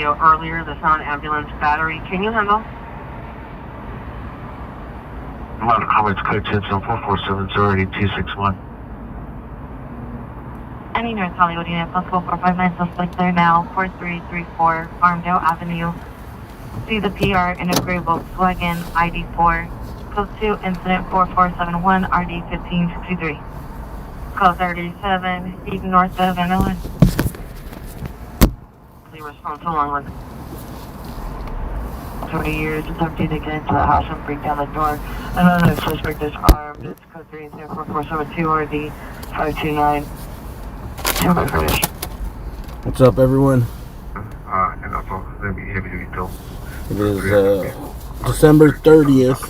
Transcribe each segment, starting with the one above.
radio earlier. The sound ambulance battery. Can you handle? A lot of comments, code 10-447-08261. Any North Hollywood unit, possible 459 suspect there now, 4334 Farmdale Avenue. See the PR in a gray Volkswagen ID4. Code 2, incident 4471, RD 1563. Call 37, East North of Vanilla. The response along with 20 years. It's empty to get into the house and break down the door. Another suspect is armed. It's code 3 incident 4472, RD 529. What's up, everyone? And also, let me heavy duty pill. It is December 30th,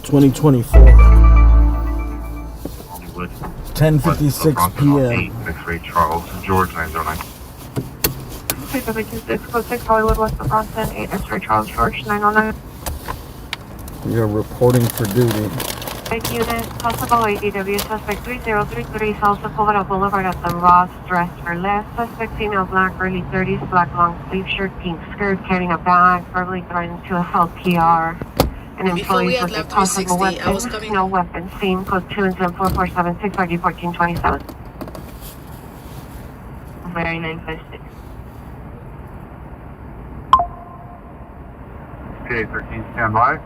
2024. Hollywood. 10:56 p.m. X-ray Charles, George 909. 6 code 6 Hollywood West of Bronson, 8 X-ray Charles George 909. We are reporting for duty. Big unit, possible ADW, suspect 3033 South Dakota Boulevard at the Ross, dressed for less. Suspect female, black, early 30s, black long sleeve shirt, pink skirt, carrying a bag, verbally threatening to assault PR. An employee with a possible weapon, no weapon seen, code 2 and 4476, RD 1427. Very 956. Okay, 13, stand by.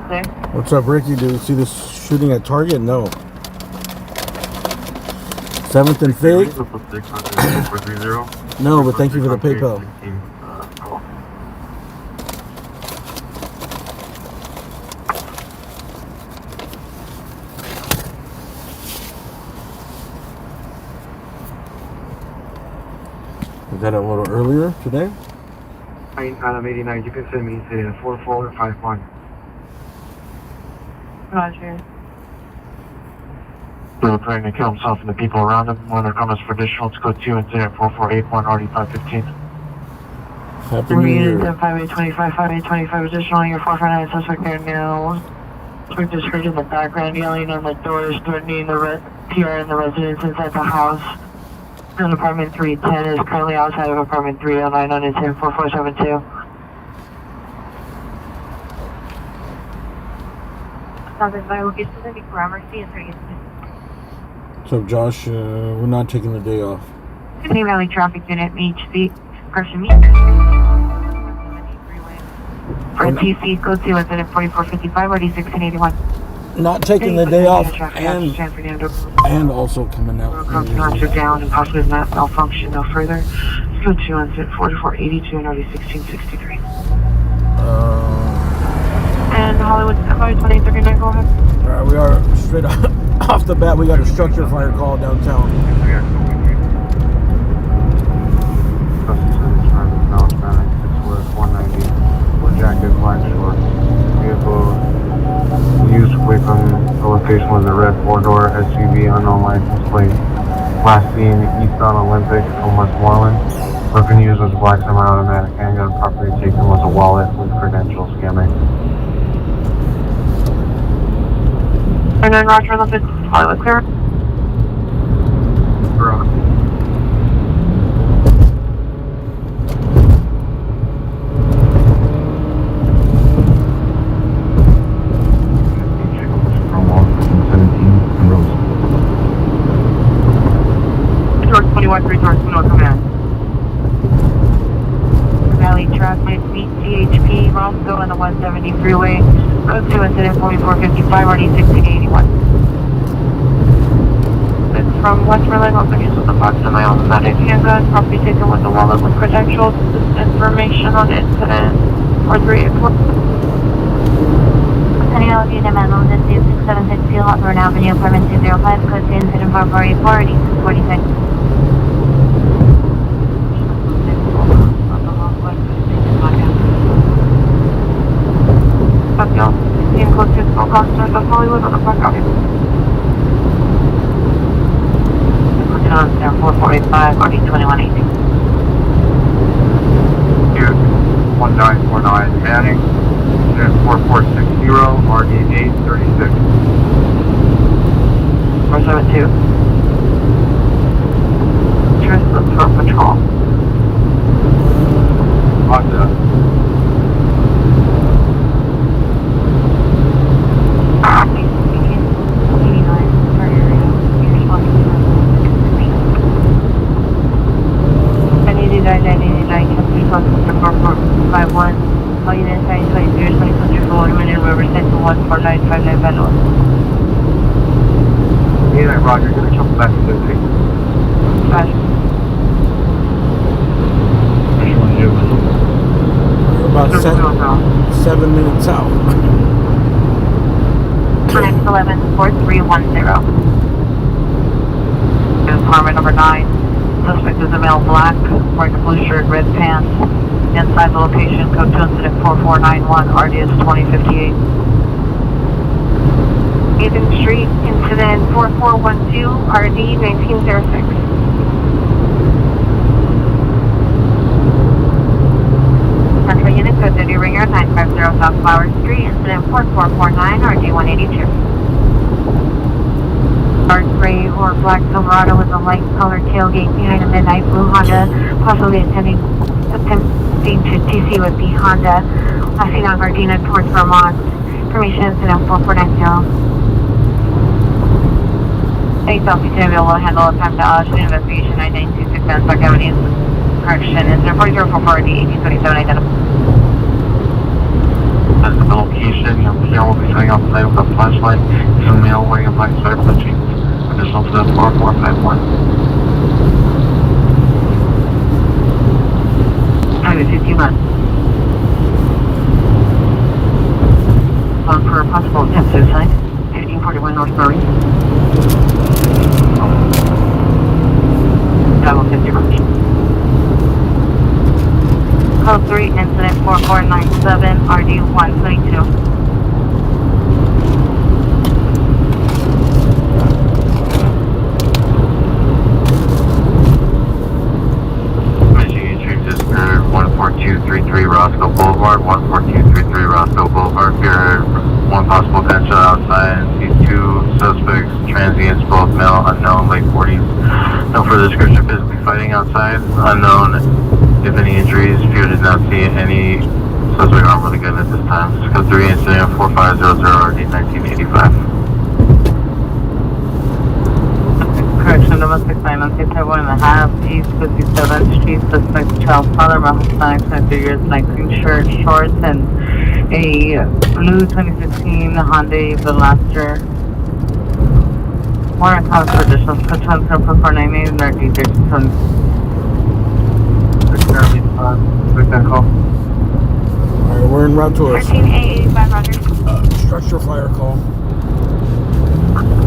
There. What's up, Ricky? Do you see this shooting at Target? No. 7th and Fig? No, but thank you for the PayPal. Is that a little earlier today? Adam 89, you can send me to 4451. Roger. Still trying to kill himself and the people around him. One of their comments for additional, it's code 2 incident 4481, RD 515. Happy New Year. 5825, 5825, additional, your 459 suspect there now. We just heard in the background yelling on the doors, threatening the PR and the residents inside the house. And apartment 310 is currently outside of apartment 309 on incident 4472. So, Josh, we're not taking the day off. Sydney Valley Traffic Unit, HC, person for TC, code 2 incident 4455, RD 1681. Not taking the day off and also coming out. Knocks her down and possibly not malfunction no further. Code 2 incident 4482 and RD 1663. And Hollywood, February 2039, go ahead. Alright, we are straight off the bat. We got a structure fire call downtown. Jacket, black shorts. Vehicle used away from the location was a red 4-door SUV, unknown license plate. Last seen eastbound Olympic from Westmoreland. Weapon used was a black semi-automatic handgun. Property taken was a wallet with credentials scamming. And then Roger, Olympic, Hollywood clear. Valley traffic, meet GHP, Roscoe on the 170 freeway. Code 2 incident 4455, RD 1681. It's from Westmoreland, open use with a box of my automatic handgun. Property taken with a wallet with credentials. Information on incident 4384. Sending all of you to Menlo, this is 676 Hawthorne Avenue, apartment 205, code 2 incident 4484, RD 646. Team code 6 small customers of Hollywood on the Park Avenue. Looking on there 4485, RD 2180. Here, 1949 Manning, and 4460, RD 836. 472. Transfer from Patrol. Roger. Yeah, Roger, gonna jump back to the city. We're about 7 minutes out. Connect 114310. Apartment number 9. Suspect is a male black, wearing a blue shirt, red pants. Inside the location, code 2 incident 4491, RDS 2058. 8th Street, incident 4412, RD 1906. Central Unit, code 30 Ringer, 950 South Flower Street, incident 4449, RD 182. Dark gray or black Silverado with a light colored tailgate behind a midnight blue Honda, possibly attempting to TC with the Honda, seen on Gardena towards Vermont. Information incident 4490. Thanks, officer available to handle a time to investigation 9926 Park Avenue. Correction, incident 4044 RD 1827 identified. That's the location. Your PR will be setting outside with a flashlight. It's a male wearing a black sweater with jeans. Additional to the 4451. Time is 15 months. On for a possible attempt suicide. 1541 North Murray. Travel 50 miles. Code 3, incident 4497, RD 122. Michigan Street District 14233 Roscoe Boulevard, 14233 Roscoe Boulevard. Here, one possible gunshot outside and sees two suspects, transients, both male, unknown, late 40s. No further description, physically fighting outside, unknown. If any injuries, fear did not see any suspect armed with a gun at this time. Code 3 incident 4500 RD 1985. Correction, domestic violence, 871.5, East 57th Street, suspect child father, male Hispanic, 23 years, light green shirt, shorts, and a blue 2016 Hyundai Veloster. Warrant cause for additional code 449 and RD 37. Alright, we're en route to us. 13885, Roger. Structure fire call.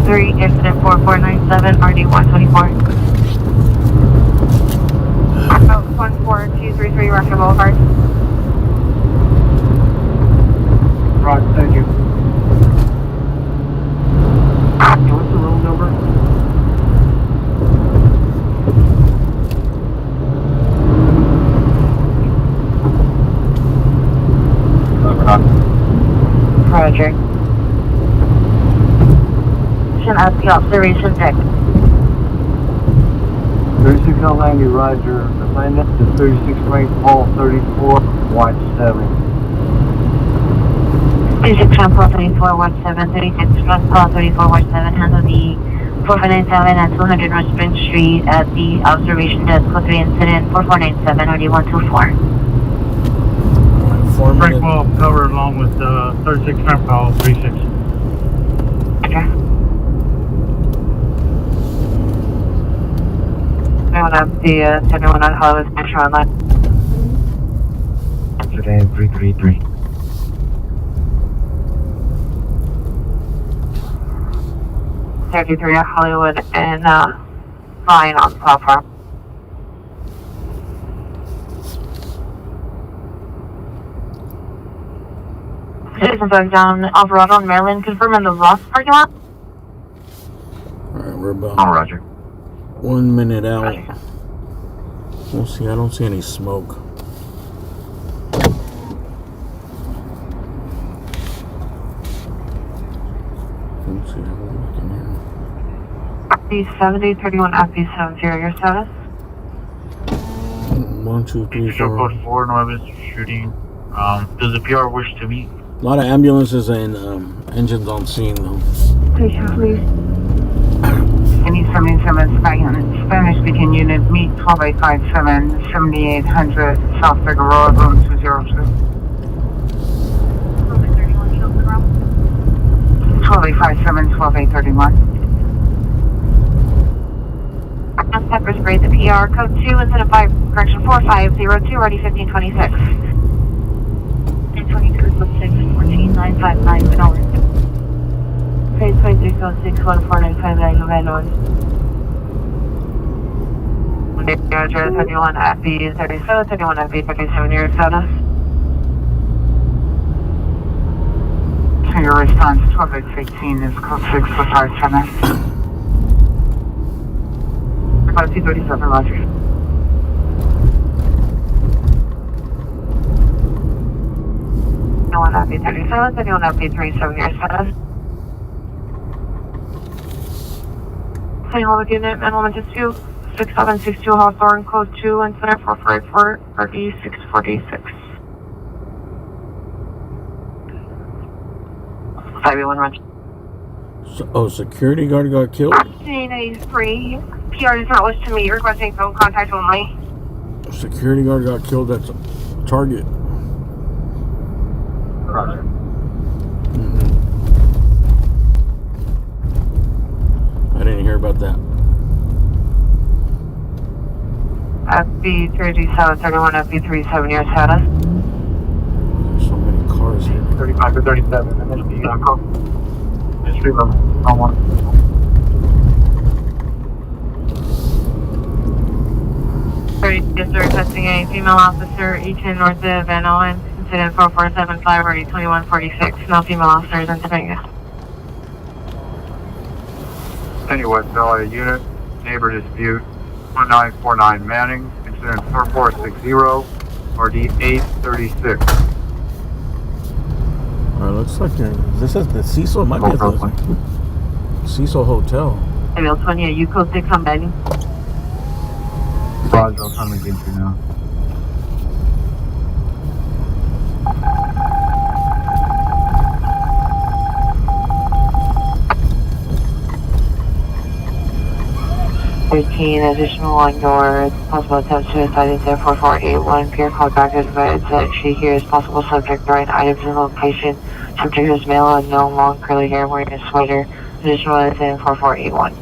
3, incident 4497, RD 124. About 14233 Russia Boulevard. Roger, thank you. What's the room number? Roger. At the observation deck. 3690, Roger. Assignment to 36 rank, Hall 34, Watch 7. 36 Ramp 34, Watch 7, 36 Ramp 34, Watch 7, handle the 4597 at 200 Rushburn Street at the observation desk, code 3 incident 4497, RD 124. 4 minutes. Break wall cover along with 36 Ramp Hall 36. Okay. Anyone have the anyone on how this picture online? Today 333. $33 at Hollywood and Vine on platform. Citizen back down Alvarado and Maryland, confirming the Ross parking lot. Alright, we're about Oh, Roger. 1 minute out. We'll see. I don't see any smoke. Let's see how we're looking here. FB 7031 FB 70, your status? 1, 2, 3, Show 4. code 4, no evidence of shooting. Does the PR wish to meet? A lot of ambulances and engines on scene, though. Station, please. Any 77 Spanish-speaking unit, meet 12857, 7800 South Figueroa, room 202. 12857, 12831. Pepper spray the PR, code 2, instead of 5, correction 4502, ready 1526. 22, 14959, Venolan. Phase 23, code 6, 14959, Venolan. Address 31 FB 37, 31 FB 37 years status. So your response 12x18 is code 6 for 57. 5237, Roger. Anyone FB 37, anyone FB 37 years status. St. Louis unit, element is 2. 6762 Hawthorne, code 2, incident 454, RD 646. 581 Roger. Security guard got killed? 1983, PR does not wish to meet, requesting phone contact only. Security guard got killed at Target. Roger. I didn't hear about that. FB 37, 31, FB 37 year status. There's so many cars here. 35 to 37, and then the code. Street level, on 1. Yes, sir, testing a female officer, E10 north of Van Owen, incident 4475, RD 2146, no female officers in Topanga. Any West LA unit, neighbor dispute, 1949 Manning, incident 4460, RD 836. Looks like this is the Cecil. Might be at the Cecil Hotel. Emil 20, you code 6 on Benny. Roger, I'll come and get you now. Additional on door, possible attempt suicide is there 4481. Peer called back advised that she hears possible subject throwing items in location. Subject is male, unknown, long curly hair, wearing a sweater. Additional is in 4481.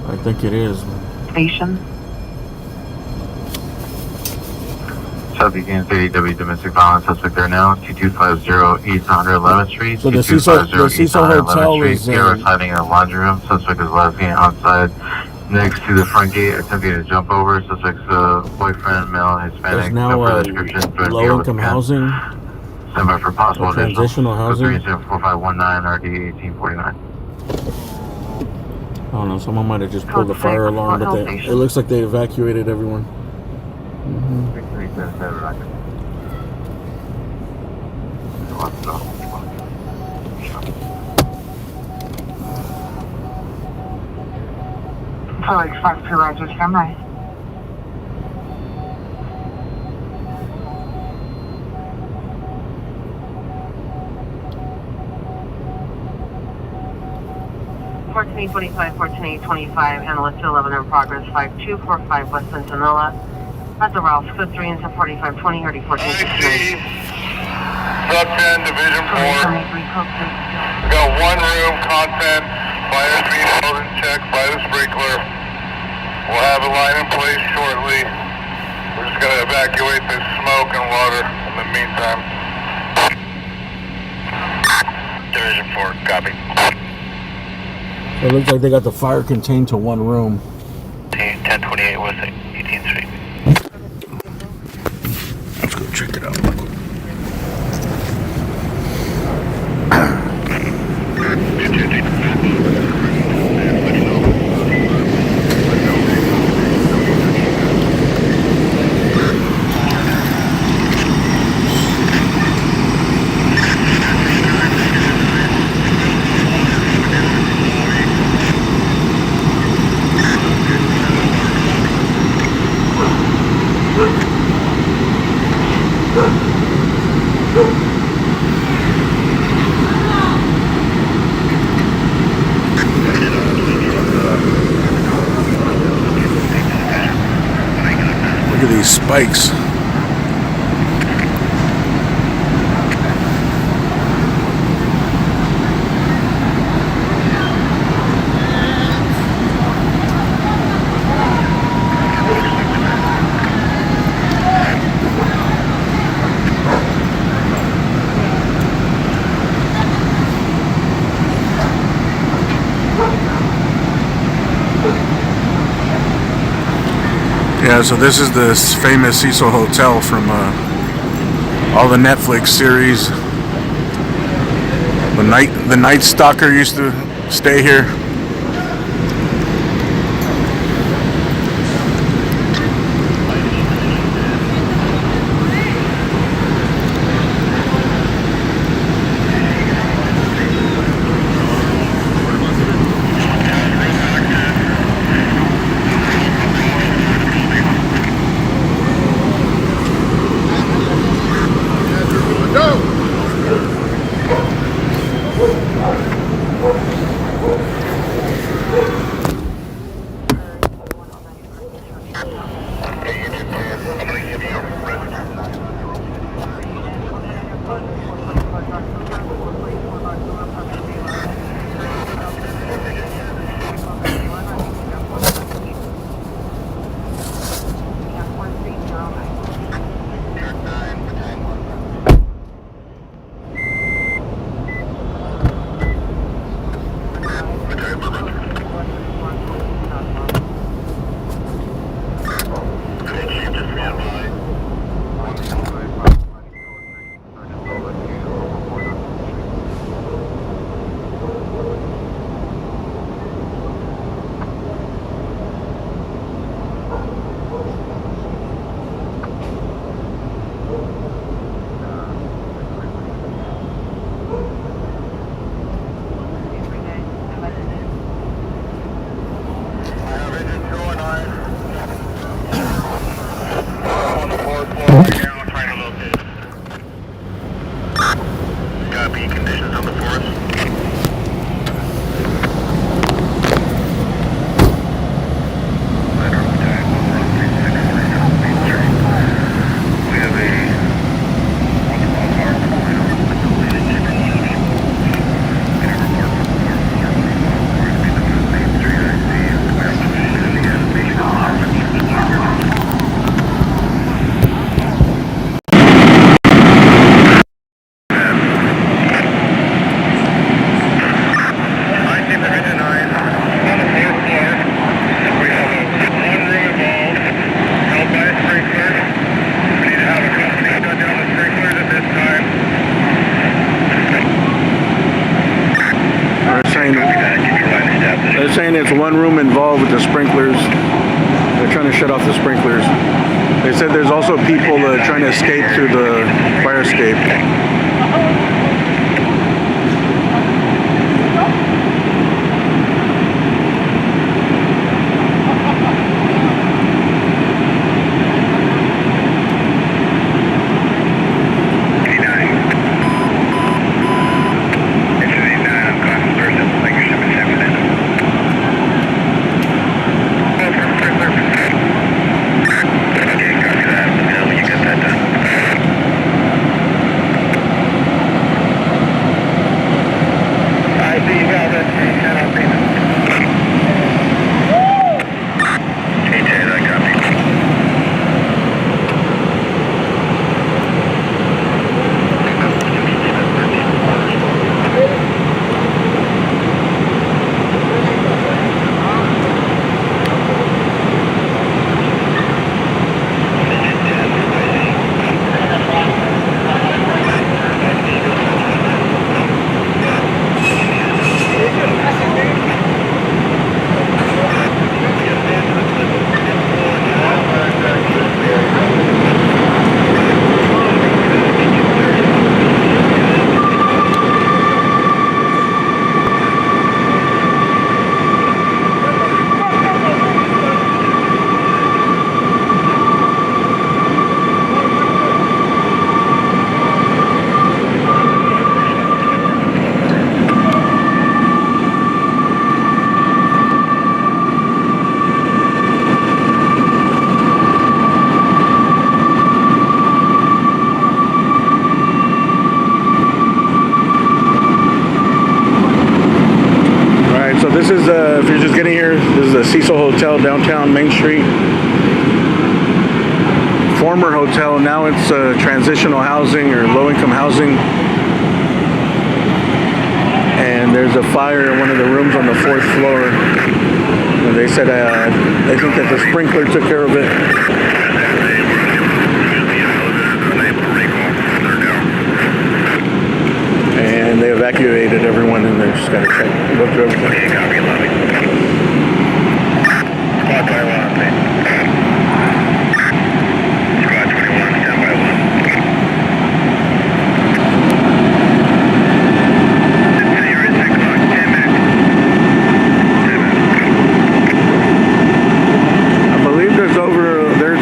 I think it is. Station. Southeast Kansas City, W domestic violence suspect there now, 2250 East 111th Street. So the Cecil Hotel is hiding in a laundry room. Suspect is last seen outside next to the front gate, attempting to jump over. Suspect's boyfriend, male, Hispanic. There's now low-income housing. Semi for possible transitional housing. 4519 RD 1849. I don't know. Someone might have just pulled the fire alarm, but it looks like they evacuated everyone. 6377, Roger. Felix 52 Roger, stand by. Fourteen 14-825, analyst to 11 in progress, 5245 West Centinela. At the Ralph, code 3 into 4520, already 1469. Sub 10, Division 4. We got one room, content, fire being held in check by the sprinkler. We'll have a line in place shortly. We're just going to evacuate this smoke and water in the meantime. Division 4, copy. So it looks like they got the fire contained to one room. 1028 West 18th Street. Let's go check it out. Look at these spikes. Yeah, so this is the famous Cecil Hotel from all the Netflix series. The Night Stalker used to stay here. They're saying it's one room involved with the sprinklers. They're trying to shut off the sprinklers. They said there's also people trying to escape through the fire escape. Hotel, downtown Main Street. Former hotel, now it's transitional housing or low-income housing. And there's a fire in one of the rooms on the 4th floor. And they said they think that the sprinkler took care of it. And they evacuated everyone, and they're just gotta check, go through everything. Squad by 1, Squad 21, stand by 1. You're at 6 o'clock, 10 minutes. 10 minutes. I believe there's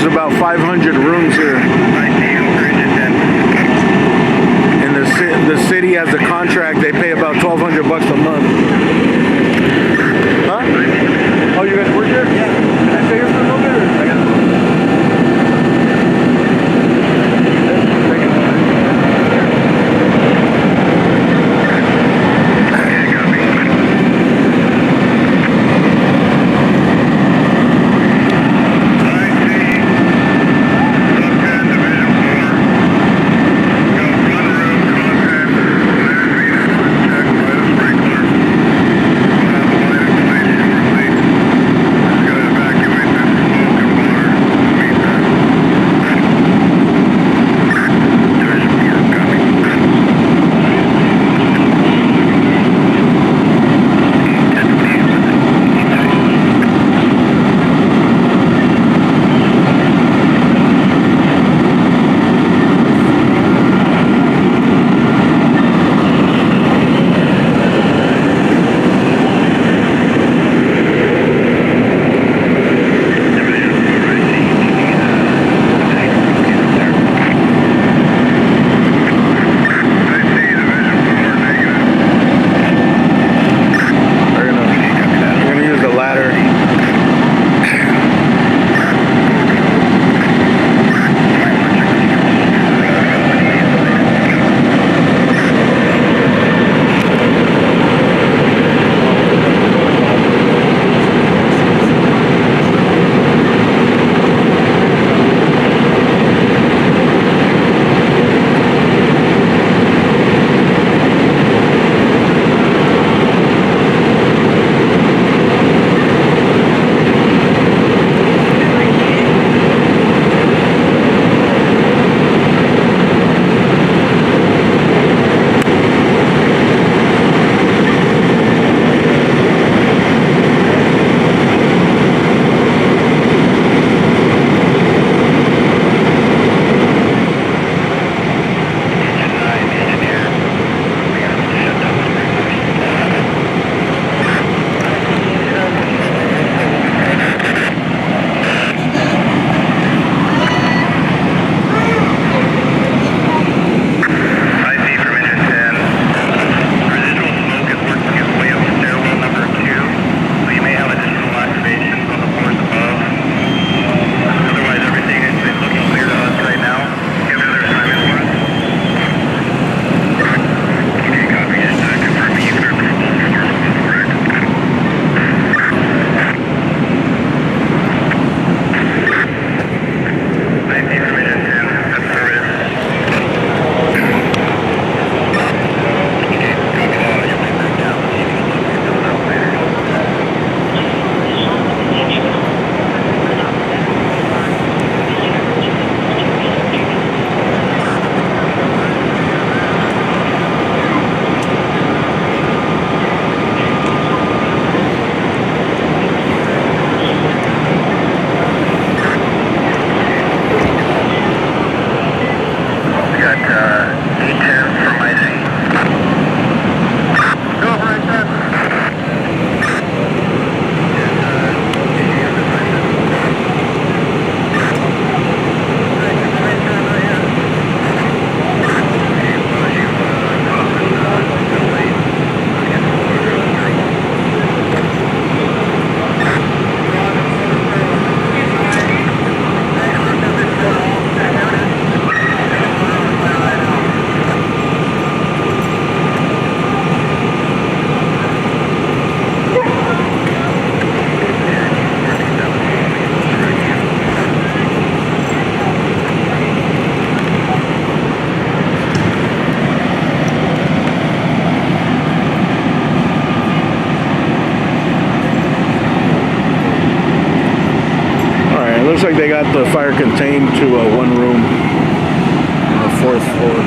like they got the fire contained to one room on the 4th floor.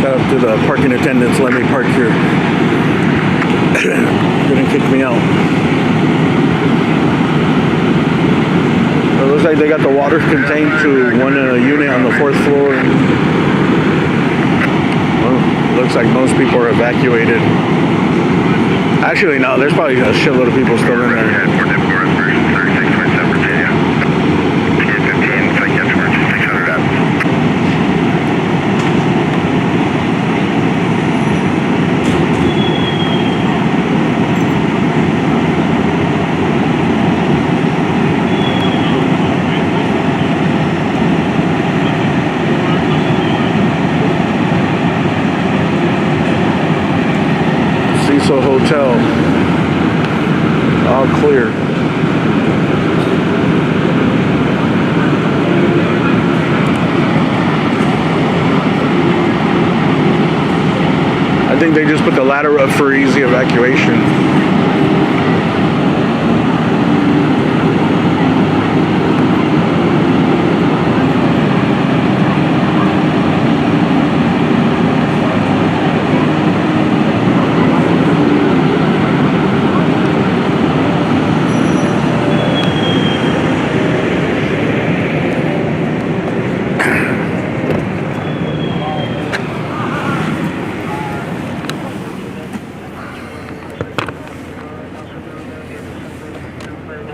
Shout out to the parking attendants, let me park here. Couldn't kick me out. It looks like they got the water contained to one unit on the 4th floor. Well, looks like most people are evacuated. Actually, no, there's probably a shitload of people still in there. Cecil Hotel, all clear. I think they just put the ladder up for easy evacuation.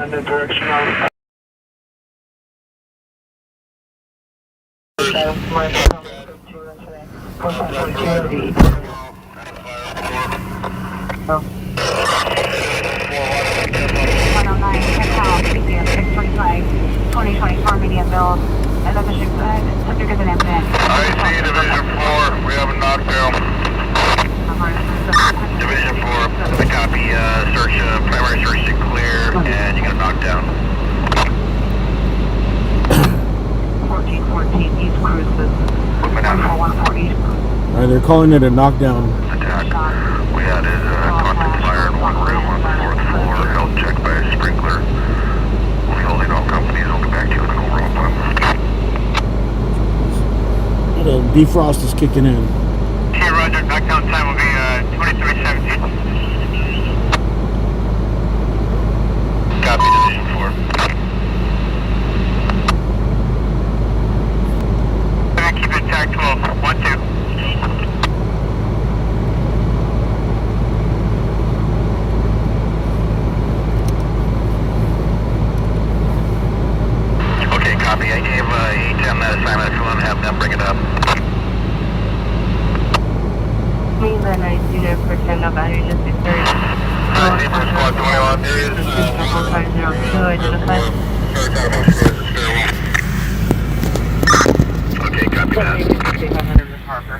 The direction of medium build. As a mission good, subject is an incident. I see Division 4, we have a knockdown. Division 4, I copy, search, primary search to clear, and you got a knockdown. 1414 East Cruises. 1414 East Cruises. Alright, they're calling it a knockdown. Attack. We had his constant fire in one room on the 4th floor, held check by a sprinkler. We'll be holding all companies, we'll get back to you in an overall time. The defrost is kicking in. Okay, roger, knockdown time will be 2317. Copy, Division 4. Keep it attack 12, 1-2. Okay, copy. I gave A10 that assignment if you want to have them bring it up. Mainland 90% of battery just be 30. Squad 21, there is 502, identify. Okay, copy that. 500 Miss Harper.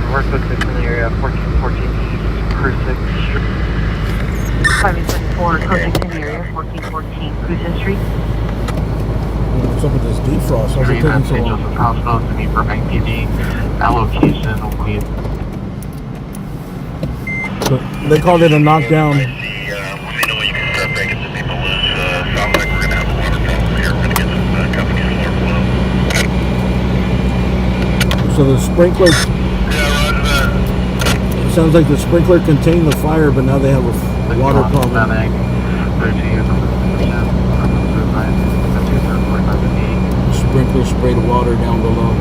North Cruiser area 1414 East Cruiser Street. 574 Cochin area 1414 Cruiser Street. What's up with this defrost? How's it Green taking at so St. long? Joseph Hospital to meet for MPD. That location will be. They called it a knockdown. Let me know when you can start breaking some people loose. Sounds like we're going to have a water problem here. We're going to get some company floor flow. So the sprinkler, Yeah, roger that. it sounds like the sprinkler contained the fire, but now they have a water problem. 13 Sprinkler sprayed water down below.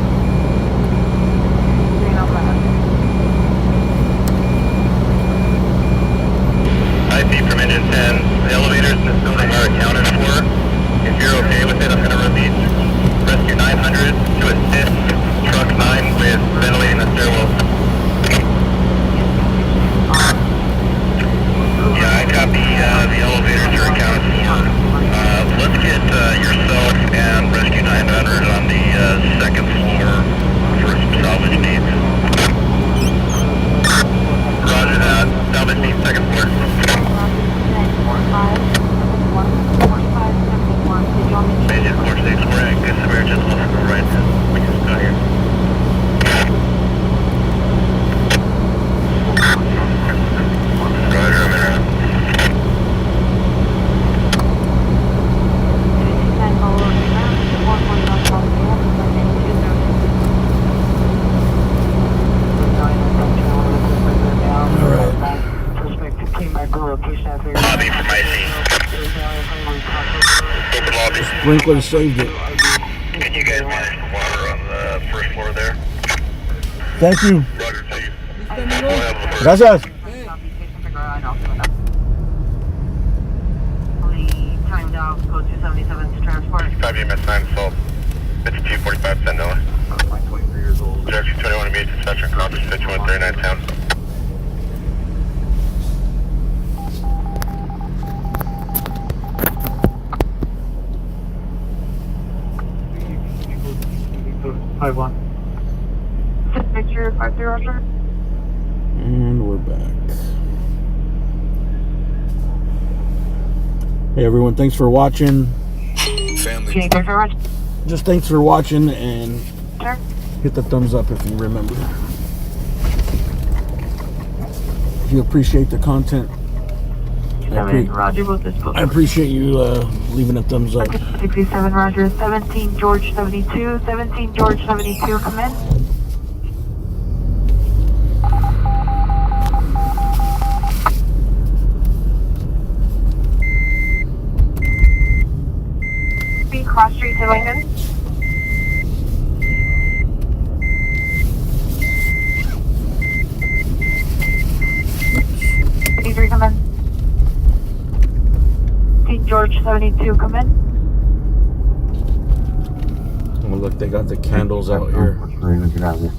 IP from engine 10. The elevators in this building are accounted for. If you're okay with it, I'm going to release Rescue 900 to assist Truck 9 with ventilating the stairwell. Yeah, I copy. The elevators are accounted for. Let's get yourself and Rescue 900 on the second floor for some salvage needs. Roger that. Salvage needs second floor. Agent 46, we're at Good Samaritan, left and right. We just got here. Roger, I'm in. Lobby for my seat. Open lobby. Sprinkler saved it. Can you guys manage the water on the first floor there? Thank you. Roger, to you. We'll have the Gracias. Timed out, code 277 transport. 5 EMS 9 assault. It's 245 Sentinel. I'm 23 years old. Direction 21 immediate dispatcher conference 5139 town. Hi, one. Picture 53 Roger. And we're back. Hey everyone, thanks for watching. Can you picture Roger? Just thanks for watching and Sure. hit the thumbs up if you remember. If you appreciate the content, Roger, both this book. I appreciate you leaving a thumbs up. 67 Roger, 17 George 72, 17 George 72, come in. Cross Street to Lincoln. Come in. St. George 72, come in. Oh, look, they got the candles out here. Get out of here.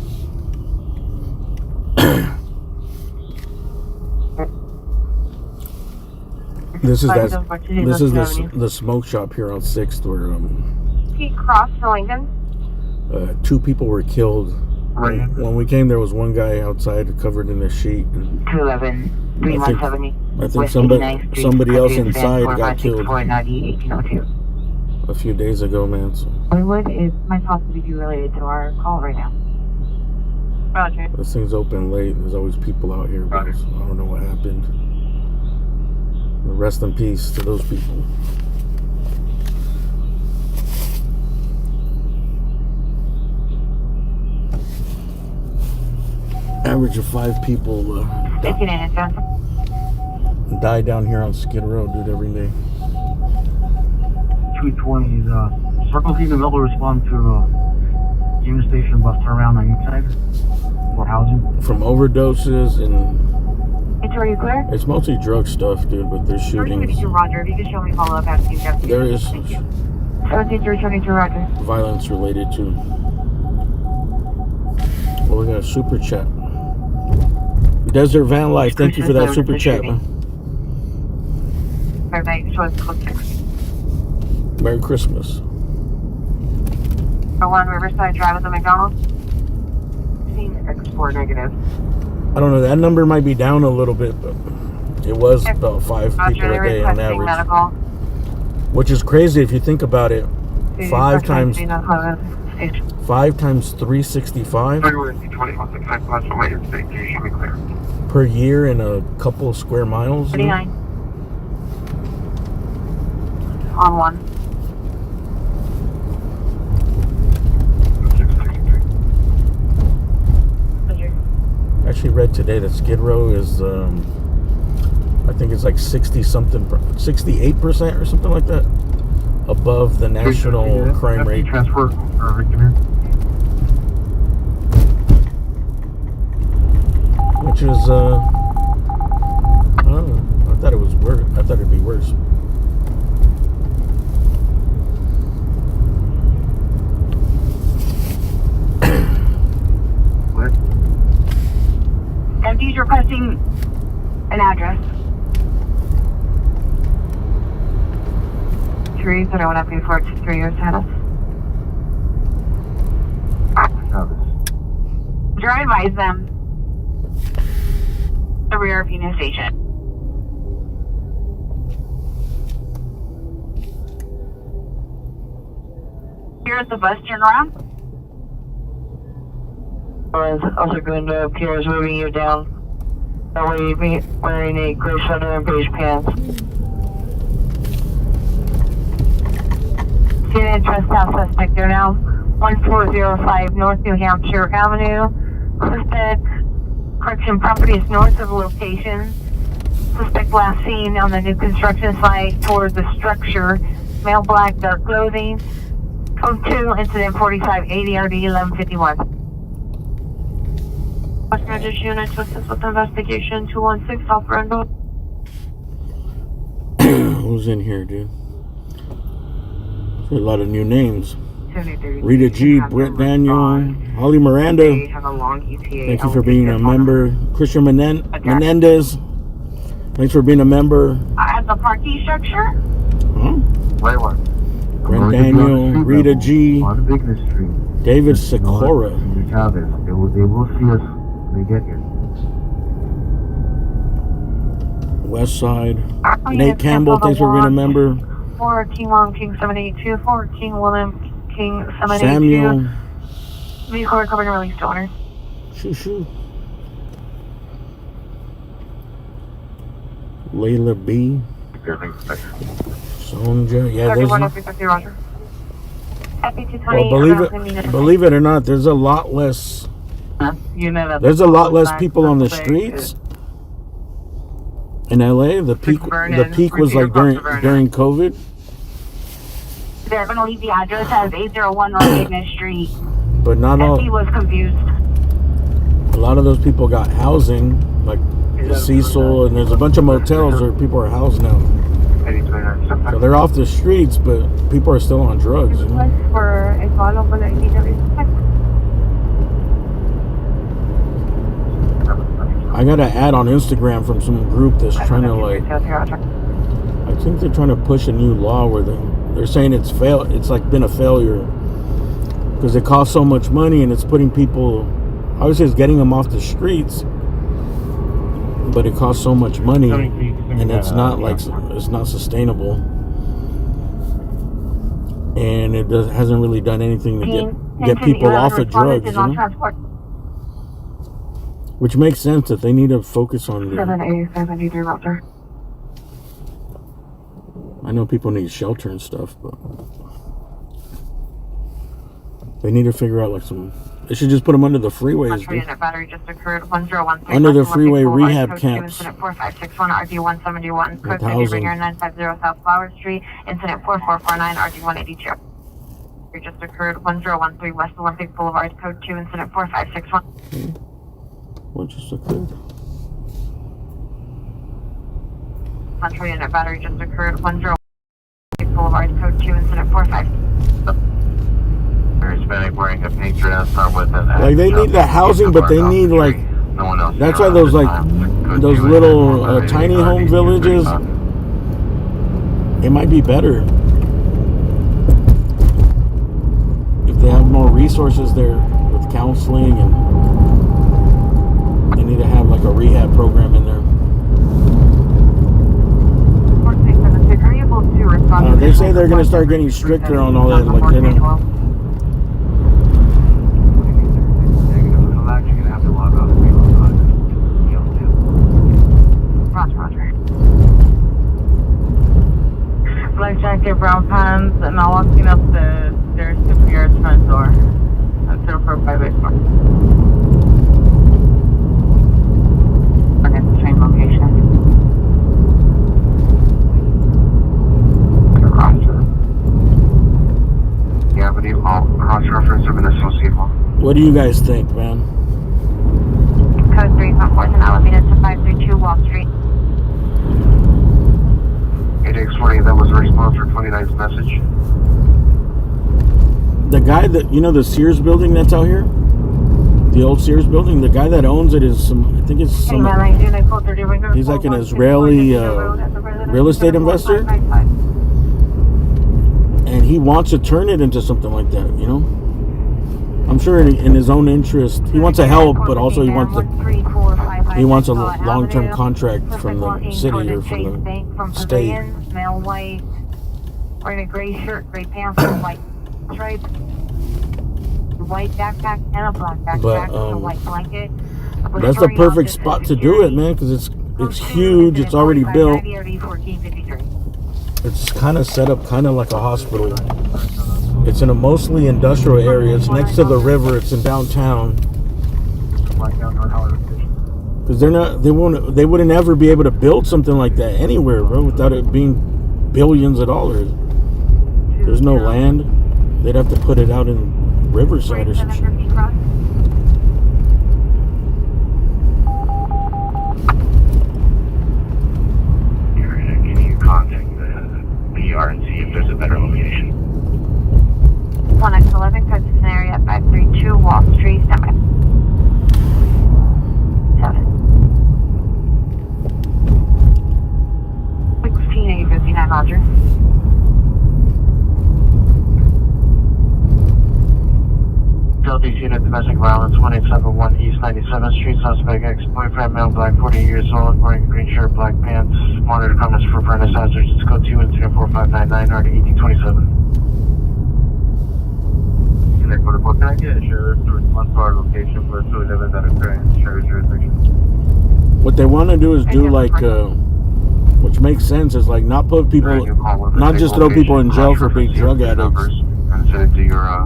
This is the smoke shop here on 6th where Pete Cross to Lincoln. 2 people were killed. Right. When we came, there was one guy outside covered in a sheet. 211, 3170. I think somebody else inside got killed a few days ago, man. So Hollywood is might possibly be related to our call right now. Roger. this thing's open late. There's always people out here, but I don't know what happened. Rest in peace to those people. Average of 5 people die down here on Skid Row, dude, every day. 220 is Circle Team and Mobile respond to Union Station bus turnaround on each side for housing. From overdoses and Are you clear? it's mostly drug stuff, dude, but there's shootings. Roger, if you can show me follow up after you got There is 17 Roger. violence related to. Well, we got a super chat. Desert Van Life, thank you for that super chat, man. Merry Christmas. 1 Riverside Drive at the McDonald's. X4 negative. I don't know, that number might be down a little bit, but it was about 5 people a day on average. Medical. Which is crazy if you think about it. 5 times 365 per year in a couple square miles. 39. On 1. I actually read today that Skid Row is, I think it's like 68% or something like that above the national crime rate. Transfer Victor. Which is, I don't know. I thought it was worse. I thought it'd be worse. What? MD's requesting an address. 331 up before 3 years ahead of us. Drive-bys them. The rear of Union Station. Here's the bus turnaround. Also going to appear as moving you down. That way you'd be wearing a gray sweater and beige pants. Student trespass suspect. They're now 1405 North New Hampshire Avenue. Suspect correction property is north of the location. Suspect last seen on the new construction site towards the structure. Male black, dark clothing. Code 2, incident 4580 RD 1151. West Regis unit to assist with investigation 216 South Brendo. Who's in here, dude? There's a lot of new names. Rita G, Brett Daniel, Holly Miranda. They have a long ETA. Thank you for being a member. Christian Menendez. Thanks for being a member. At the parking structure. Huh? Wait, what? Brett Daniel, Rita G, On Bigness Street. David Sikora. They will see us when they get here. West Side. Nate Campbell, thanks for being a member. 4 King Long King 782, 4 King William King 782. Samuel. Vehicle recovered and released to owner. Shoo. Layla B. Sonja. Yeah, there's. 31 350 Roger. Well, believe it or not, there's a lot less. You know that. There's a lot less people on the streets in LA. The peak was like during COVID. They're going to leave the address as 801 North Bigness Street. But not all. He was confused. A lot of those people got housing, like Cecil, and there's a bunch of motels where people are housed now. So they're off the streets, but people are still on drugs. You know? For a follow up I got an ad on Instagram from some group that's trying to I think they're trying to push a new law where they're saying it's like been a failure because it costs so much money and it's putting people, obviously it's getting them off the streets, but it costs so much money and it's not it's not sustainable, and it hasn't really done anything to get people off of drugs, you know? Which makes sense that they need to focus on. 787 Roger. I know people need shelter and stuff, but they need to figure out like some. They should just put them under the freeways. Battery just occurred. 1013. Under the freeway rehab camps. Incident 4561 RD 171. Code 50 Ringer 950 South Flower Street. Incident 4449 RD 182. Just occurred. 1013 West Olympic Boulevard. Code 2. Incident 4561. What just occurred? Central unit battery just occurred. 1013 Boulevard. Code 2. Incident 45. Hispanic wearing a pink dress with an like they need the housing, but they need like. That's why those those little tiny home villages. It might be better if they have more resources there with counseling and They need to have like a rehab program in there. They say they're going to start getting stricter on all that, like, you know. I'm actually going to have to log off and reload on Roger. Black jacket, brown pants, and now walking up the stairs to Pierre's front door. That's 0458. Okay, the same location. Roger. Yeah, but cross-reference of an associate one. What do you guys think, man? Code 3 from 4th and elevated to 532 Wall Street. 8X20, that was a response for 29's message. The guy that, you know, the Sears building that's out here? The old Sears building? The guy that owns it is some, I think it's some, he's like an Israeli real estate investor. And he wants to turn it into something like that, you know? I'm sure in his own interest, he wants to help, but also he wants a long-term contract from the city or from the state. Male white, wearing a gray shirt, gray pants, white stripes, white backpack, and a black backpack with a white blanket. That's the perfect spot to do it, man, because it's huge, it's already built. It's kind of set up kind of like a hospital. It's in a mostly industrial area. It's next to the river. It's in downtown. Because they wouldn't ever be able to build something like that anywhere, bro, without it being billions of dollars. There's no land. They'd have to put it out in Riverside or some shit. Can you contact the PR and see if there's a better location? 1X11, code scenario at 532 Wall Street, standby. 7. 16-859, Roger. Southeast Unit, domestic violence, 1871 East 97th Street, suspect ex-boyfriend, male, black, 40 years old, wearing green shirt, black pants, monitor comments for furnace hazards, it's code 2 incident 4599, RD 1827. What can I get? Share the response to our location for 2 events that occur in share jurisdiction. What they want to do is do like, which makes sense, is like not put people, not just throw people in jail for being drug addicts,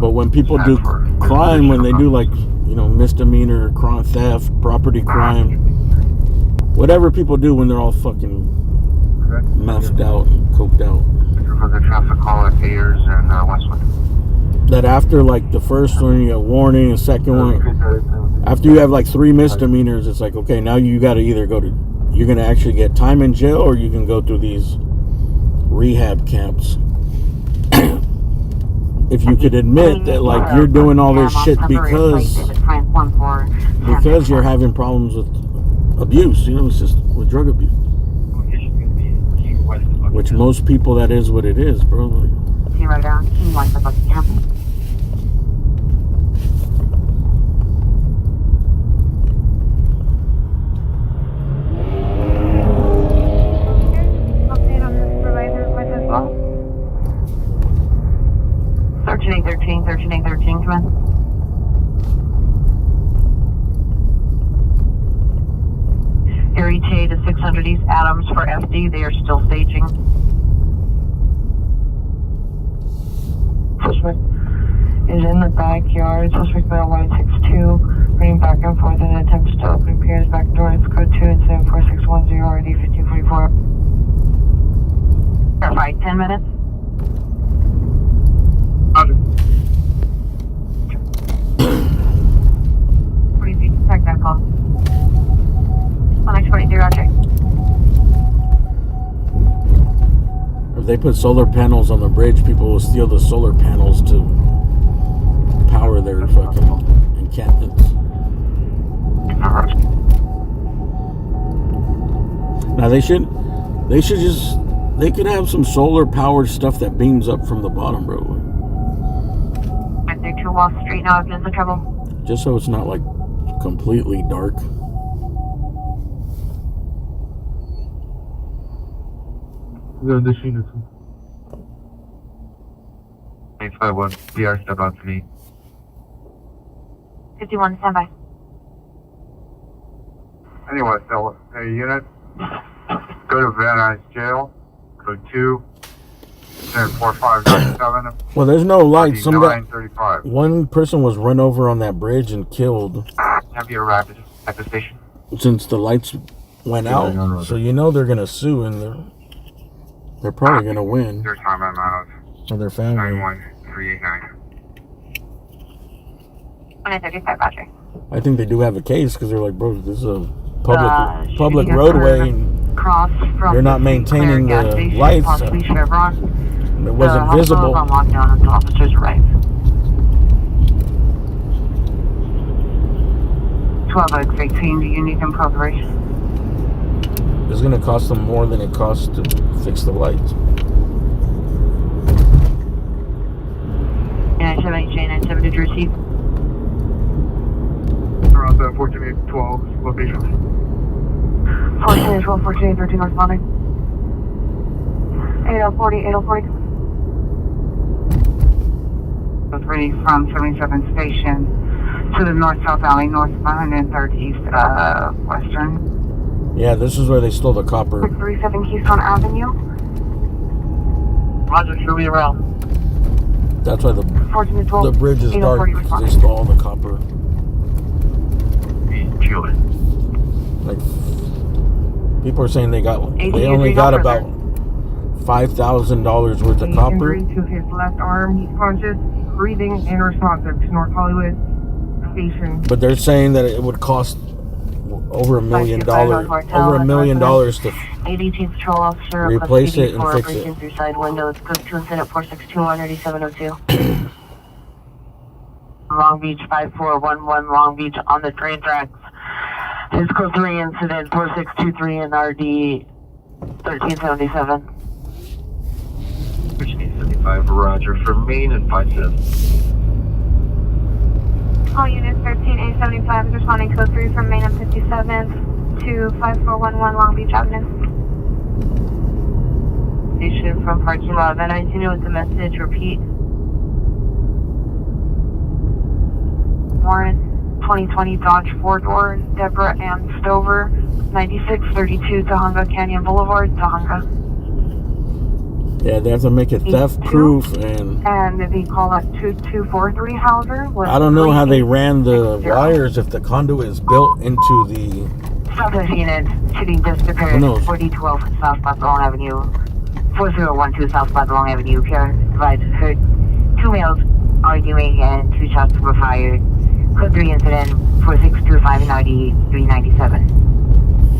but when people do crime, when they do like, you know, misdemeanor, crime, theft, property crime, whatever people do when they're all fucking methed out and coked out. For the traffic call at Ayers and Westwood. That after like the first one you get warning, the second one, after you have like 3 misdemeanors, it's like, okay, now you got to either you're going to actually get time in jail, or you can go through these rehab camps. If you could admit that like you're doing all this shit because you're having problems with abuse, you know, it's just with drug abuse. Which most people, that is what it is, bro. Like, See right down, King like the Buckingham. Update on this provider with as well. 13-813, come in. Area TA to 600 East Adams for FD, they are still staging. Suspect is in the backyard. Suspect male 162, running back and forth in an attempt to open Pierre's back door. It's code 2 and 74610 RD 1544. Verify 10 minutes. What do you think? Check that call. 1X23, Roger. if they put solar panels on the bridge, people will steal the solar panels to power their fucking encampments. Now they could have some solar powered stuff that beams up from the bottom, bro. They're to Wall Street now, if there's a trouble. Just so it's not like completely dark. Good, this unit. 851, PR, step out to me. 51, standby. Anyway, so, hey, unit, go to Van Nuys Jail, code 2, 4597. Well, there's no lights. Some guy, 935. one person was run over on that bridge and killed Have you arrived at the station? since the lights went out. So you know they're gonna sue and they're probably gonna win Your time I'm out for their family. 91389. 135, Roger. I think they do have a case because they're like, bro, this is a public shooting roadway occurred and Cross from you're not the maintaining Sinclair gas the station, lights. possibly Chevron. It wasn't The visible. hospital is on lockdown until officers arrive. 12X18, do you need them progress? It's gonna cost them more than it costs to fix the lights. 970 to receive. Around 14812 location. 14, 12, 14, 13 responding. 8040, 8040. 3 from 77 Station to the north-south alley, north of 103rd East, Western. Yeah, this is where they stole the copper. 637 Keystone Avenue. Roger, show me around. That's why 14 to 12. the bridge is dark 8040 because they responding. stole all the copper. Chewing. Like people are saying they AD only is got over about $5,000 worth of He's copper. injury to his left arm. He's conscious, breathing, and responsive to North Hollywood Station. But they're saying that it would cost over $1 million, over $1 million to 18th Patrol Officer replace it and fix it. breaking through side windows. Code 2 incident 462-18702. Long Beach 5411, Long Beach on the train tracks. His code 3 incident 4623 and RD 1377. 1375, Roger, for Main and 57. All units 13875 is responding code 3 from Main and 57th to 5411 Long Beach Avenue. Station from parking lot. Van 19 with the message. Repeat. Warren 2020 Dodge 4-door, Deborah Ann Stover, 9632 Tahunga Canyon Boulevard, Tahunga. Yeah, they have to make it theft proof, and the call at 2243 Hauser was I don't know how they ran the wires if the conduit is built into the. Southwest unit, shooting disappeared. Who knows? 4012 South Badalong Avenue, 4012 South Badalong Avenue. PR advised heard 2 males arguing and 2 shots were fired. Code 3 incident 4625 and ID 397.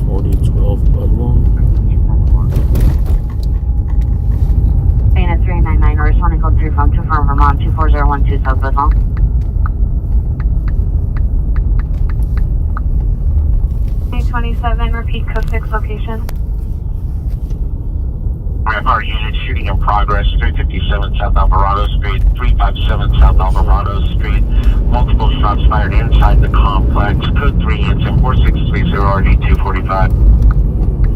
4012 Budlong. Dana 399, responding code 3 from 2 from Vermont 24012 South Badalong. 827, repeat code 6 location. Our unit shooting in progress, 357 South Alvarado Street, 357 South Alvarado Street. Multiple shots fired inside the complex. Code 3 incident 4630 RD 245.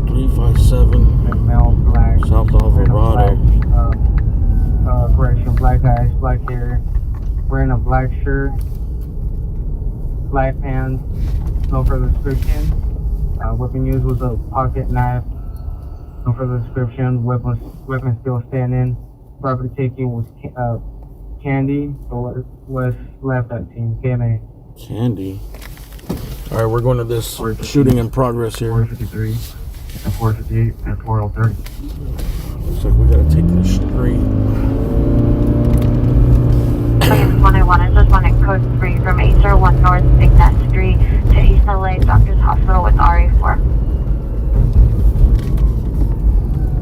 357 Male, black. South Alvarado. Correction, black eyes, black hair, wearing a black shirt, black pants, no further description. Weapon used was a pocket knife, no further description. Weapon still standing. Property taken was candy, so was left at team KMA. Candy. All right, we're going to this shooting in progress here. 453 and 458 and 403. Looks like we gotta take this street. 101 is responding code 3 from 801 North Ignat Street to East LA Doctors Hospital with RA4.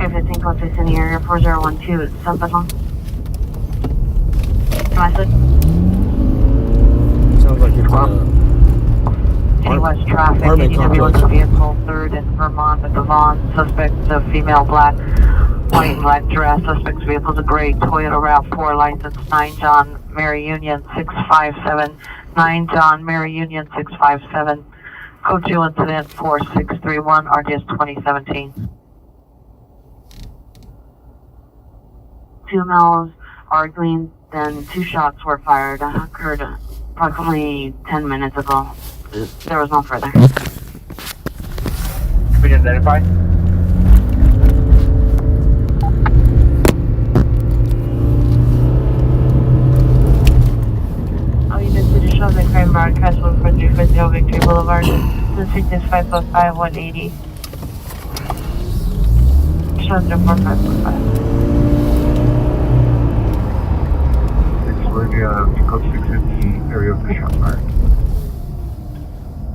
Everything code 6 in the area 4012 is South Badalong. Message. Sounds like it's City West traffic, apartment ADW complex. was a vehicle 3rd in Vermont at the Vaughn. Suspect is a female black, white and black dress. Suspect's vehicle is a gray Toyota RAV4, license 9 John Mary Union 657. 9 John Mary Union 657. Code 2 incident 4631 RDS 2017. 2 males are clean. Then 2 shots were fired. Occurred approximately 10 minutes ago. There was no further. Can we identify? All units to the show the crime broadcast 14340 Victory Boulevard. The street is 505 180. Shows the 4545. Code 6 is the area of the shot fire.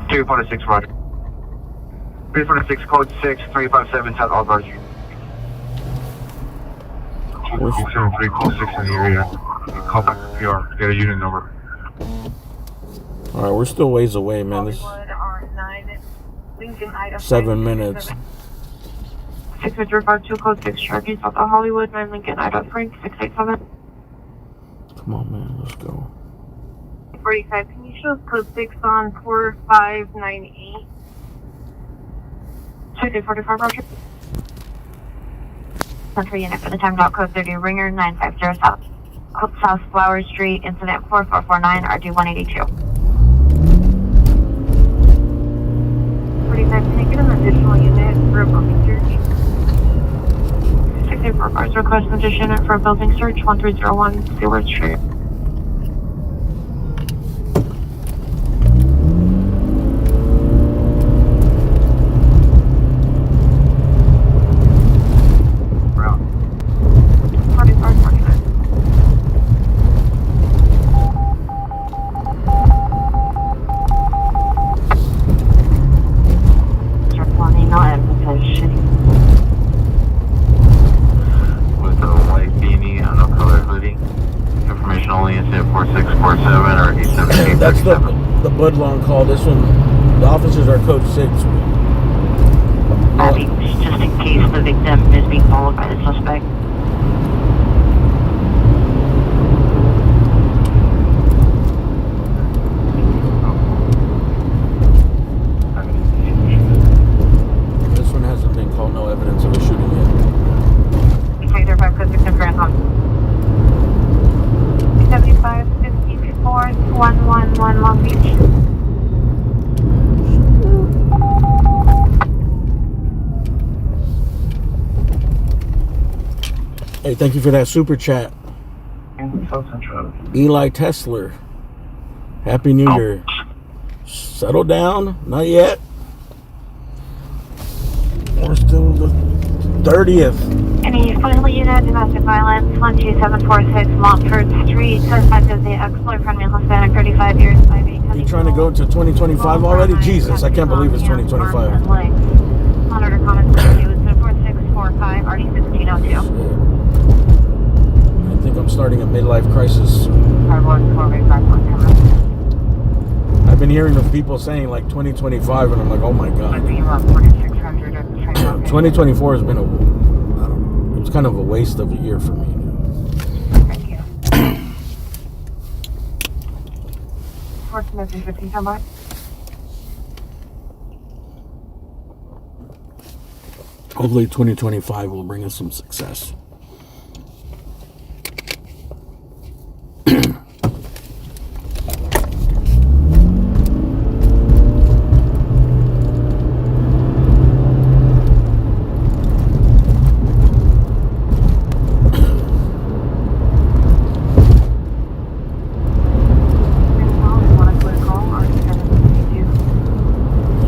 346, Roger. 346, code 6, 357, South Alvarez. 273, code 6 in the area. Call back to PR. Get a unit number. All right, we're still ways away, man. This 7 minutes. 652 code 6 charging south of Hollywood, 9 Lincoln, Ida Frank, 687. Come on, man. Let's go. 45, can you show code 6 on 4598? 245, Roger. Central unit for the time dot code 30 Ringer 950 South Flower Street, incident 4449 RG 182. 45, can I get an additional unit for a building search? 645 request an additional unit for a building search, 1301 Seward Street. That's the Budlong call. This one, the officers are code 6. Just in case the victim is being followed by the suspect. This one hasn't been called. No evidence of a shooting yet. 5 code 6 in Grand Home. 75 54 111 Long Beach. Hey, thank you for that super chat. Eli Tesler. Happy New Year. Settle down. Not yet. We're still the 30th. Any friendly unit, domestic violence, 12746 Montford Street, suspect is the ex-boyfriend, male Hispanic, 35 years, 5'8". You trying to go to 2025 already? Jesus, I can't believe it's 2025. Monitor comments for you, it's 4645 RD 1602. I think I'm starting a midlife crisis. 514 I've been hearing of people saying like 2025, and I'm like, oh my god. 2024 has been a, I don't know, it was kind of a waste of a year for me. Thank you. What's message 15, come by? Hopefully 2025 will bring us some success.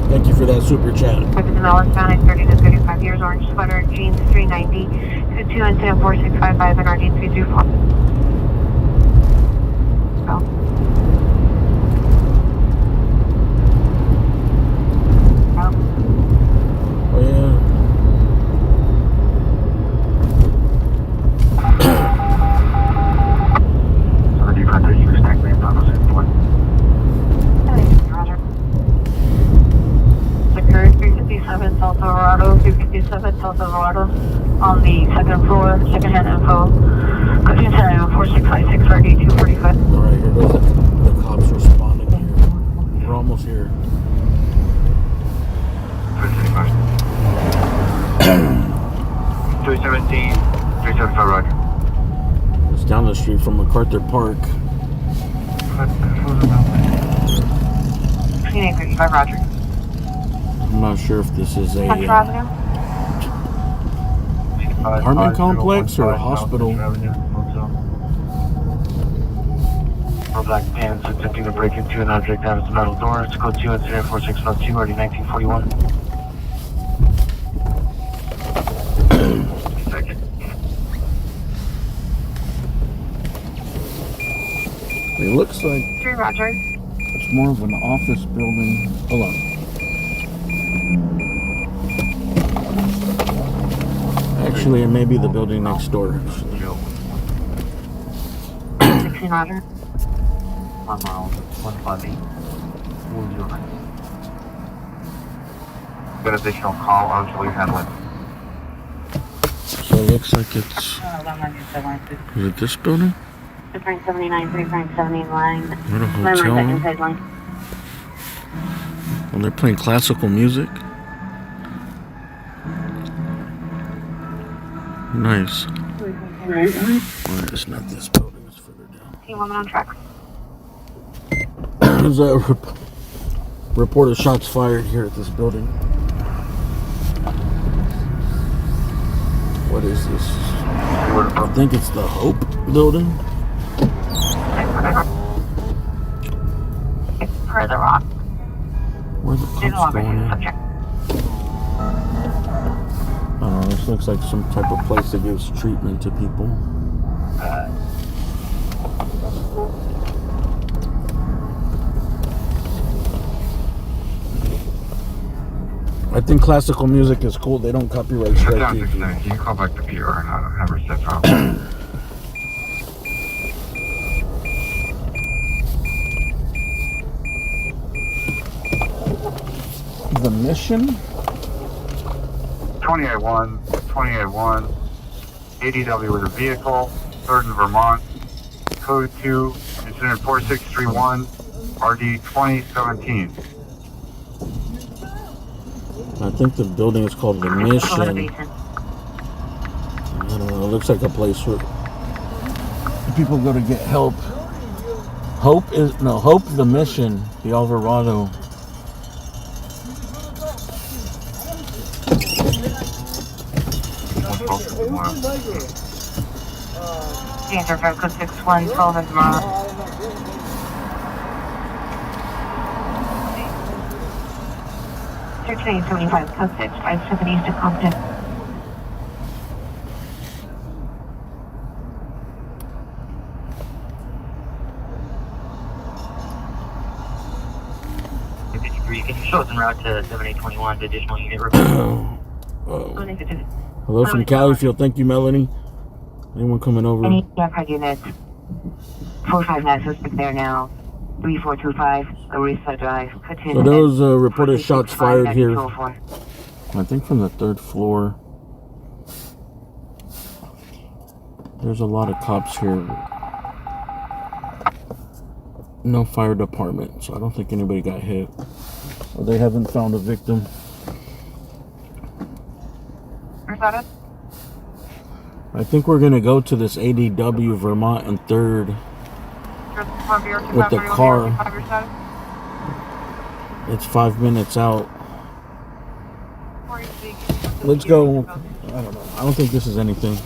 Thank you for that super chat. Hispanic, 30 to 35 years, orange sweater, jeans 390, 22 incident 4655 and RD 324. Oh yeah. So do you contact you stack name Donald Sanford? Roger. Secured 357 South Alvarado, 357 South Alvarado on the second floor, second-hand info. Cooking time 4656 RD 245. Alright, here goes the cops responding here. We're almost here. 317, 375, Roger. It's down the street from MacArthur Park. 2835, Roger. I'm not sure if this is a Central Avenue. apartment complex or a hospital. Four black vans attempting to break into an object damage the metal door. It's code 2 incident 4652, already 1941. Second. It looks like 3, Roger. it's more of an office building. Hold on. Actually, it may be the building next door. 16, Roger. 1 mile, 158. Got additional call on Julie Handling. So it looks like it's... Is it this building? 379, 379 line. Is it a hotel? Inside line. Well, they're playing classical music. Nice. Well, it's not this building, it's further down. Team woman on track. There's a report of shots fired here at this building. What is this? I think it's the Hope building. Further on. Where's the cops going in? Subject. I don't know, this looks like some type of place that gives treatment to people. I think classical music is cool. They don't copyright strike you. Can you call back the PR and have her step out? The Mission? 28-1, 28-1, ADW with a vehicle, 3rd in Vermont, code 2, incident 4631, RD 2017. I think the building is called The Mission. I don't know, it looks like a place where people go to get help. Hope the Mission, the Alvarado. Danger, Fred, code 61, Sullivan, Vermont. Search 875, code 6, 57 east of Compton. Can you show us en route to 7821, the additional unit report? Hello from Califield. Thank you, Melanie. Anyone coming over? Any Jeffrey units? 459 suspect there now. 3425, Arisa Drive. So those reported shots fired here. I think from the 3rd floor. There's a lot of cops here. No fire department, so I don't think anybody got hit. Or they haven't found a victim. Where's that at? I think we're gonna go to this ADW Vermont and 3rd with the car. It's 5 minutes out. Let's go. I don't know. I don't think this is anything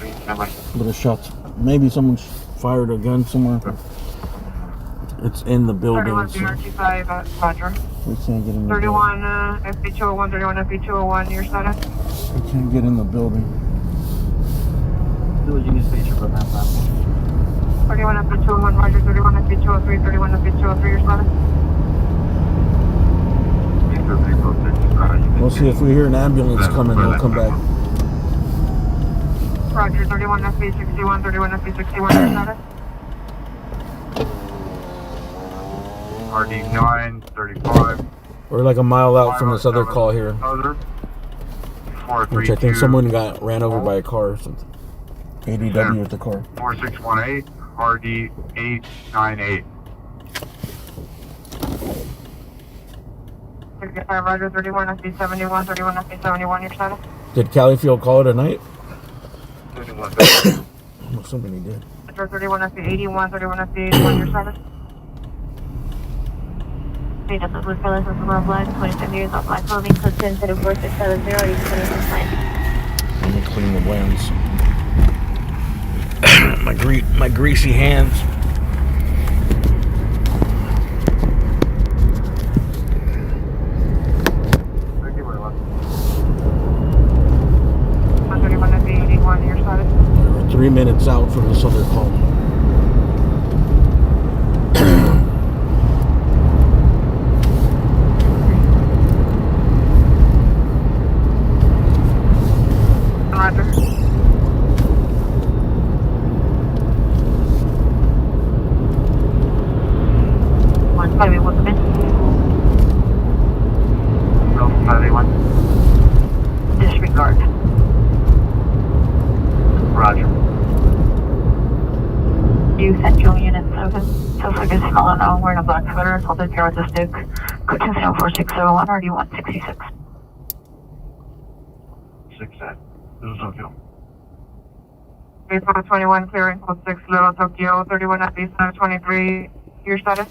but a shot. Maybe someone fired a gun somewhere. It's in the building. 31 Roger. We can't get in the 31 FB201, 31 FB201, your status? We can't get in the building. 31 FB201, Roger, 31 FB203, 31 FB203, your status? We'll see if we hear an ambulance coming, we'll come back. Roger, 31 FB61, 31 FB61, your status? RD 935. We're like a mile out from this other call here. Which I think someone got ran over by a car or something. ADW with the car. 4618, RD 898. Roger, 31 FB71, 31 FB71, your status? Did Califield call it a night? Well, somebody did. Roger, 31 at the 81, 31 at the 81, your service. Straight up the blue colors of the black, 27 years of black clothing, code 10-4670, are you 26 Let me clean the lens. my greasy hands. Thank you very much. 31 at the 81, your service. We're 3 minutes out from this other call. Roger. One, 581, come in. Go 581. Disregard. Roger. You Central Unit 7. So for this small and all, we're in a black sweater, hold the pair with the stick. Code 10-4601, or do you want 66? 6-7. This is Tokyo. 21, clearing code 6, Little Tokyo, 31 at the 23, your status.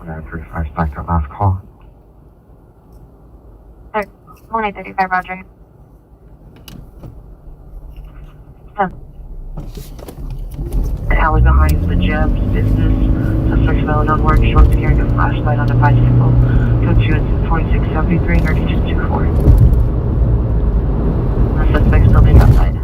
We got 35 back to last call. 1835, Roger. The alley behind the Jeb's business. Suspect smell downward, short carrying a flashlight on a bicycle. Code 2 and 4673, or do 224. The suspect still being outside.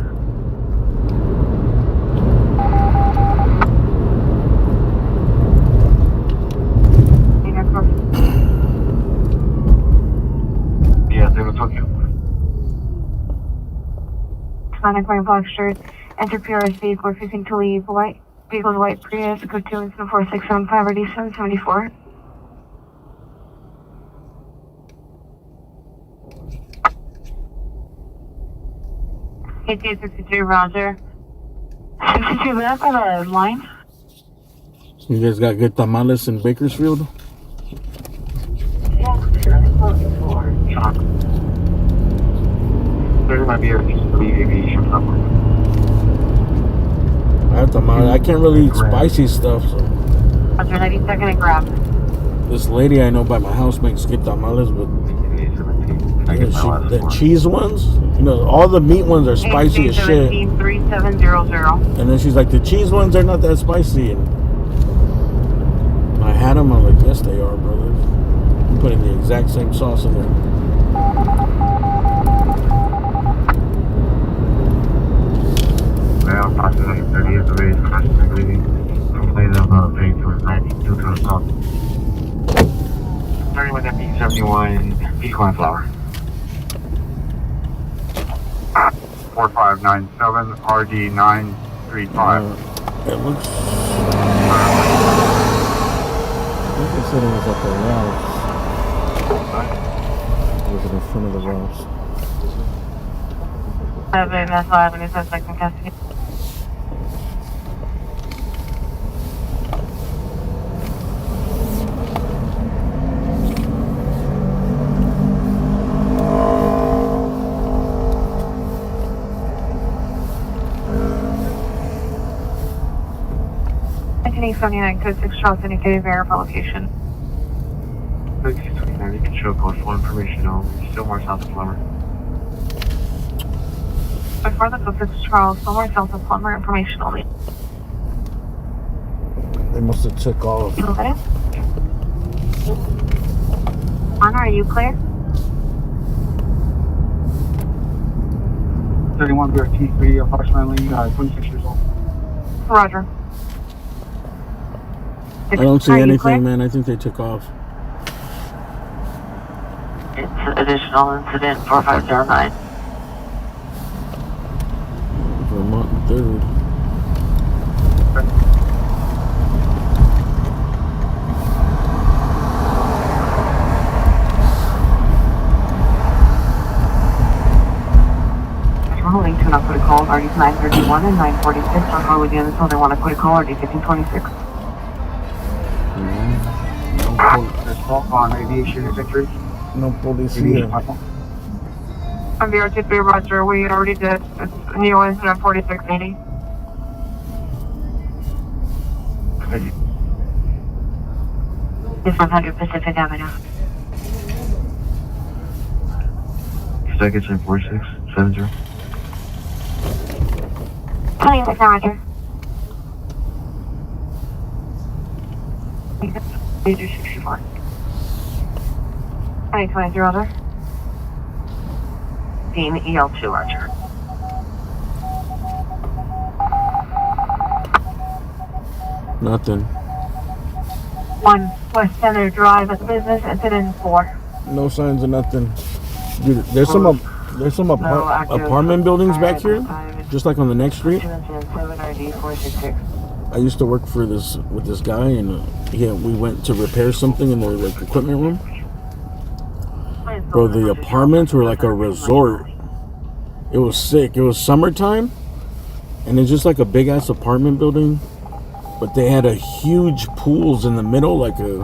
Yeah, they were Tokyo. Hispanic wearing black shirt, enter PRS vehicle, refusing to leave, vehicle's white Prius, code 2 incident 4675, RD 774. KT-62, Roger. 62 left on the line. You guys got good tamales in Bakersfield? Sean. There might be a aviation somewhere. I have tamales. I can't really eat spicy stuff, so. Roger, 92nd and grab. This lady I know by my house makes good tamales, but the cheese ones, you know, all the meat ones are spicy as shit. 3700. And then she's like, the cheese ones are not that spicy. And I had them, I'm like, yes, they are, brother. I'm putting the exact same sauce in there. Well, approximately 30 years of age, consciously bleeding. Complaint of pain to his neck due to assault. 31 MP71, pecan flower. 4597, RD935. It looks. I think they said it was at the Ralph's. It was in front of the Ralph's. 7 National Avenue, suspect in custody. Code 6 Charles indicated verify location. 3629, you can show code for information only. Still more south of Plummer. Before the code 6 Charles, somewhere south of Plumber, information only. They must have took off. Okay. Honor, are you clear? 31 BRT3, approximately 26 years old. Roger. I don't see anything, man. I think they took off. It's additional incident 4509. Vermont 3rd. We're holding two not calls, RD 931 and 946. On hold with the other, so they want to quit a call, RD 1526. There's smoke on aviation sector. No policía. On BR23, Roger, we already did. It's new incident 4680. It's 100 Pacific Avenue. Seconds and 4670. 26 now, Roger. Major 64. 2020, Roger. Dean EL2, Roger. Nothing. 1 West Center Drive at business, incident 4. No signs of nothing. Dude, there's some apartment buildings back here, just like on the next street. I used to work with this guy, and we went to repair something in their like equipment room. Bro, the apartments were like a resort. It was sick. It was summertime, and it's just like a big ass apartment building, but they had a huge pools in the middle, like it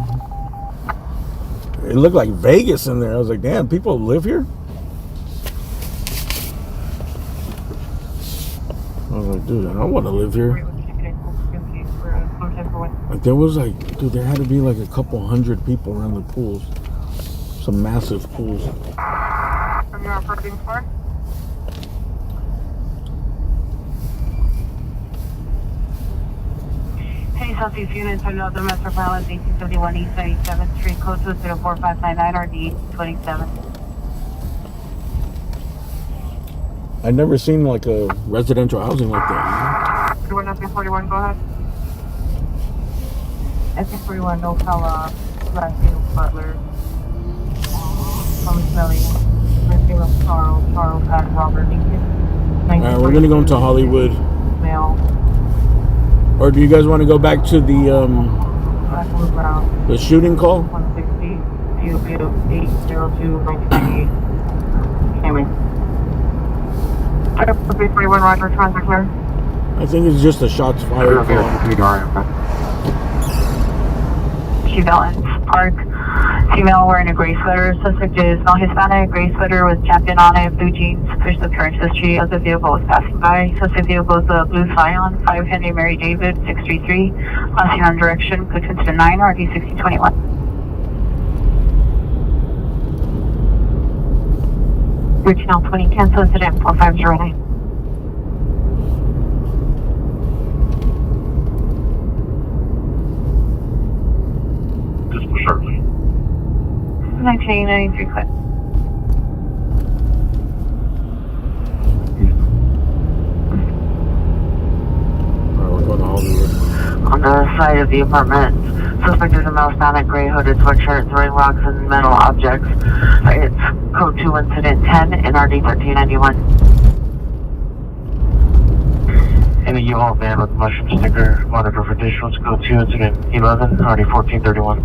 looked like Vegas in there. I was like, damn, people live here? I was like, dude, I don't want to live here. Like, there was like, dude, there had to be like a couple hundred people around the pools. Some massive pools. From your parking spot? Hey, Southeast units, I know the Metropolitan 1871 East 97th Street, code 20559 RD 27. I'd never seen like a residential housing like that. 41, go ahead. SC41, no fella, last name Butler. Thomas Melly, first name of Charles at Robert Lincoln. Alright, we're gonna go into Hollywood. Male. Or do you guys want to go back to the shooting call? 160, View 802, 1998. Camry. 41, Roger, transit clear. I think it's just a shots fired call. Shevelton Park. Female wearing a gray sweater. Suspect is male Hispanic, gray sweater with captain on it, blue jeans. There's the current history as the vehicle was passing by. Suspect vehicle is a blue Scion, 5 Henry Mary David, 633. Last on direction, code incident 9, RD 1621. Reach now 20, cancel incident 4509. Shortly. 1993 clip. Alright, we're going to Hollywood. On the side of the apartment, suspect is a male Hispanic, gray hooded sweatshirt, throwing rocks and metal objects. It's code 2 incident 10 in RD 1391. And a U-Haul van with mushroom sticker, monitor for additional, code 2 incident 11, RD 1431.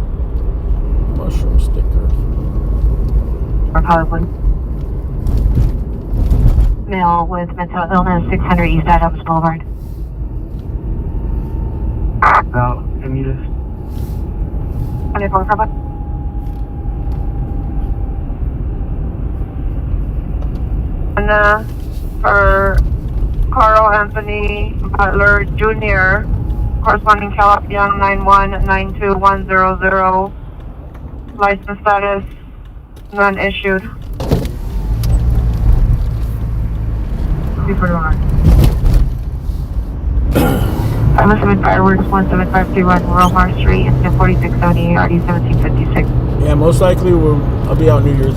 Mushroom sticker. Republican. Male with mental illness, 600 East Adams Boulevard. Now, Anita. 24, Papa. And for Carl Anthony Butler Jr., corresponding California 9192100, license status none issued. I must have been fireworks 17531 Romar Street, incident 4670, RD 1756. Yeah, most likely I'll be out New Year's Eve.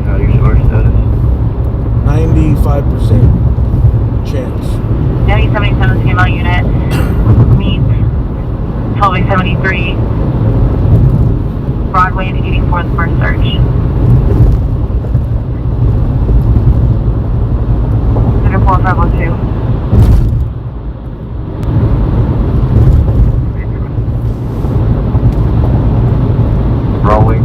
How do you show our status? 95% chance. 9077 female unit meets 1273 Broadway and 84th for search. Center 4502. Broadway.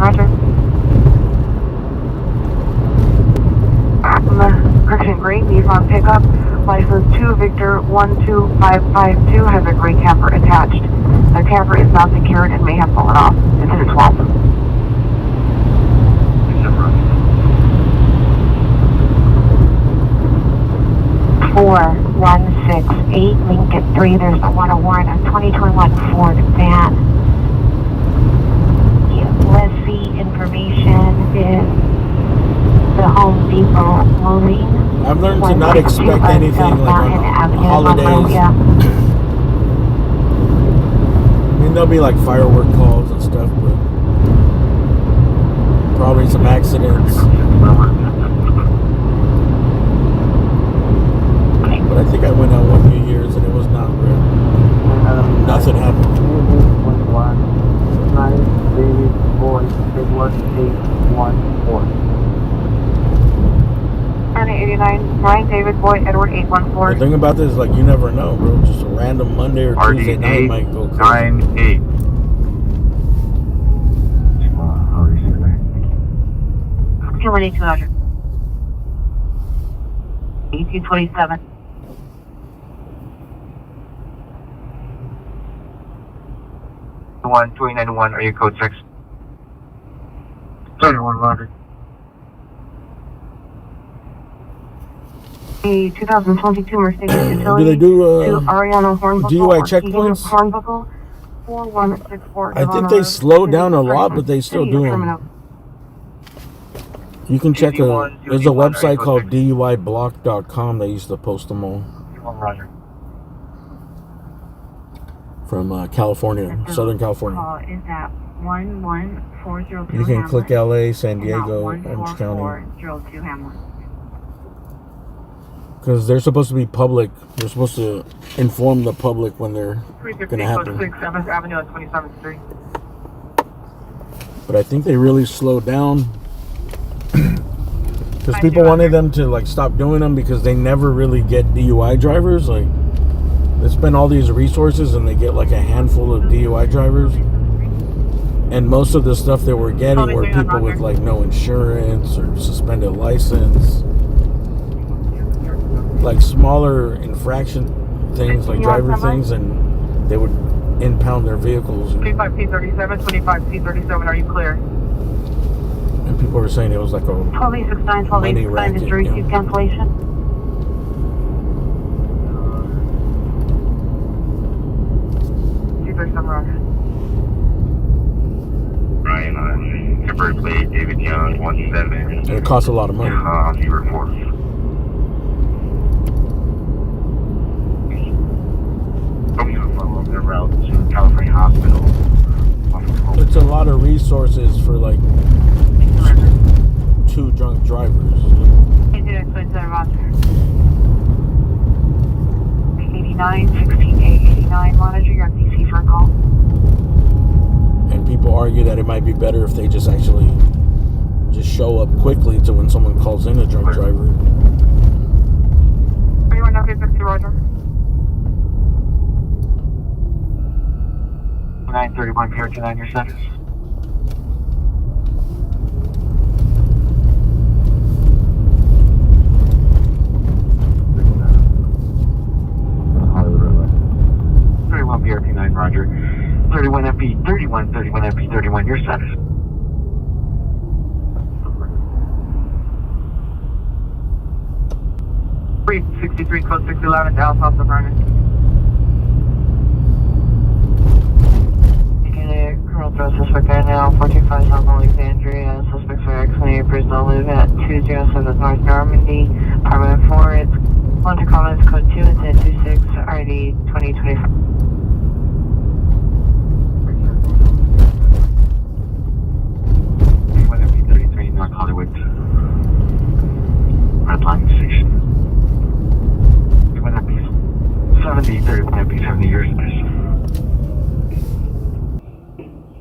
Roger. Nissan pickup, license 2 Victor 12552, has a gray camper attached. The camper is not secured and may have fallen off into the swamp. 4168 Lincoln 3, there's a 101, a 2021 Ford van. Lessee information is the Home Depot moving. I've learned to not expect anything like on holidays. I mean, there'll be like firework calls and stuff, but probably some accidents. But I think I went out one New Year's and it was not real. Nothing happened. 9 David Boy, Edward 814. 89, 9 David Boy, Edward 814. The thing about this is, like, you never know, bro. Just a random Monday or Tuesday night might go crazy. 98. Killing 200. 1827. One 291, are you code 6? 31 Roger. A 2022 Mercedes utility Do they do to Ariana Hornbuckle, DUI checkpoints? Hornbuckle, 4164. I think they slow down a lot, but they still do them. You can check there's a website called DUIblock.com. They used to post them all. Roger. From California, Southern California. Is that 11402 You can Hamlet, click LA, San and Diego, not Orange County. 14402 Hamlet. Because they're supposed to be public. They're supposed to inform the public when they're going to happen. 7th Avenue and 27th Street. But I think they really slowed down. Because people wanted them to like stop doing them because they never really get DUI drivers. Like, they spend all these resources and they get like a handful of DUI drivers. And most of the stuff they were getting were people with like no insurance or suspended license. Like smaller infraction things, like driver things, and they would impound their vehicles. 25P37, 25P37, are you clear? And people were saying it was like a 12869, money 12869 racket. is to receive cancellation. Ryan on temporary plate, David Young, 17. And it costs a lot of money. You report. Their route to California Hospital. It's a lot of resources for like 2 drunk drivers. 89, 16889, monitor your DC for a call. And people argue that it might be better if they just actually just show up quickly to when someone calls in a drunk driver. 3150, Roger. 931 here to 9 your status. BRP 9 Roger. 31 FP 31 31 FP 31 your status. Brief 63 code 611 Dallas House of Vernon. Criminal threat suspect right now, 425 South Alexandria. Suspects are ex-Navy personnel live at 207 North Normandy, apartment 4. It's Hunter Commons code 2 and 1026 RD 2025. North Hollywood. Red Line Station. 70, 31 FB 70 years.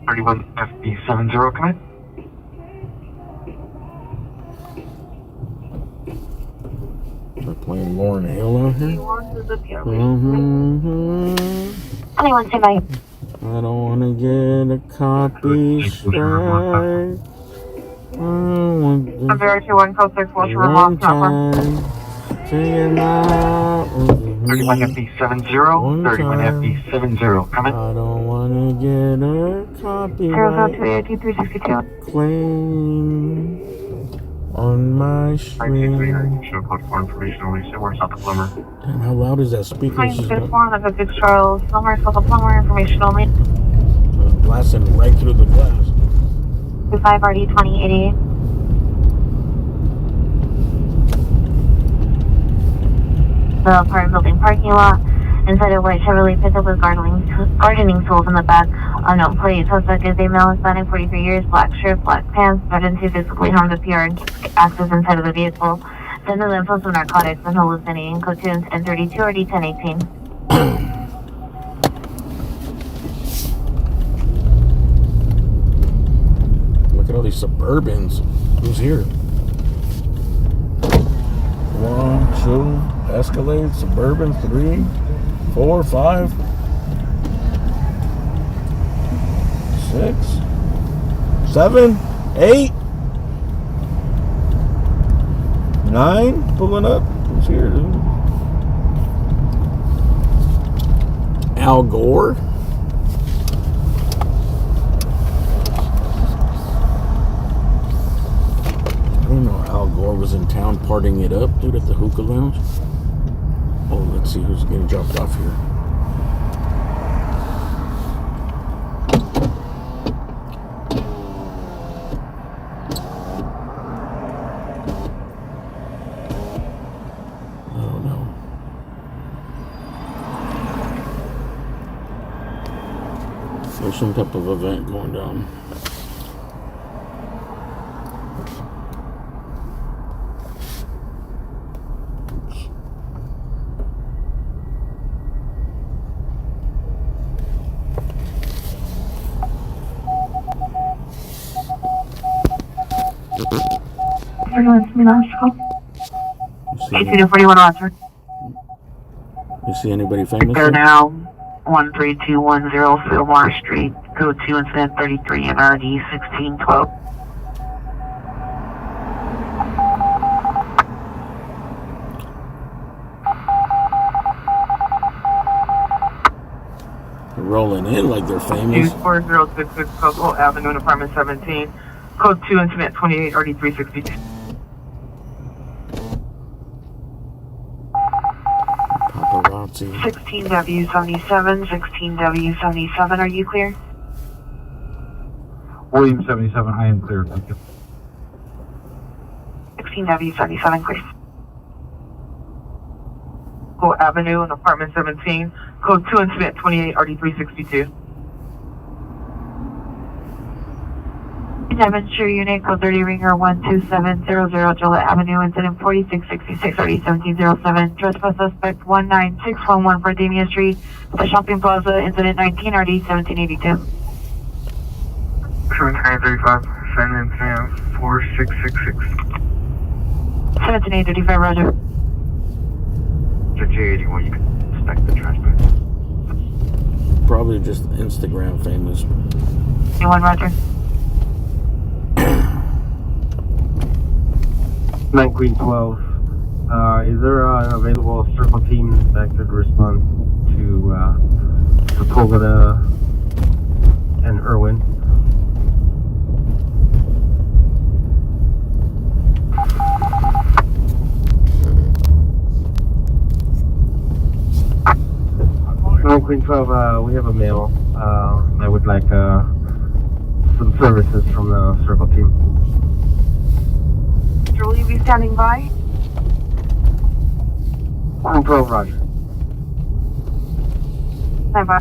31 FB 70, come in. They're playing Lauren Hill out here. Anyone say bye. I don't want to get a copy strike. I'm very 21 code 6 Washington Rock Chopper. Taking out 31FD70, 31FD70, come in. I don't wanna get a copyright 00282 claim on my 523, stream. show code for information only, somewhere south of Plumber. Damn, how loud is that speaker? Fine, It's just good form of a good Charles. Somewhere south of Plumber, information only. blasting right through the glass. 25 RD 2088. The apartment building parking lot. Inside a white Chevrolet pickup with gardening tools in the back. Unknown plate. Suspect is a male, Hispanic, 43 years, black shirt, black pants. Threatened to physically harm the PR and access inside of the vehicle. Send the info of narcotics and hallucinating. Code 2 incident 32 RD 1018. Look at all these Suburbans. Who's here? 1, 2, Escalade, Suburban, 3, 4, 5, 6, 7, 8, 9 pulling up. Who's here, dude? Al Gore. I didn't know Al Gore was in town partying it up, dude, at the hookah lounge. Oh, let's see who's getting dropped off here. Oh no. There's some type of event going down. You 41 Roger. see anybody famous? They're now 13210 Fillmore Street, code 2 incident 33 NRD 1612. They're rolling in like they're famous. 4066 Coastal Avenue, apartment 17, code 2 incident 28 RD 362. Paparazzi. 16W77, 16W77, are you clear? William 77, I am clear, thank you. 16W77, clear. Coastal Avenue, apartment 17, code 2 incident 28 RD 362. Devonshire Unit, code 30 Ringer 12700 Gillette Avenue, incident 4666 RD 1707. Trespass suspect 19611 Gardenia Street, the Shopping Plaza, incident 19 RD 1782. 1735, San Antonio 4666. 17835, Roger. To J81, you can inspect the trespass. Probably just Instagram famous. 21, Roger. 9 Queen 12. Is there an available circle team that could respond to Sepulveda and Irwin? Queen 12, we have a male that would like some services from the circle team. Will you be standing by? Queen 12, Roger. Stand by.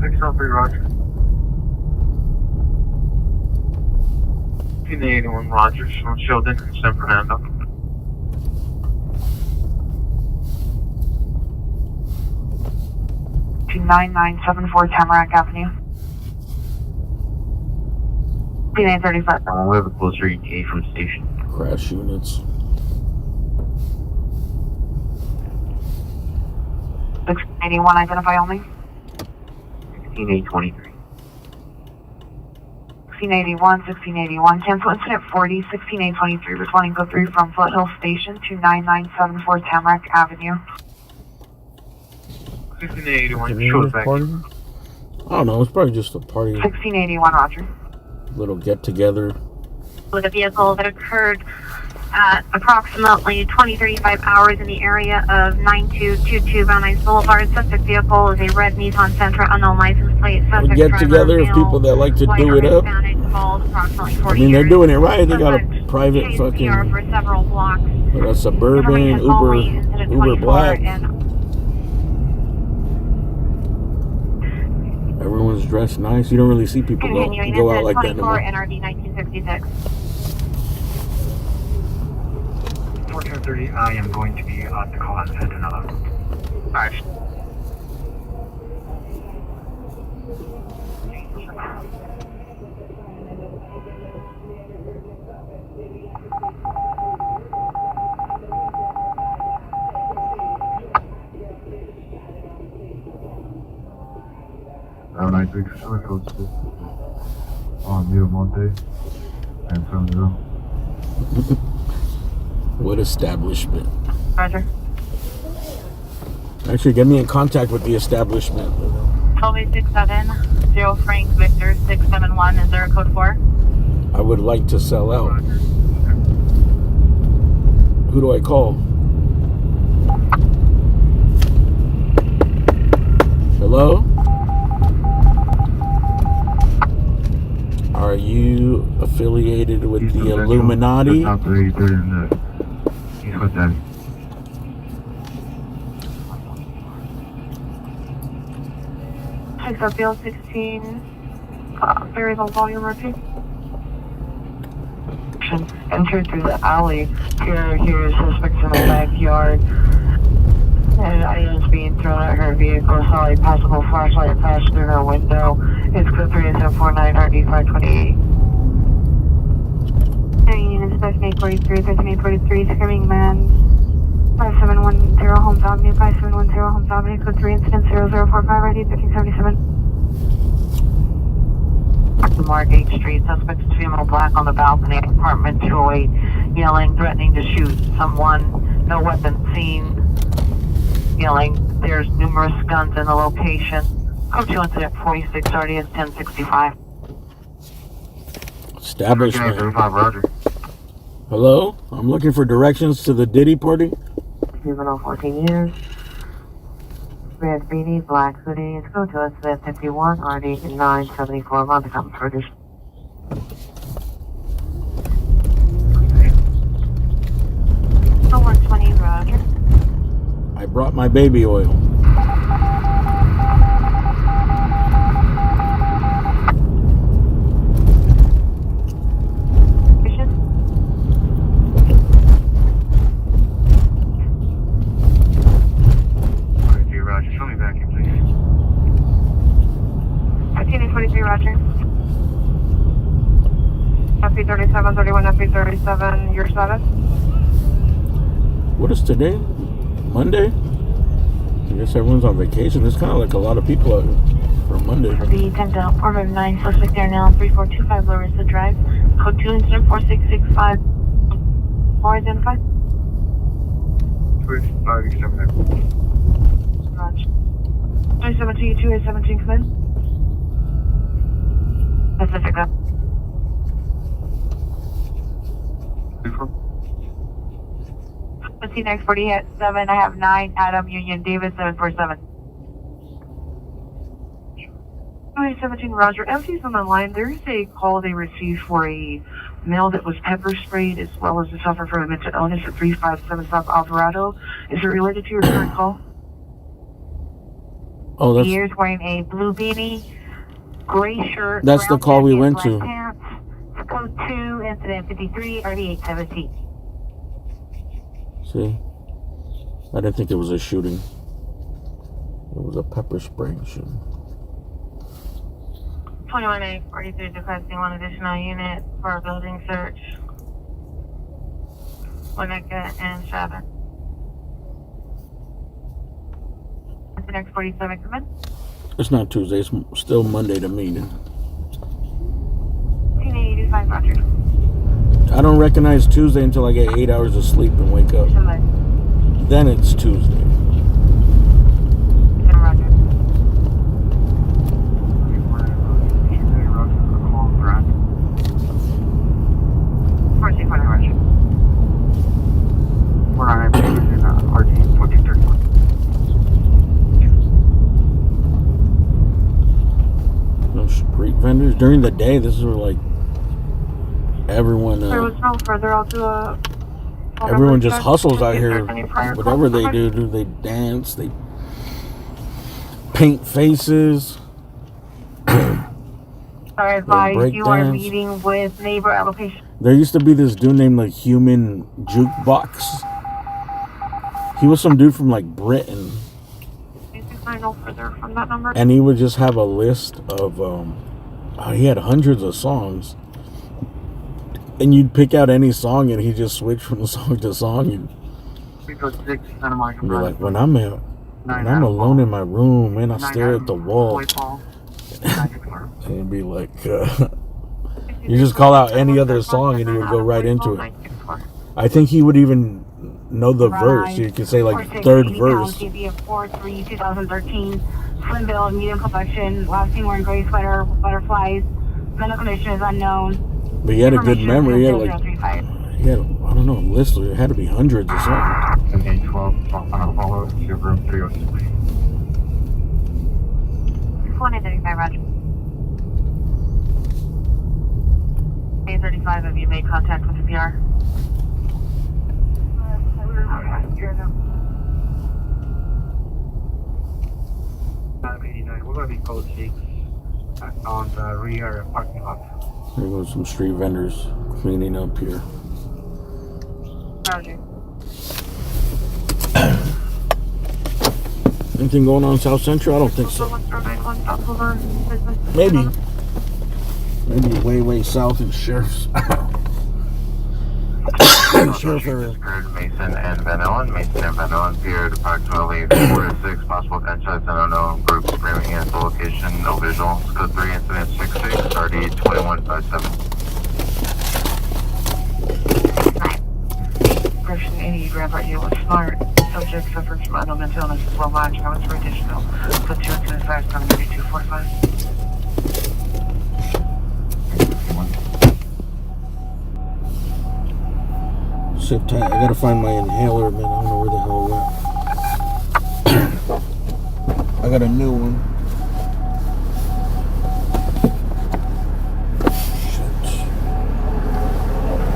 603, Roger. 1881, Roger, Sheldon and San Fernando. 9974 Tamarack Avenue. 935. We have a closer ETA from station. Crash units. 681, identify only. 16823. 1681, cancel incident 40, 16823, responding code 3 from Foothill Station to 9974 Tamarack Avenue. 1681, show us back. Party? I don't know. It's probably just a party. 1681, roger. Little get together. With a vehicle that occurred at approximately 20:35 hours in the area of 9222 Van Nuys Boulevard. Suspect vehicle is a red Nissan Sentra, unknown license plate. A get together of people that like to do it up. I mean, they're doing it right. They got a private fucking, for several blocks. like a Suburban, Uber Black. Everyone's dressed nice. You don't really see people go out like that anymore. NRD 1966. 1430, I am going to be on the call and send another. Alright. Have a nice week. Code 2. On Via Monte. And 70. What establishment? Roger. Actually, get me in contact with the establishment. 12867, 0 Frank Victor 671. Is there a code 4? I would like to sell out. Who do I call? Hello? Are you affiliated with the Illuminati? Top 83 in the East West Daddy. Takes up field 16. Very low volume repeat. Enter through the alley. Here is suspects in the backyard. And items being thrown at her vehicle. Saw a possible flashlight flash through her window. It's code 3749 RD 528. Inspection 843, 1343, screaming man. 5710 Holmes Avenue, 5710 Holmes Avenue, code 3 incident 0045 ID 1377. Margate Street, suspects female black on the balcony, apartment 208, yelling, threatening to shoot someone, no weapon seen, yelling, there's numerous guns in the location. Code 2 incident 46 RD is 1065. Establishment. 35, Hello? I'm looking for directions to the Diddy party. Juvenile 14 years. Red beanie, black hoodie. It's code 2 incident 51 RD 974 Montecalm Curtis. 120, roger. I brought my baby oil. Roger, show me back here, please. 1543, roger. FP37, 31, FP37, your status? What is today? Monday? I guess everyone's on vacation. There's kind of like a lot of people out for Monday. The 10 down, order 9, suspect there now, 3425 Larissa Drive. Code 2 incident 4665. More identified? 587. Roger. 217, 2817, come in. Pacific up. 17X47, I have 9, Adam Union Davis 747. 2017, Roger. MC's on the line. There is a call they received for a male that was pepper sprayed as well as a suffer from a mental illness at 357 South Alvarado. Is it related to your current call? Oh, that's... He is wearing a blue beanie, gray shirt. That's the call we went to. Pants. Code 2, incident 53, RD817. See? I didn't think it was a shooting. It was a pepper spraying shooting. 21A43 requesting one additional unit for a building search. Winnetka and Shabbat. The next 47, come in. It's not Tuesday. It's still Monday to me. Roger. I don't recognize Tuesday until I get 8 hours of sleep and wake up. Then it's Tuesday. Roger. No street vendors during the day. This is where like everyone. There was no further. I'll do a. Everyone just hustles out here. Whatever they do, they dance, they paint faces. Sorry, advise you are meeting with neighbor allocation. There used to be this dude named like Human Jukebox. He was some dude from like Britain. I know further from that number. And he would just have a list of he had hundreds of songs. And you'd pick out any song and he'd just switch from song to song. You'd be like, when I'm alone in my room, man, I stare at the wall. And it'd be like, you just call out any other song and he would go right into it. I think he would even know the verse. You could say like third verse. 4-3, 2013. Slim build, medium complexion, last seen wearing gray sweater, butterflies. Mental condition is unknown. But he had a good memory. He had like, I don't know, a list. It had to be hundreds or something. Okay, 12, follow to room 306. 135, Roger. A35, have you made contact with the PR? We're going to be code 6 on the rear parking lot. There goes some street vendors cleaning up here. Roger. Anything going on in South Central? I don't think so. Maybe way south in Sheriff's. Sheriff area. Mason and Van Allen. Mason and Van Allen appeared approximately 4 to 6 possible gunshots and unknown group screaming at the location. No visual. Code 3 incident 66 RD 2157. Person 80 Grand Party was smart. Subject suffered from unknown mental illness as well. Large comments for additional. Code 2 incident 5 Sit tight. I gotta find my inhaler, man. I don't know where the hell it went. I got a new one.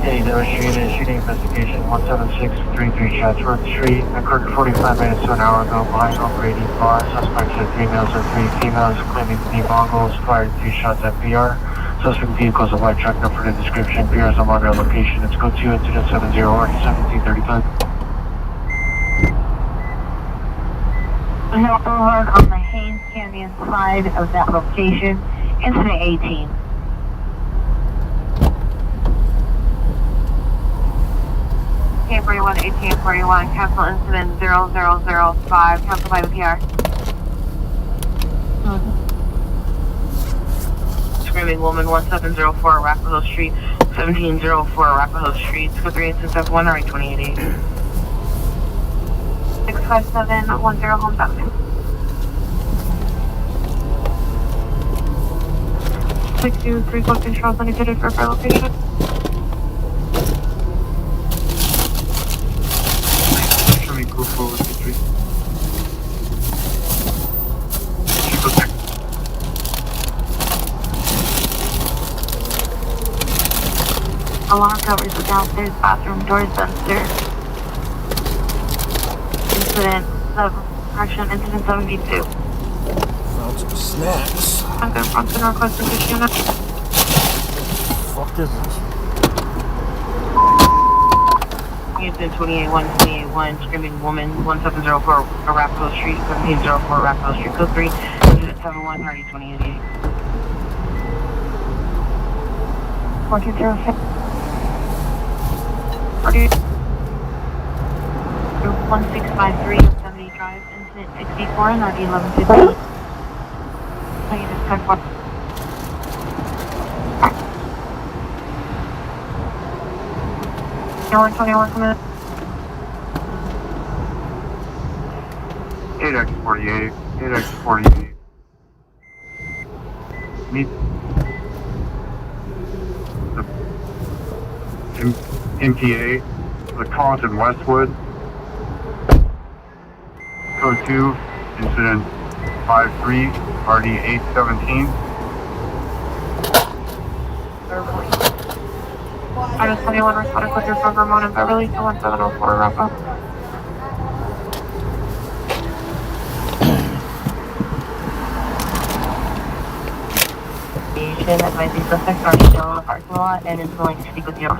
Hey, demonstrated shooting investigation 17633 Chatsworth Street. Occurred 45 minutes to an hour ago behind operating bar. Suspects had 3 males and 3 females claiming to be Mongols. Fired 3 shots at PR. Suspect vehicles of white truck, no further description. PR is on their location. It's code 2 incident 70 1735. We have overheard on the Haynes Canyon side of that location. Incident 18. K41, 1841, cancel incident 0005, cancel by the PR. Screaming woman 1704 Arapahoe Street, 1704 Arapahoe Street, code 3 incident 71 RE 2888. 65710 Holmes Avenue. 623 code controls indicated for location. Go forward to 3. Alarm covers the downstairs bathroom doors downstairs. Incident 72. Found some snacks. I'm going front to Northwest Unit. Fuck is this? Incident 281, screaming woman 1704 Arapahoe Street, 1704 Arapahoe Street, code 3, incident 71 RE 2888. 1406. 1653 70 Drive, incident 64 and RD 1150. Please check what. 21 come in. 8X48, 8X48. Meet the MPA, the Carlton Westwood. Code 2, incident 53, RD 817. Item 21 responding with your from Vermont and Beverly to 1704 wrap up. Advising suspects are still in the parking lot and is willing to speak with you. Well,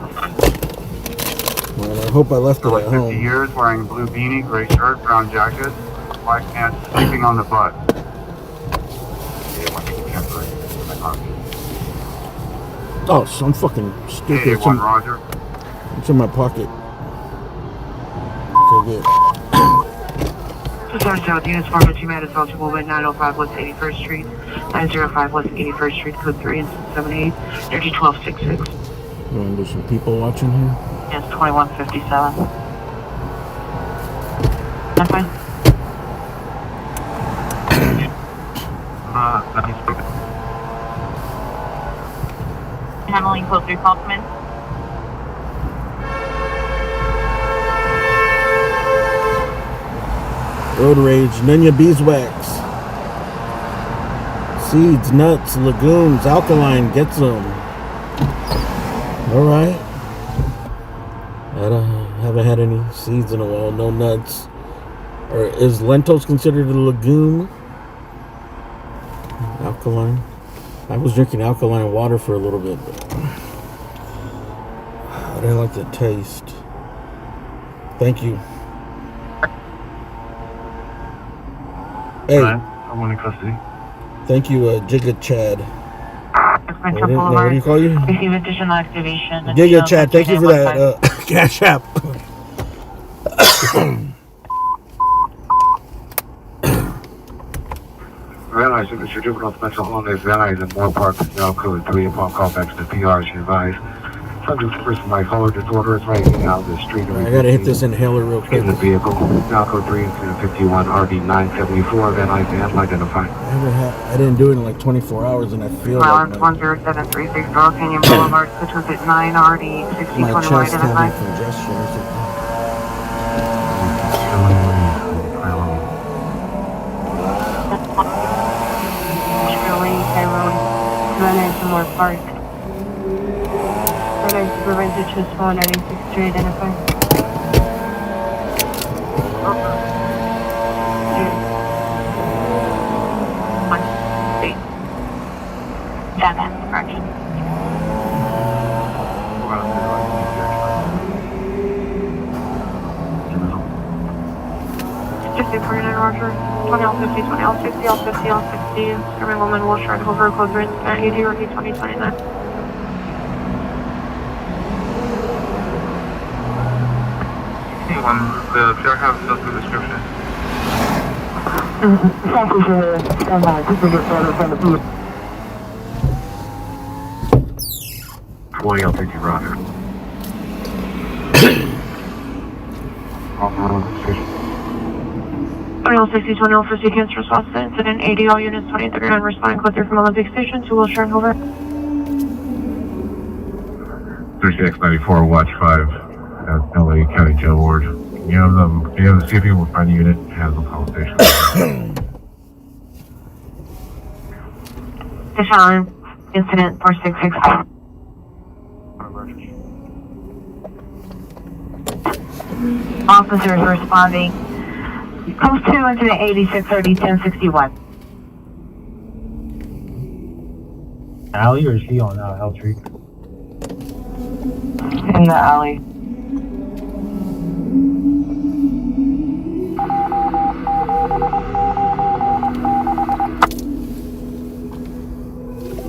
I hope I left it at 50 home. years, wearing blue beanie, gray shirt, brown jacket, black pants, sleeping on the bus. Oh, so I'm fucking stupid. It's in, Roger. it's in my pocket. Okay, good. Sorry, South units 452 man is eligible with 905 West 81st Street, 905 West 81st Street, code 3 and 78, energy 1266. There's some people watching here. Yes, 2157. That's fine. Handling code 3 call, come in. Road rage, Nunya beeswax. Seeds, nuts, legumes, alkaline, get some. Alright. I haven't had any seeds in a while, no nuts. Or is lentils considered a legume? Alkaline. I was drinking alkaline water for a little bit, but I didn't like the taste. Thank you. Hey. I'm in custody. Thank you, Giga Chad. What do you call you? Receive additional activation. Giga Chad, thank you for that cash app. Van Nuys, Mr. Juvenile Special Holidays, Van Nuys in Moore Park, now code 3 upon callbacks to PR, as you advised. Subject to person by color disorder is right now the street. I gotta hit this inhaler real quick. In the vehicle, now code 3 incident 51, RD 974, Van Nuys van identified. I didn't do it in like 24 hours and I feel Rollins like 10736 Royal Canyon Boulevard, switch was at 9 RD my 6021 chest having identified. congestion or something. Shirley, Tyrone, Van to Moore Park. Van Supervisor Chisholm, 96 identified. Correction. Just 49 Roger, 20L50, 20L60, L50, L60, Screaming Woman will try to over code rinse at 80 or 2029. The PR has a description. Thank you for the standby. Just to get started from the booth. 20L50, Roger. Off road station. 20L60, 20L50, cancer response to incident, 80 all units, 2039 responding code 3 from Olympic Station to Wilshire and over. 3694, watch 5 at LA County Jail Ward. You have the CP will find a unit has a police station. Deshaun, incident 4665. Officers responding. Post 2 incident 8630 1061. Alley or is he on L Street? In the alley.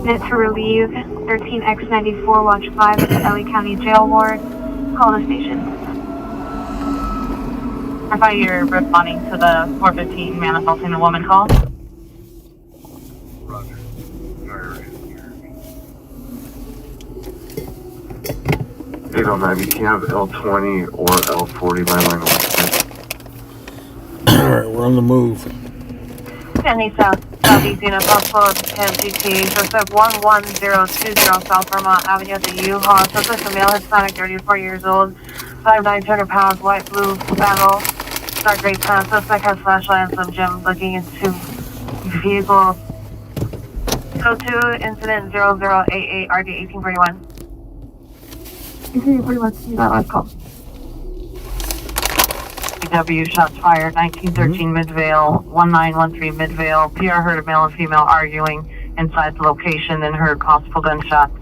Unit to relieve 13X94, watch 5 at the LA County Jail Ward. Call the station. I thought you were responding to the 415 man assaulting a woman call. Roger. 809, can you have L20 or L40 by line of Alright, we're on the move. Penny South, Southeast Unit, possible 10 GT, suspect 11020 South Vermont Avenue at the U-Haul. Suspect a male, Hispanic, 34 years old, 5'9", 200 pounds, white, blue, flannel, dark gray pants. Suspect has flashlight and some gems looking into vehicle. Code 2, incident 0088, RD 1841. 1841, you got last call. W shots fired, 1913 Midvale, 1913 Midvale. PR heard a male and female arguing inside the location, then heard possible gunshots.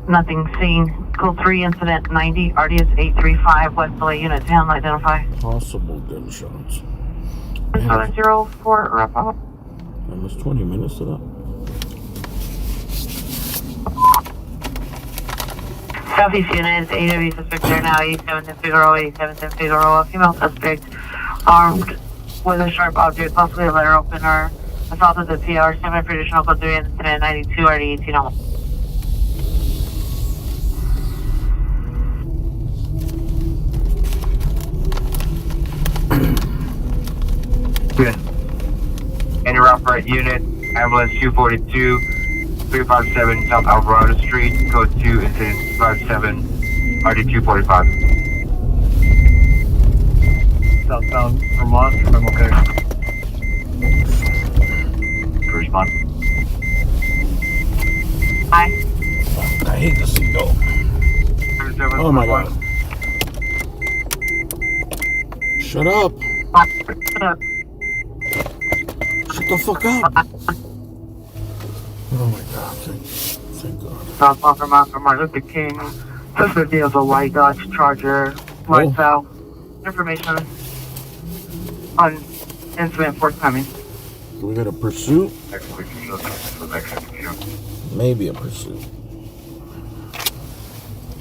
Nothing seen. Code 3, incident 90, RDS 835, West LA unit 10, identify. Possible gunshots. 704, wrap up. Almost 20 minutes to that. Southeast unit, AW suspect there now, 87 Figaro, 87 Figaro, a female suspect armed with a sharp object, possibly a letter opener, assaulted the PR, 7 for additional code 3, incident 92, RD 1801. Good. Interoperate unit, ambulance 242, 357 South Alvarado Street, code 2, incident 57, RD 245. Southbound Vermont, I'm okay. Respond. Hi. I hate to see go. Oh my god. Shut up. Shut the fuck up. Oh my god, thank God. Southbound Vermont, Martin Luther King. Suspect is a white Dodge Charger, lights out. Information on incident forthcoming. Do we got a pursuit? Maybe a pursuit.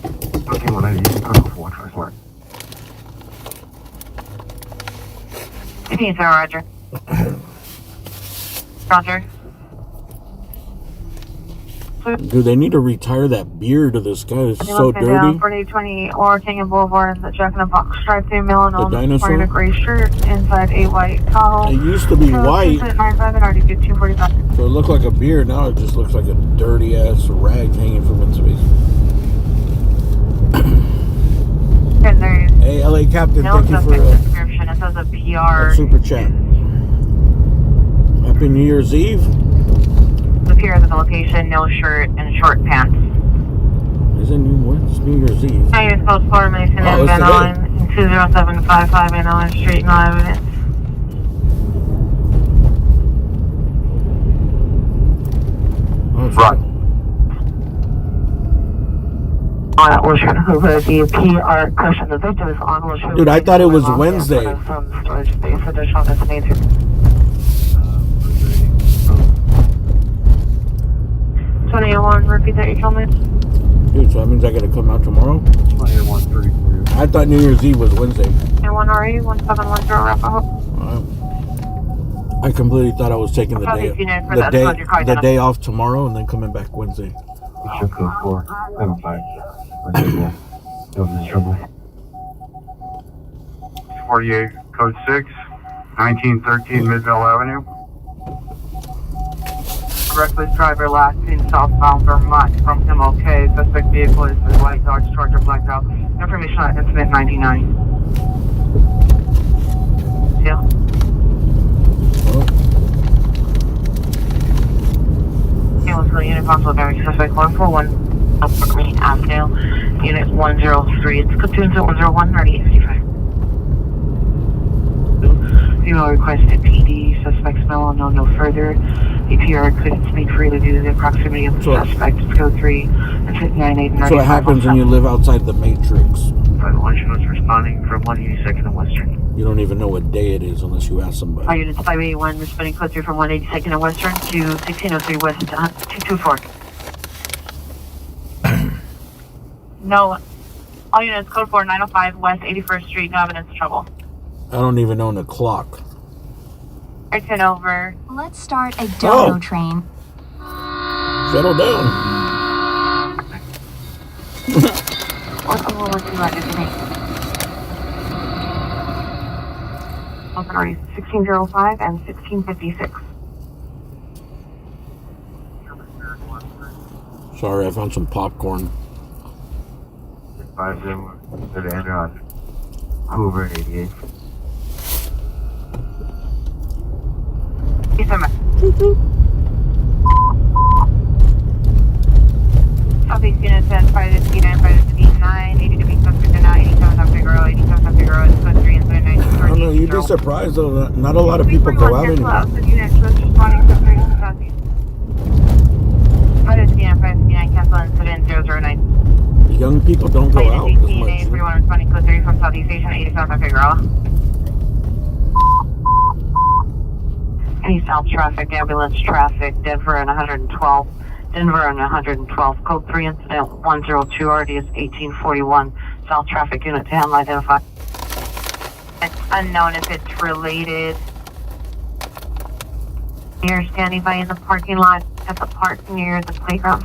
Okay, what I use for transport. Continue, sir, Roger. Roger. Do they need to retire that beard of this guy? It's so dirty. 4820 or Canyon Boulevard, the Jack in the Box drive-through, male and dinosaur? wearing a gray shirt, inside a white Tahoe. It used to be white, 95 and already 1545. so it looked like a beard. Now it just looks like a dirty ass rag hanging from its face. And there's Hey, LA Captain, no thank you suspect for description. It says a PR. super chat. Happy New Year's Eve. The PR at the location, no shirt and short pants. Is it It's New Year's Eve. Now you're supposed to Mason and Van Allen, 20755 Van Allen Street, no evidence. Right. The PR question the victim is on. Dude, I thought it was Wednesday. Storage space, additional designated. Repeat that you told me. Dude, so that means I gotta come out tomorrow? 2134. I thought New Year's Eve was Wednesday. And 1RE 1710 wrap up. I completely thought I was taking the day off tomorrow and then coming back Wednesday. It's your code 475. Trouble. 48, code 6, 1913 Midvale Avenue. Reckless driver last seen southbound Vermont from MLK. Suspect vehicle is the white Dodge Charger blacked out. Information on incident 99. Yeah. Kansas Unit Possible Damage Suspect 141 Upper Green Avenue. Unit 103. It's Platoon 101 3855. Female requested PD. Suspect smell unknown no further. APR couldn't speak freely due to the proximity of the suspect. It's code 3. It's 98. So what happens when you live outside the Matrix? 511 was responding from 182nd and Western. You don't even know what day it is unless you ask somebody. All units 581 responding code 3 from 182nd and Western to 1603 West 224. No. All units code 4 905 West 81st Street. No evidence of trouble. I don't even own a clock. I turn over. Let's start a dodo train. Settle down. Working over 200 today. Sorry, 1605 and 1656. Sorry, I found some popcorn. 5 0, good Andrew on Hoover 88. Southeast unit 10, 559, 559, 80 to be suspect now, 87 South Figueroa, 87 South Figueroa, it's code 3 and 39. I don't know, you'd be surprised though that not a lot of people go out anymore. Unit switch responding to 3 Southeast. 559, 559, cancel incident 009. Young people don't go out as much. 31 responding code 3 from Southeast Station, 87 South Figueroa. Any south traffic, ambulance traffic, Denver and 112. Denver and 112, code 3 incident 102, RDS 1841, south traffic unit to handle identify. It's unknown if it's related. You're standing by in the parking lot at the park near the playground.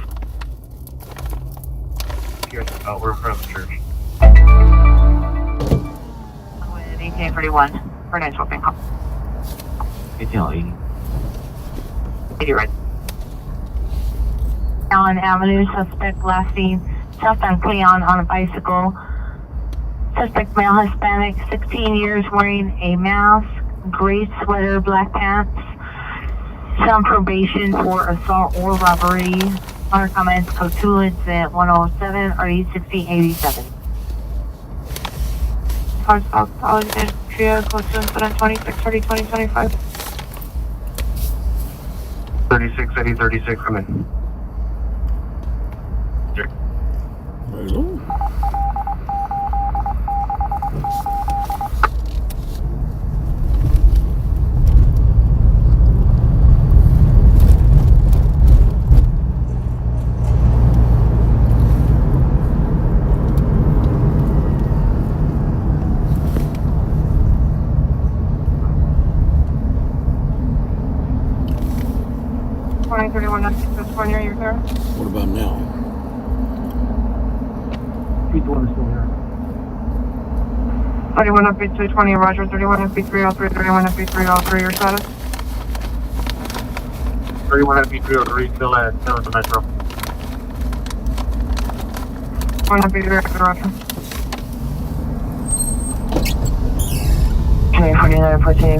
Here's we're in front of the church. With 1841 for night swapping. 1880. 80 right. Allen Avenue, suspect last seen south on Cleon on a bicycle. Suspect male Hispanic, 16 years, wearing a mask, gray sweater, black pants. Some probation for assault or robbery. Under comments, code 2 incident 107 or 1687. Cars South Alexandria, code 2 incident 2630 2025. 36, Eddie 36, come in. Hello. California, you're there? What about now? P1 is still here. 31 FB220, Roger, 31 FB303, 31 FB303, your status? 31 FB303, still at the Metro. 1 FB303, Roger.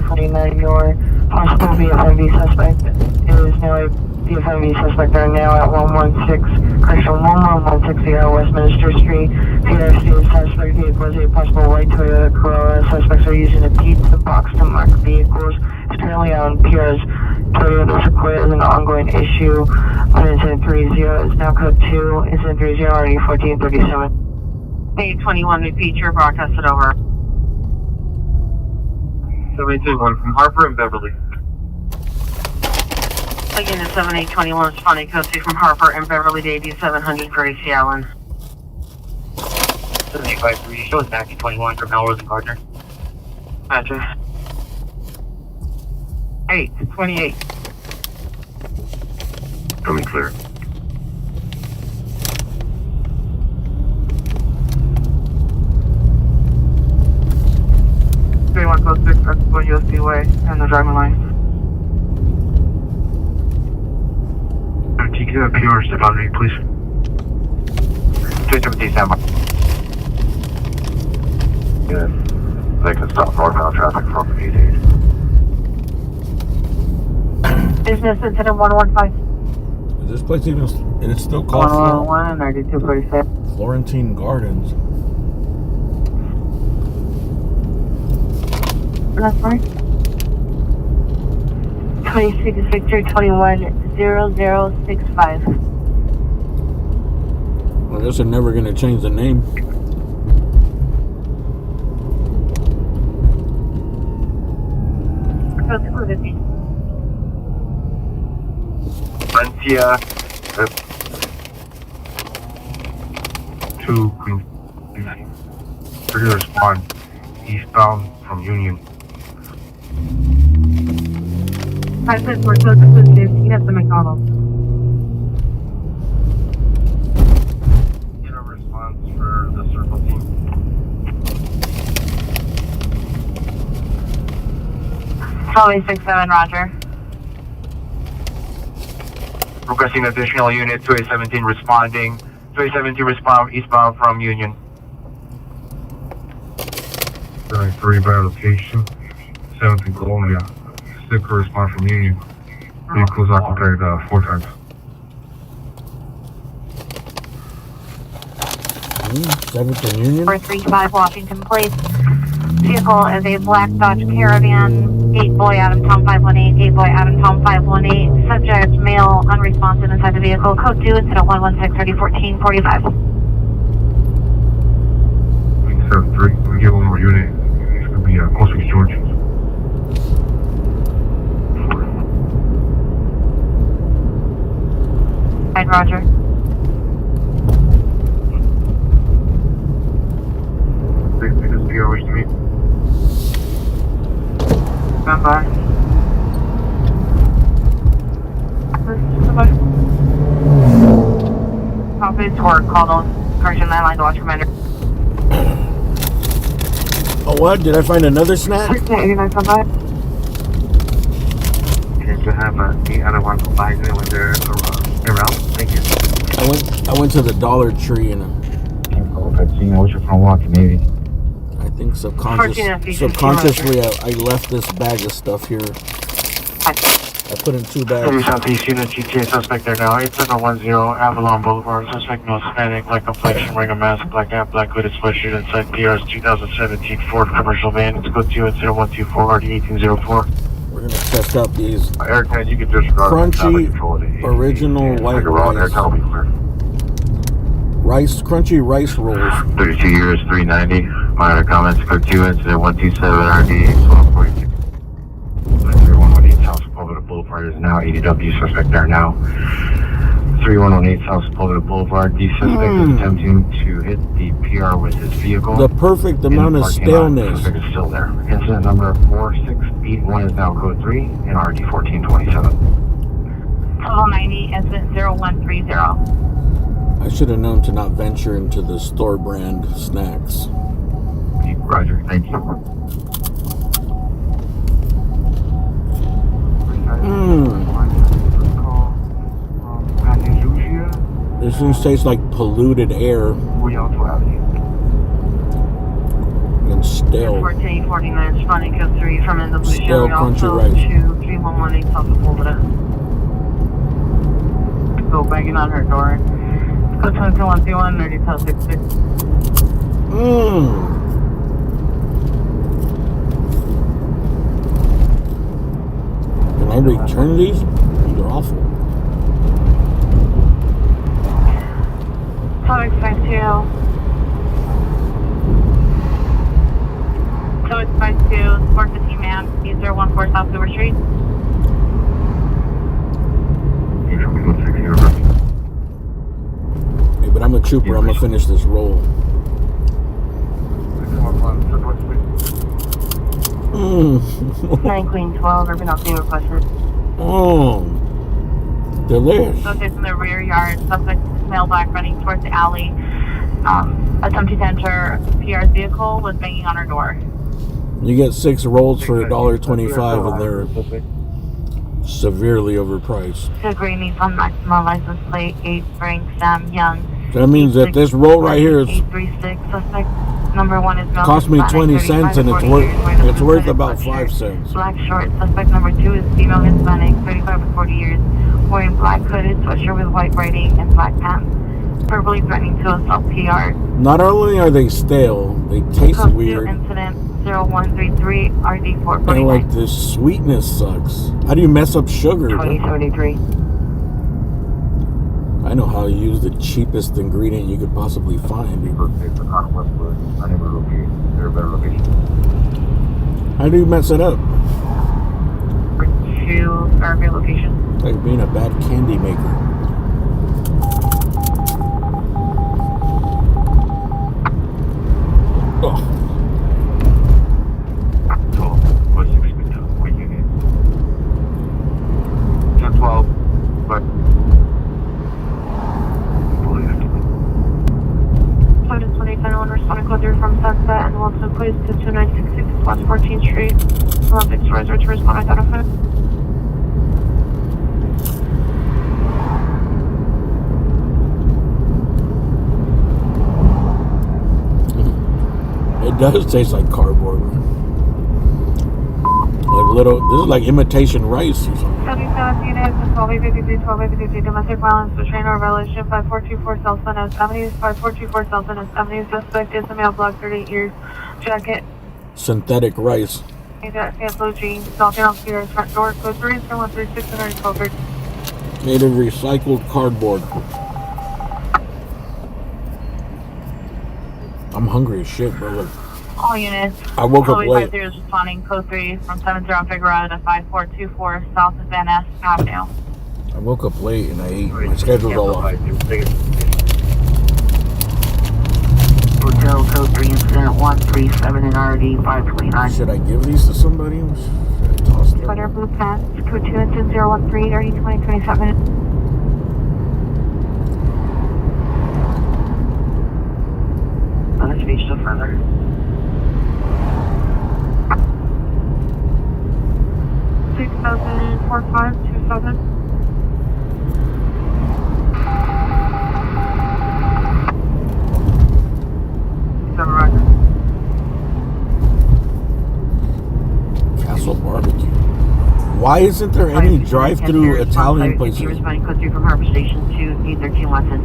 49, your possible BFMV suspect is now a BFMV suspect are now at 116, correction, 1160 Westminster Street. PRC suspect vehicle is a possible white Toyota Corolla. Suspects are using a pizza box to mark vehicles. It's currently on PR's Toyota Sequoia as an ongoing issue. On incident 30 is now code 2, incident 30 already 1437. 821, repeat your broadcast it over. 721 from Harper and Beverly. Again, it's 7821 responding code 2 from Harper and Beverly to 8700 Gracie Allen. 7853, show us back to 21 from Melrose and Gardner. Roger. 828. Coming clear. Code 6, Mexico USD Way, and the driving line. TQ PR, step on me, please. 270 standby. Yes, they can stop northbound traffic from 88. Business incident 115. Is this place even? And it's still called 111, 9246. Florentine Gardens. That's right. 26 Victor 21 0065. I guess they're never going to change the name. Francia, 2 Queen. Ready to respond. Eastbound from Union. I said we're close to 15 at the McDonald's. Get a response for the 20867, roger. Requesting additional unit 2817 responding. 2817 respond eastbound from Union. 3 by location. 7th and Columbia. Still correspond from Union. Vehicles occupied 4 times. 7th and Union. 435 Washington Place. Vehicle is a black Dodge Caravan. 8 Boy Adam Tom 518. 8 Boy Adam Tom 518. Subject male unresponsive inside the vehicle. Code 2 incident 116-3014-45. 73. We get one more unit. It's going to be Coastal George. Right, roger. Please make us PR wish to meet. Stand by. Copy, Torque, call on Correction 9 line to watch commander. Oh, what? Did I find another snack? 89 standby. Okay, to have the other one combined when they're around. Thank you. I went to the Dollar Tree and I think subconsciously I left this bag of stuff here. I put in 2 bags. Southeast unit GTA suspect there now. 8710 Avalon Boulevard. Suspect no Hispanic, black complexion, wearing a mask, black hat, black hooded sweatshirt inside PR's 2017 Ford commercial van. It's code 2 incident 124 RD 1804. We're gonna test out these Aircan, you can disregard crunchy original white crunchy rice rolls. 32 years, 390. Minor comments, code 2 incident 127 RD 1242. 3118 South Sepulveda Boulevard is now ADW. Suspect there now. 3118 South Sepulveda Boulevard. The suspect is attempting to hit the PR with his vehicle. The perfect amount of staleness. Suspect is still there. Incident number 4681 is now code 3 in RD 1427. Total 90, incident 0130. I should have known to not venture into the store brand snacks. Roger, thank you. This thing tastes like polluted air and stale. 1449 responding code 3 from NW. Stale crunchy rice. 3118 South Sepulveda. Go banging on her door. Code 2121 30 South 66. Can I return these? These are awful. Total 52. Total 52, 450 man, 8014 South Silver Street. Hey, but I'm a trooper. I'm gonna finish this roll. 9 Queen 12, urban outfit requested. Delicious. Suspect in the rear yard. Suspect male black running towards the alley. Attempting to enter PR's vehicle was banging on her door. You get 6 rolls for $1.25 and they're severely overpriced. To gray Nissan Maxima license plate 8 Frank Sam Young. So that means that this roll right here is 836 suspect. Number 1 is cost me 20 cents and it's worth about 5 cents. Black short. Suspect number 2 is female Hispanic, 35 to 40 years, wearing black hooded sweatshirt with white writing and black pants, verbally threatening to assault PR. Not only are they stale, they taste Code weird. 2 incident 0133 RD 449. And like the sweetness sucks. How do you mess up sugar? 2073. I know how to use the cheapest ingredient you could possibly find. How do you mess it up? 2 Fairview location. Like being a bad candy maker. Oh. 12, but Code 2021 responding code 3 from Sunset and Wilson Place to 2966 West 14th Street. Olympic Stores to respond identified. It does taste like cardboard. Like little, this is like imitation rice or something. 77 units, 1253, domestic violence, restraint or violation, 5424 South Van Ness Avenue, 5424 South Van Ness Avenue, suspect is a male, black, 38 years, jacket. Synthetic rice. Blue jeans, knocking on Pierre's front door, code 3-136 and 12. Made of recycled cardboard. I'm hungry as shit, bro. Like, All units. I woke up late. 50 is responding code 3 from 70 Figueroa to 5424 South of Van Ness Avenue. I woke up late and I ate. My schedule's all off. Hotel code 3 incident 137 and RD 529. Should I give these to somebody? Should I toss them? Spider Blue Pass, code 2 incident 013, RD 2027. Another speech still further. $6,04527. Castle Barbecue. Why isn't there any drive-through Italian places? Responding code 3 from Harbor Station to D13 Weston.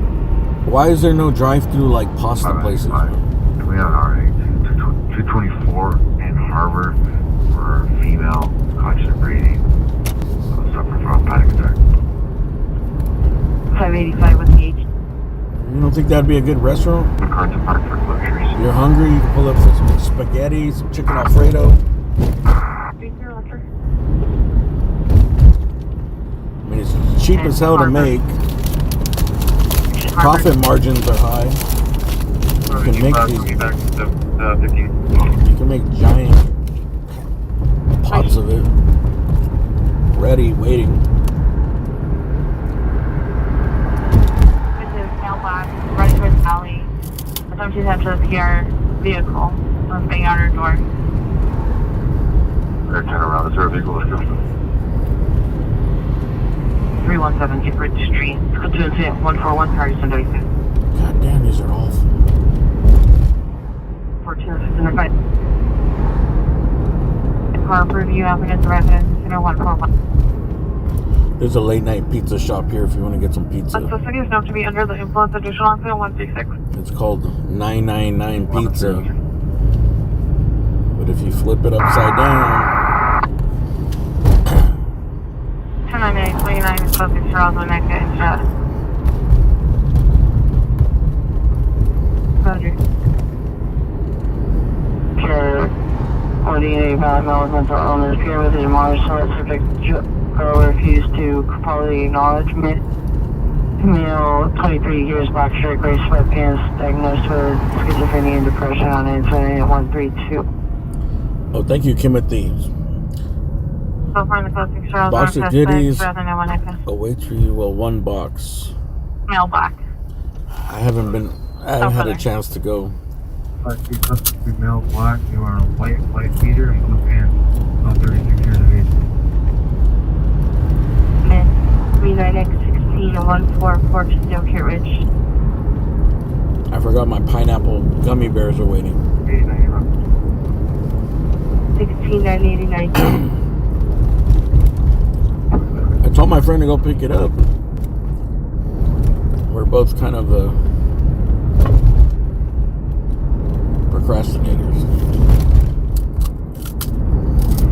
Why is there no drive-through like pasta places? We have already 224 in Harbor for female conscious breathing, suffering from panic attack. 585 with the H. You don't think that'd be a good restaurant? The cars are parked for luxuries. You're hungry, you can pull up for some spaghetti, some chicken Alfredo. I mean, it's cheap as hell to make. Profit margins are high. You can make these. You can make giant pots of it, ready, waiting. This is mailbox, right towards alley. Assumptions have to the PR vehicle on the bang outer door. They're turn around. Is there a vehicle? Let's go. 317 Gifford Street. Code 2 incident 141 Paris and 35. God damn, these are awful. 1465. Car review applicants residence, 141. There's a late night pizza shop here if you want to get some pizza. Suspect is known to be under the influence, additional accident 136. It's called 999 Pizza. But if you flip it upside down, 29829 is subject to Roswell Mecca and Strata. Roger. Care 48 valid mental illness. Care with his Mars subject girl refused to quality acknowledgement. Male, 23 years, black shirt, gray sweatpants, diagnosed with schizophrenia and depression on incident 132. oh, thank you, Timothy. So far in the closing Charles Box of North goodies. Suspect, rather than one Awaits for you. Well, one box. Mailbox. I haven't had a chance to go. Female, black. You are a white beater and blue pants. About 36 years of age. 39X16 and 144 to Snowkit Ridge. I forgot my pineapple gummy bears are waiting. 16989. I told my friend to go pick it up. We're both kind of procrastinators.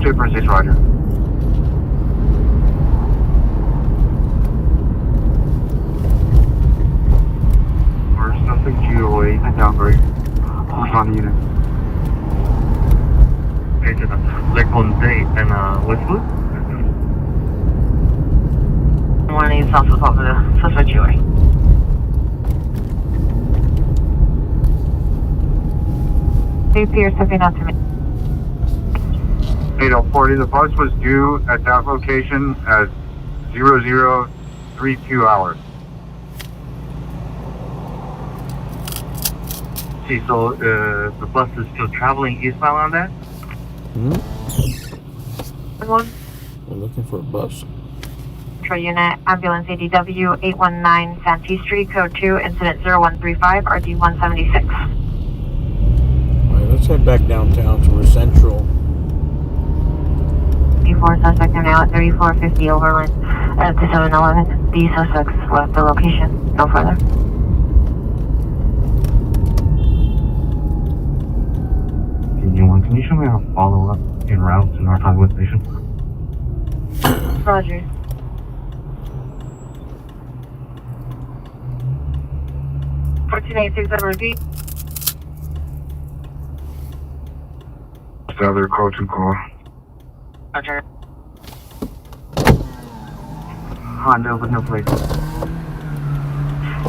246, Roger. First, nothing GOA and downgrade. Who's on the unit? Lakeland Day and Westwood. 1 South of the suspect GOA. They appear stepping out to me. 8040, the bus was due at that location at 0032 hours. Cecil, the bus is still traveling eastbound on that? One. We're looking for a bus. Metro Unit, Ambulance ADW 819 Santee Street, Code 2, Incident 0135, RD 176. Alright, let's head back downtown to we're central. 34 suspect are now at 3450 Overland at the 7-Eleven. The suspects left the location. No further. Can you show me how to follow up en route to North Hollywood Station? Roger. repeat. Other code 2 call. Roger. Honda with no plate.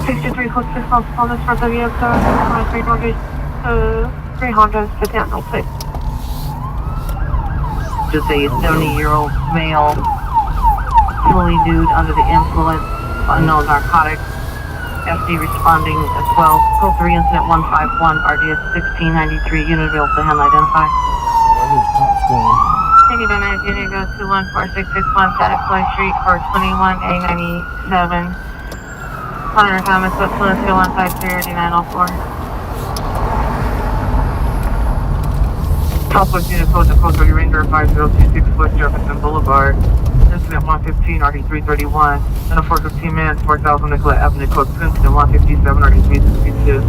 63 code 6 on this front of the vehicle. 3 Hondas, sit down, no plate. Just a 70-year-old male, fully nude under the influence, unknown narcotics. SD responding as well. Code 3 incident 151, RDS 1693, unit available to handle identify. Where are these cops going? City Donut, unit goes to 14661 Santa Claus Street for 21A97. Connor Thomas, Westland 0153 904. Southwest unit code to code 30 Ranger 5026 West Jefferson Boulevard. Incident 115, RD 331. And a 415 man, 4000 Nicollet Avenue, code 2, incident 157, RD 362.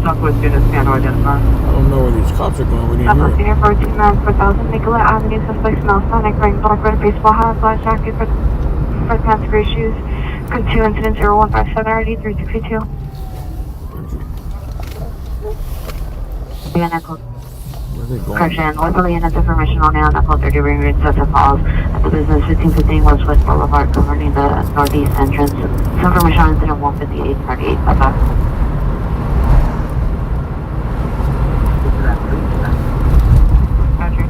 Southwest unit stand to identify. I don't know where these cops are going. We didn't hear Senior 14 man, 4000 Nicollet Avenue, suspect smells Sonic, wearing black red baseball hat, black jacket, red pants, gray shoes. Code 2, incident 0157, RD 362. Vienna code. Where are they going? Correction, Wesley and its information on the code 30 ring route sets of falls at the business 1515 West Boulevard governing the northeast entrance. Some information on incident 158 38. Bye-bye. Roger.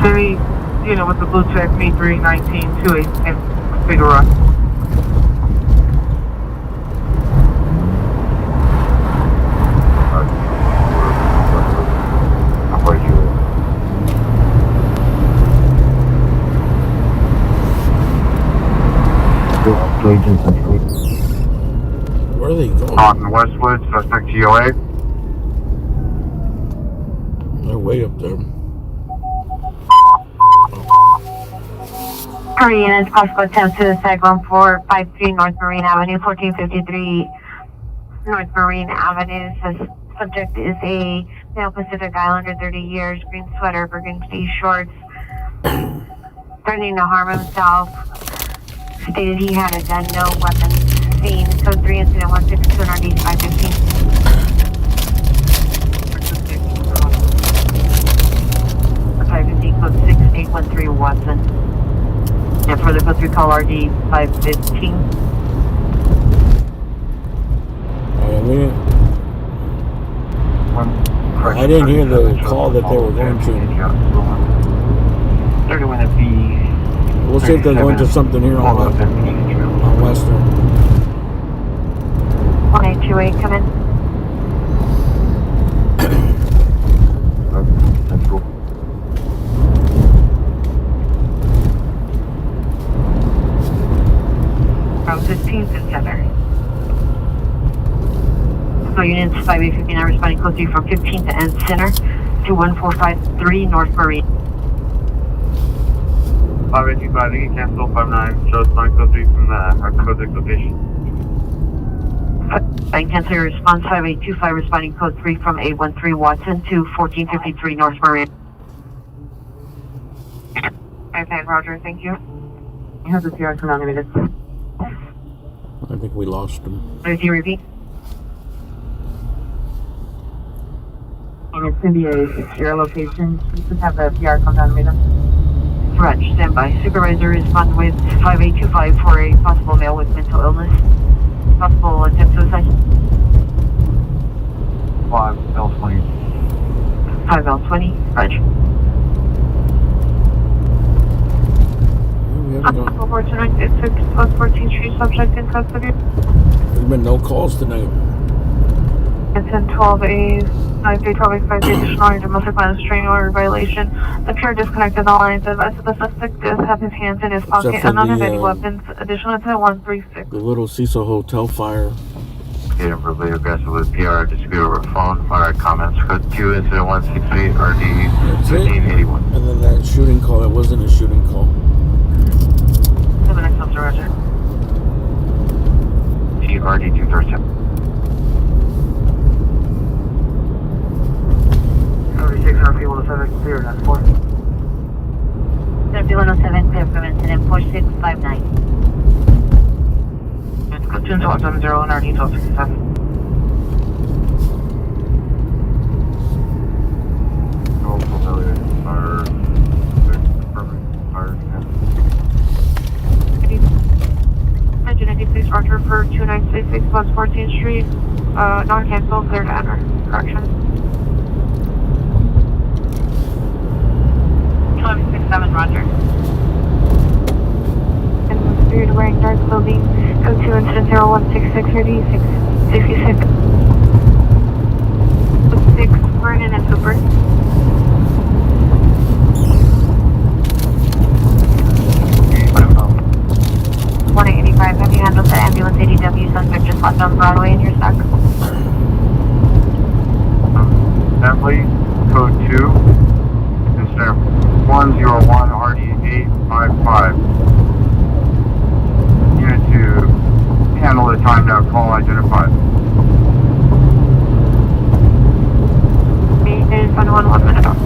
City unit with the blue check, Me31928, Figaro. Where are they going? On Westwood, suspect GOA. They're way up there. Korean is possible attempts to tag 1453 North Marine Avenue, 1453 North Marine Avenue. Subject is a male Pacific Islander, 30 years, green sweater, burgundy shorts, threatening to harm himself. Stated he had a gun, no weapons seen. Code 3 incident 162 and RD 515. Code 6813 Watson. And further code 3 call RD 515. I didn't hear the call that they were going to. 31 at B. We'll see if they're going to something here on Western. 1828, come in. From 15th and Center. So units 5859 responding code 3 from 15th and Center to 1453 North Marine. 5825, you can cancel 59, show responding code 3 from our code 6 location. I can cancel your response 5825 responding code 3 from 813 Watson to 1453 North Marine. Okay, Roger, thank you. You have the PR from unlimited. I think we lost them. What you repeat? And it's going to be a secure location. You should have the PR come down with them. Roger, stand by. Supervisor respond with 5825 for a possible male with mental illness. Possible attempt suicide. 5L20. 5L20, Roger. 42986 plus 14th Street, subject in custody. There's been no calls tonight. It's in 12A, 931285, the additional domestic violence training order violation. The pure disconnected all lines. Advised that the suspect does have his hands in his pocket and none of any weapons. Additional incident 136. The little Cecil Hotel fire. Getting verbally aggressive with PR, dispute over phone, fire comments, code 2, incident 168, RD 1581. And then that shooting call, it wasn't a shooting call. The next officer, Roger. TRD 237. 36 RP 107, clear, that's 4. RP 107, clear from incident 4659. It's good 270 and RD 1267. No familiar. Fire. Identity please, Roger, for 2966 plus 14th Street. Non-cancel, clear to enter. Correction. 1267, Roger. And the spirit wearing dark clothing. Code 2, incident 0166 RD 666. 6, Vernon and Cooper. 185, have you handled the ambulance ADW suspect just left on Broadway in your stock? Bentley, code 2, incident 101 RD 855. Unit to handle the timed out call identified. Is on 1 minute off.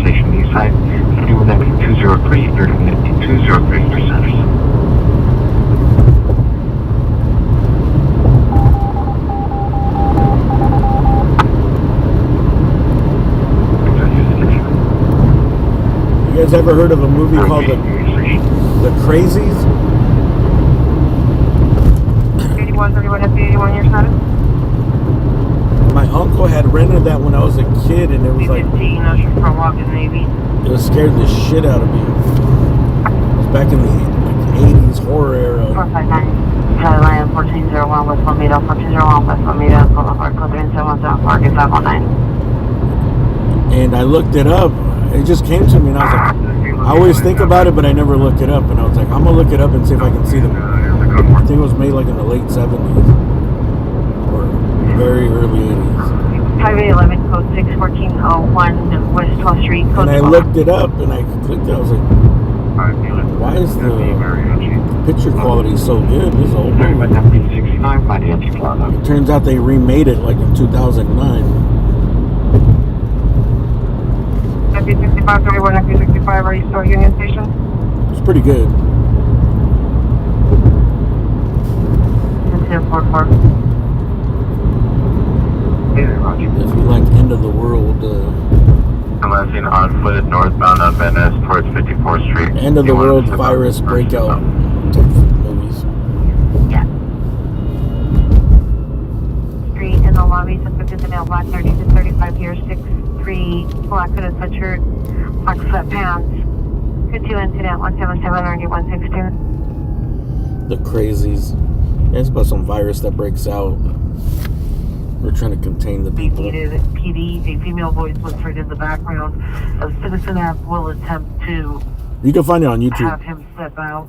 Station Eastside, new number 203, 203 percenters. You guys ever heard of a movie called The Crazies? 8131 at the 81 years notice. My uncle had rented that when I was a kid, and it was like, 15, usher from Walking Navy. it scared the shit out of me. It was back in the 80s horror era. 459. Charlie Lion 1401 West Lomita, 1401 West Lomita, Boulevard, code 3717, get 519. And I looked it up. It just came to me, and I was like, I always think about it, but I never look it up. And I was like, I'm gonna look it up and see if I can see them. I think it was made like in the late 70s or very early 80s. 5811 code 61401 West 12th Street. Code And I 12. looked it up, and I clicked it. I was like, why is the picture quality so good? This is old movie. It turns out they remade it like in 2009. FP65 31 FP65, are you still at Union Station? It's pretty good. Incident 44. If you like End of the World, Commencing on foot northbound on Van Ness towards 54th Street. End of the World virus breakout type movies. Yeah. Street in the lobby, suspect is in L black 30 to 35 here, 6'3", black hooded sweatshirt, black sweatpants. Good 2 incident 177 RD 162. The Crazies. Yeah, it's about some virus that breaks out. We're trying to contain the people. Needed PD, a female voice was heard in the background. A citizen app will attempt to You can find it on YouTube. have him step out.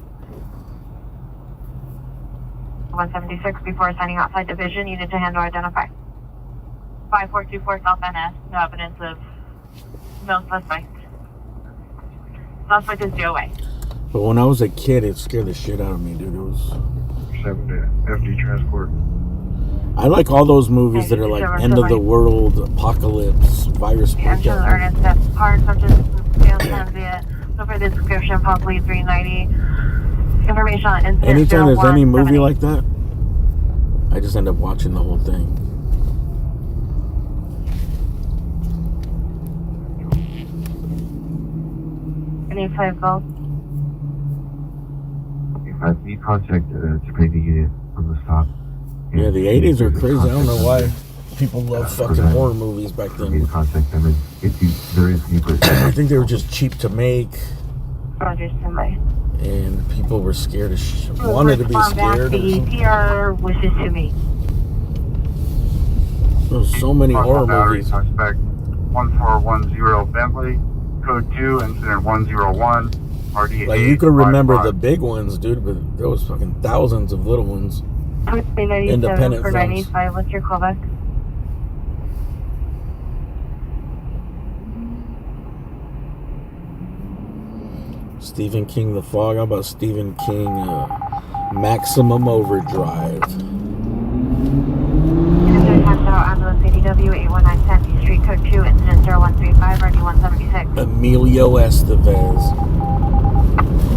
176 before signing outside division, unit to handle identify. 5424 South NS, no evidence of no suspect. Suspect is DOA. But when I was a kid, it scared the shit out of me, dude. It was. 7 to FD transport. I like all those movies that are like end of the world, apocalypse, virus Angela breakout. Ernest, that part such as Transit. So for the description, possibly 390. Information on incident. Anytime there's any 0170. movie like that, I just end up watching the whole thing. Any 5 goals? If I need contact to bring the unit from the stop. Yeah, the 80s are crazy. I don't know why. People love fucking horror movies back then. Contact them. There is secret. I think they were just cheap to make. Roger, standby. And people were scared of wanted to be scared. The PR wishes to me. There's so many horror movies. Suspect 1410 Bentley, code 2, incident 101, RD8. Like you could remember the big ones, dude, but there was fucking thousands of little ones. Independent for films. 985, what's your callback? Stephen King, The Fog. How about Stephen King, Maximum Overdrive? Ambulance ADW 819 Sandy Street, code 2, incident 0135, RD 176. Emilio Estevez.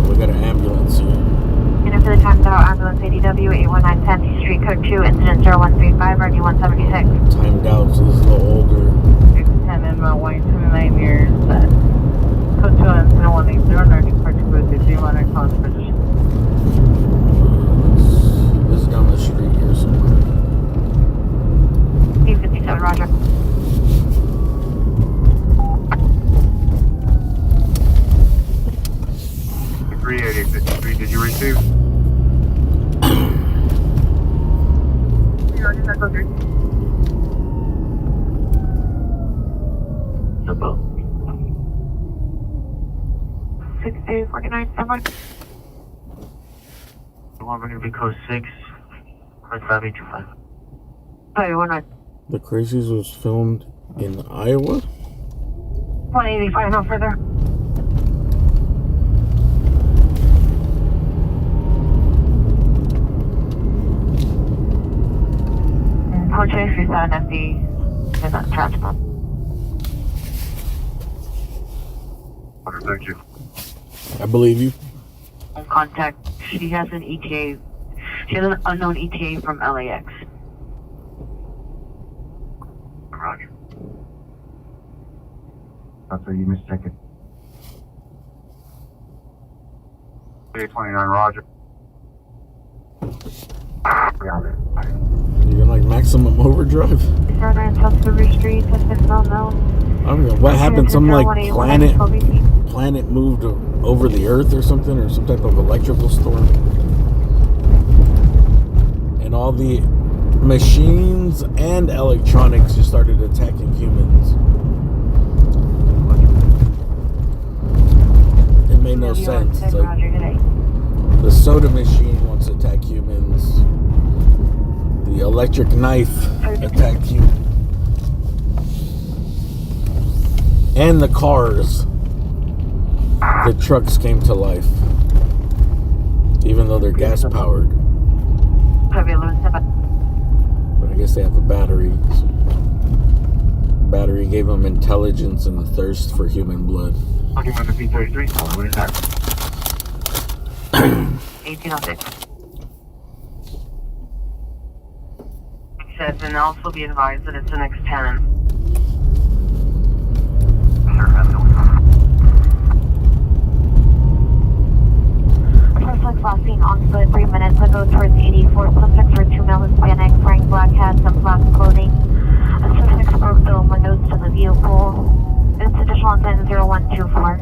We got an ambulance here. Unit for the times out, ambulance ADW 819 Sandy Street, code 2, incident 0135, RD 176. Timed out, so this is a little older. 610 and white 29 years. Code 2 incident 180, Nordic particular 51 cause position. This is down the street here somewhere. 57, roger. Did you receive? The boat. 6849, someone. The one we're gonna be code 6, code 5825. Sorry, 19. The Crazies was filmed in Iowa? 185, no further. Code 237 FD is not transport. Thank you. I believe you. Contact. She has an ETA. She has an unknown ETA from LAX. Roger. That's why you mistake it. 829, Roger. You're like Maximum Overdrive? Further in Tuscany Street, suspect no. I don't know. What happened? Some like planet moved over the Earth or something, or some type of electrical storm. And all the machines and electronics just started attacking humans. It made no sense. It's like the soda machine wants to attack humans. The electric knife attacked humans. And the cars. The trucks came to life. Even though they're gas powered. But I guess they have a battery. So battery gave them intelligence and a thirst for human blood. Talking about the P-33, what is that? 1806. He says, and also be advised that it's an X10. Suspects last seen on foot 3 minutes ago towards 84. Suspects were 2 male Hispanics wearing black hats and black clothing. The suspects broke the windows to the vehicle. It's additional incident 0124.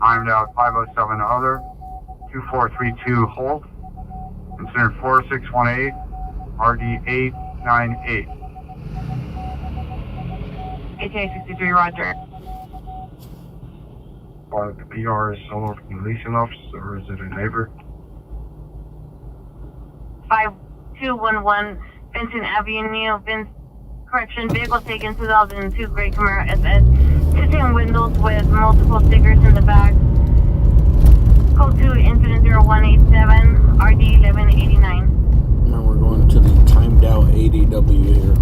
Timed out 507 other 2432 hold. Incident 4618 RD898. ATA 63, roger. The PR is someone from the leasing office, or is it a neighbor? 5211 Vincent Avenue, correction, vehicle taken 2002 Gray Camaro SS. 210 windows with multiple stickers in the back. Code 2, incident 0187, RD 1189. Now we're going to the timed out ADW here.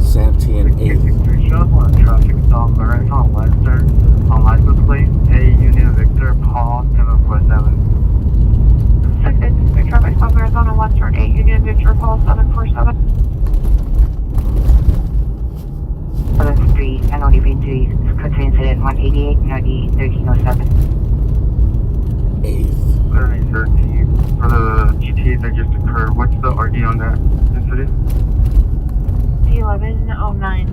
Santee and 8. Traffic stop, Lorenzo on Lester, on license plate, A Union Victor, Paul, 10 West 7. 686 traffic stop, Arizona Western, 8 Union Victor, Paul, 747. 1307. 8th. 13 for the GTA that just occurred. What's the RD on that incident? 1109.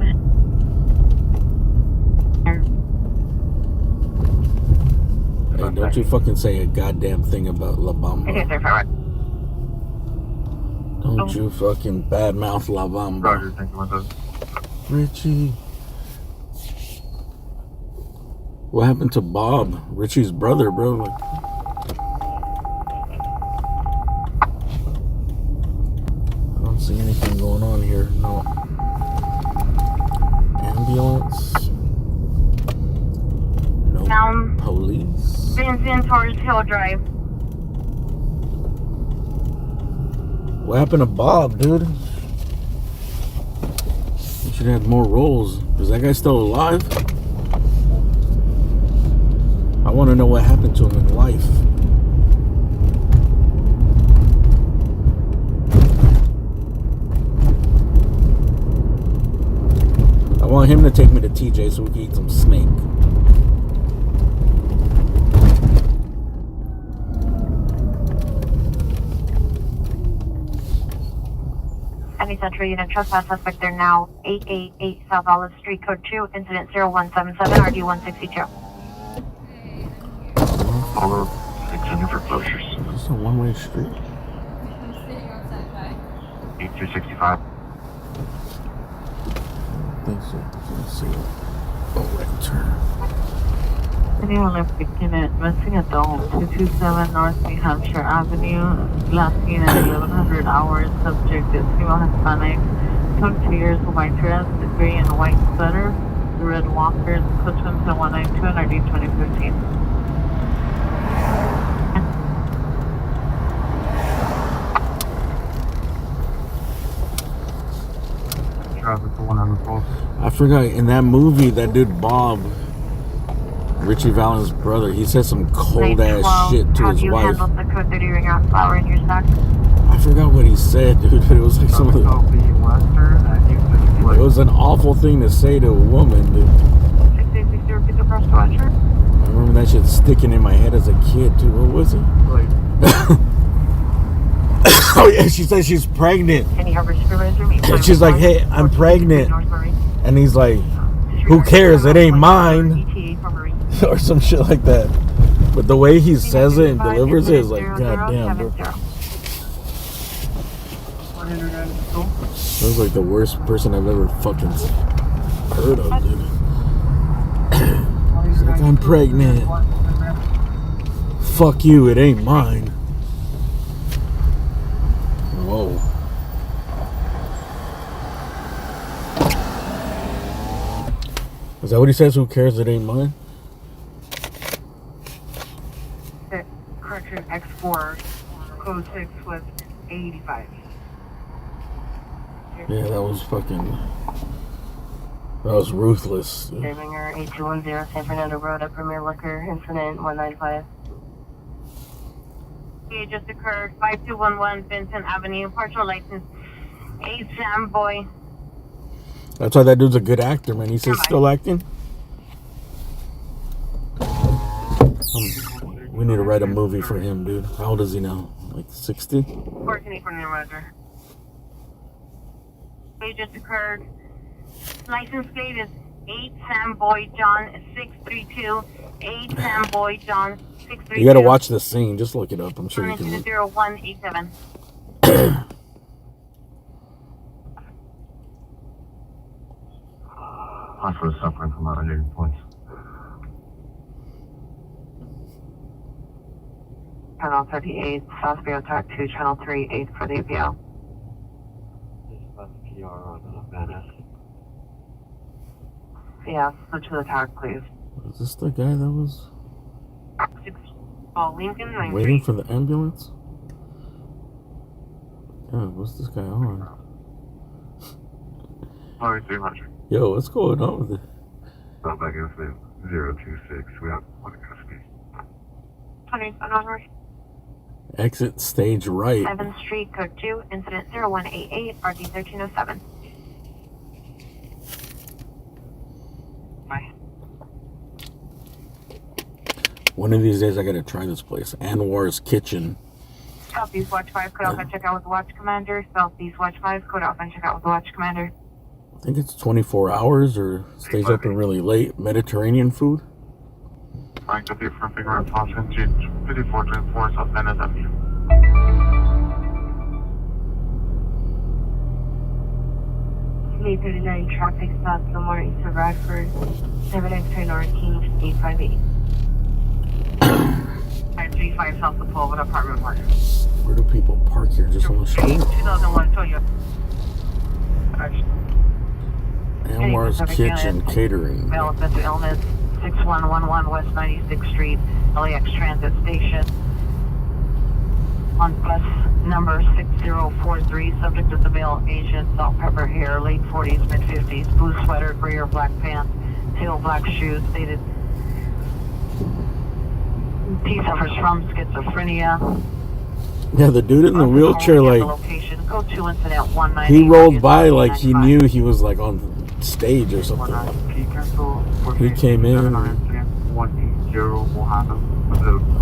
Hey, don't you fucking say a goddamn thing about La Bamba. Okay, sir, forward. Don't you fucking badmouth La Bamba. Roger, thank you, 1,000. Richie. What happened to Bob? Richie's brother, bro. Like, I don't see anything going on here. No. Ambulance. No police. Vincent towards Hill Drive. What happened to Bob, dude? You should have more roles. Is that guy still alive? I want to know what happened to him in life. I want him to take me to TJ so we can eat some snake. Any Central Unit trespass suspect there now. 888 South Olive Street, code 2, incident 0177, RD 162. Follow 600 for closures. Is this a one-way street? 8265. I think so. Let's see. Oh, right turn. Any Olympic unit missing adult 227 North New Hampshire Avenue, last seen at 1100 hours, subject is female Hispanic, 22 years, white dress, gray and white sweater, red walkers, Coachman 192 and RD 2015. Traffic for 100 pulse. I forgot, in that movie, that dude Bob, Richie Valens' brother, he said some cold ass shit to his wife. Have you handled the code 30 ring out flower in your stack? I forgot what he said, dude, but it was like some of the, it was an awful thing to say to a woman, dude. 6860, repeat the first to enter. I remember that shit sticking in my head as a kid, too. What was it? Oh yeah, she said she's pregnant. Any Harbor supervisor meet? And she's like, hey, I'm pregnant. And he's like, who cares? It ain't mine. Or some shit like that. But the way he says it and delivers it is like, god damn, bro. That was like the worst person I've ever fucking heard of, dude. He's like, I'm pregnant. Fuck you, it ain't mine. Whoa. Is that what he says? Who cares? It ain't mine? Correction, X4, code 6 was 85. Yeah, that was fucking... That was ruthless. Derminger 8210 San Fernando Road, Upper Premier Liquor, incident 195. It just occurred, 5211 Vincent Avenue, partial license, 8 Sam Boy. That's why that dude's a good actor, man. He says still acting. We need to write a movie for him, dude. How old is he now? Like 60? 14 from New Roger. It just occurred. License plate is 8 Sam Boy John 632. 8 Sam Boy John 632. You gotta watch this scene. Just look it up. I'm sure you can. 0187. Hospital suffering from elevated points. Channel 38, South Bay Track 2, Channel 3, 8 for the APL. Yeah, switch to the tag, please. Is this the guy that was 6 Lincoln 93. waiting for the ambulance? Yeah, what's this guy on? Sorry, 300. Yo, what's going on with it? Stop back incident 026. We have one custody. 20 onward. Exit stage right. 7th Street, code 2, incident 0188, RD 1307. Bye. One of these days I gotta try this place. Anwar's Kitchen. Southeast Watch 5, code off and check out with the Watch Commander. Southeast Watch 5, code off and check out with the Watch Commander. I think it's 24 hours or stays open really late. Mediterranean food. Flying to the front figure of Thompson, 5424 South Venice Avenue. May 39 traffic stop somewhere east of Radford. 7X train or King 858. 535 South of Pole with apartment 1. Where do people park here? Just on the street? 2001 Toyota. Anwar's Kitchen Catering. Male with mental illness, 6111 West 96th Street, LAX Transit Station. On bus number 6043, subject is the male Asian, salt pepper hair, late 40s, mid 50s, blue sweater, gray or black pants, teal black shoes, stated he suffers from schizophrenia. Yeah, the dude in the wheelchair, like, Location, go to incident 198. he rolled by like he knew he was like on stage or something. He came in. I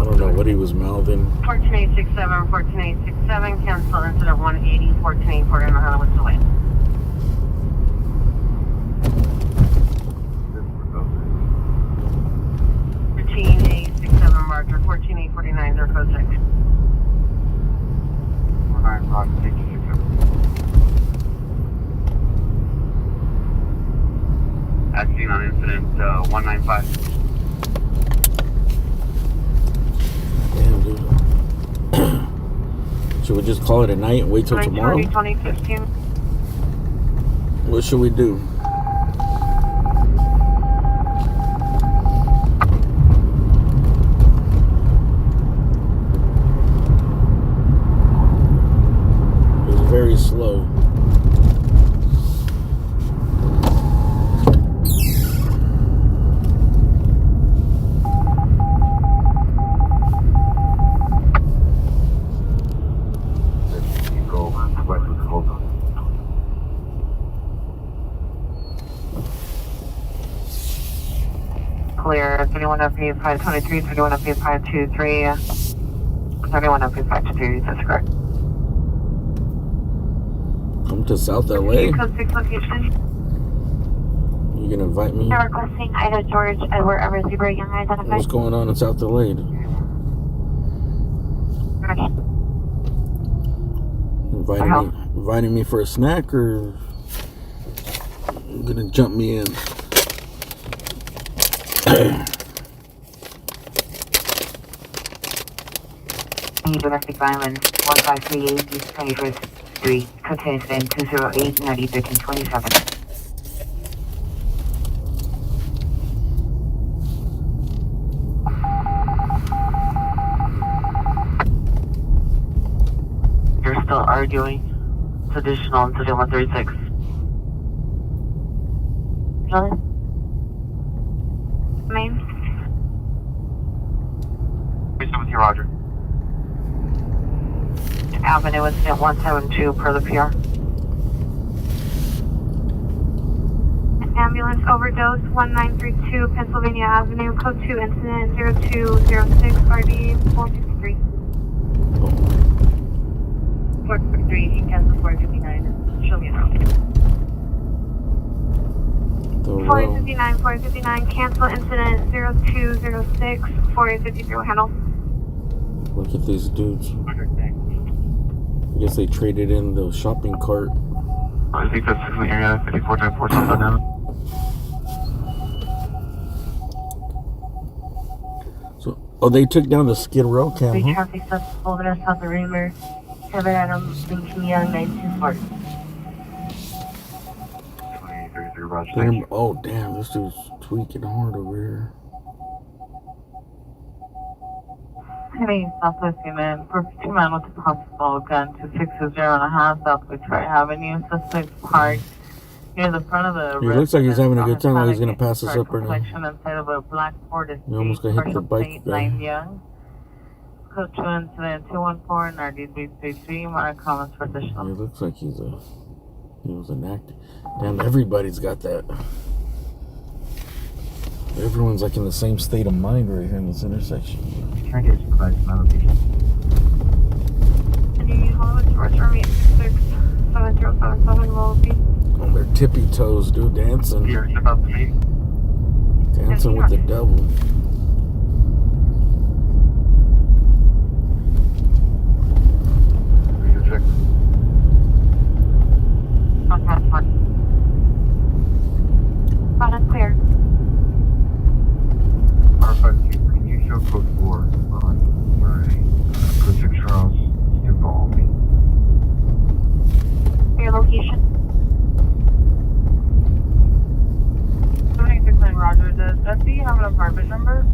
don't know what he was mouthing. 14867, 14867, cancel incident 180, 14840 Mahana was away. Roger, 14849, they're code 6. Alright, Roger, thank you. As seen on incident 195. Damn, dude. Should we just call it a night and wait till tomorrow? 2015. What should we do? Very slow. Clear, 31 up 523, 31 up 523, 31 up 523, that's correct. Come to South LA. Code 6 location. You gonna invite me? They're requesting Ida George Edward Ever Zebra Young identified. What's going on in South LA? Inviting me for a snack, or you gonna jump me in? Domestic violence 1538 East 21st Street, code incident 208 90 13 27. You're still arguing. It's additional incident 136. Really? Main. Please with you, Roger. Avenue incident 172 per the PR. Ambulance overdose 1932 Pennsylvania Avenue, code 2 incident 0206 RD 453. 453, he cancels 459. Show me now. 459, 459, cancel incident 0206 4853 handle. Look at these dudes. I guess they traded in the shopping cart. I think that's in the area 5424 something now. So, oh, they took down the Skid Row cam, Three huh? traffic stops, Boulder, South of Reamer, 7 Adam, Lincoln Young, 924. 2033, Roger. Thank you. Oh, damn, this dude's tweaking hard over here. Heading Southwest Union, two men with a possible gun to 605 Southwest Right Avenue. Suspect parked near the front of the. He looks like he's having a good time, like he's gonna pass us up right now. Inside of a black Ford Escape, You almost got hit the bike guy. Young. Code 2 incident 214 RD333. Minor comments for additional. He looks like he was an actor. Damn, everybody's got that. Everyone's like in the same state of mind right here in this intersection. Can I get you guys my location? Any Hollywood George Army 7077 will be. On their tippy toes, dude, dancing. Here, step out the street. Dancing with the devil. Check. Got it clear. R5Q, can you show code 4 on my code 6 Charles info only? Your location. 76 Roger, does SD have an apartment number?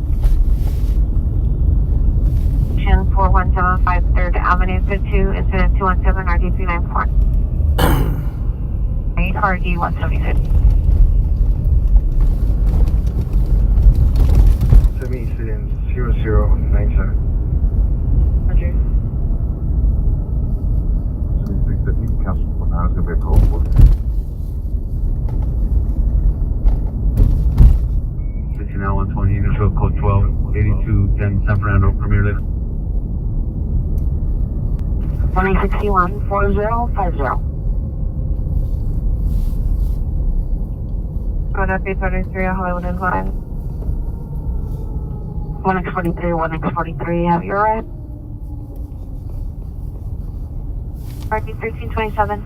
10417 3rd Avenue, 52, incident 217, RD394. 8 RD 176. 7 incident 0097. Roger. So you think that you can cancel for now, it's going to be a code 4. Now 120, initial code 12, 8210 San Fernando, Premier Lift. 161 4050. Going up 833 Hollywood and Vine. 1X43, 1X43, have you arrived? RD 1327.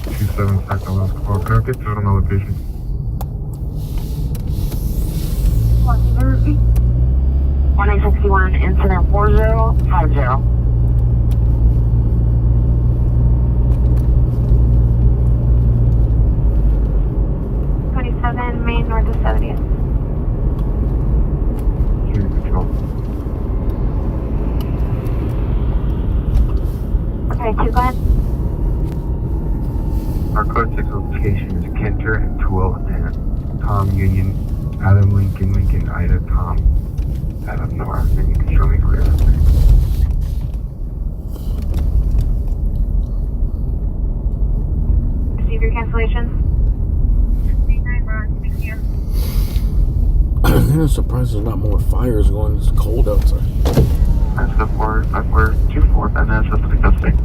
27 Sacramento. Can I get you on my location? 161, incident 4050. 27 Main north of 70th. Security Control. Okay, 2 go ahead. Our code 6 location is Kenter and Tool and Tom Union, Adam Lincoln, Ida, Tom, Adam North, and you can show me clear. Receive your cancellations. I'm kind of surprised there's not more fires going. It's cold outside. That's the 454, and that's the 356.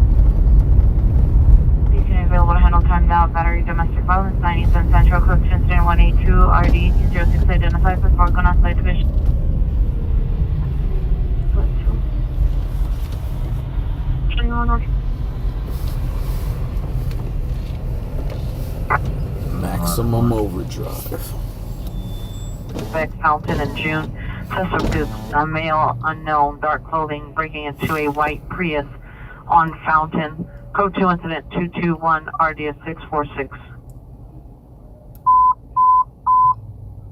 Station available to handle timed out battery domestic violence 97 Central Coast incident 182 RD 206 identified for Spark on outside division. Maximum overdrive. Fountain in June. Suspect is a male, unknown, dark clothing, breaking into a white Prius on Fountain. Code 2 incident 221 RDS 646.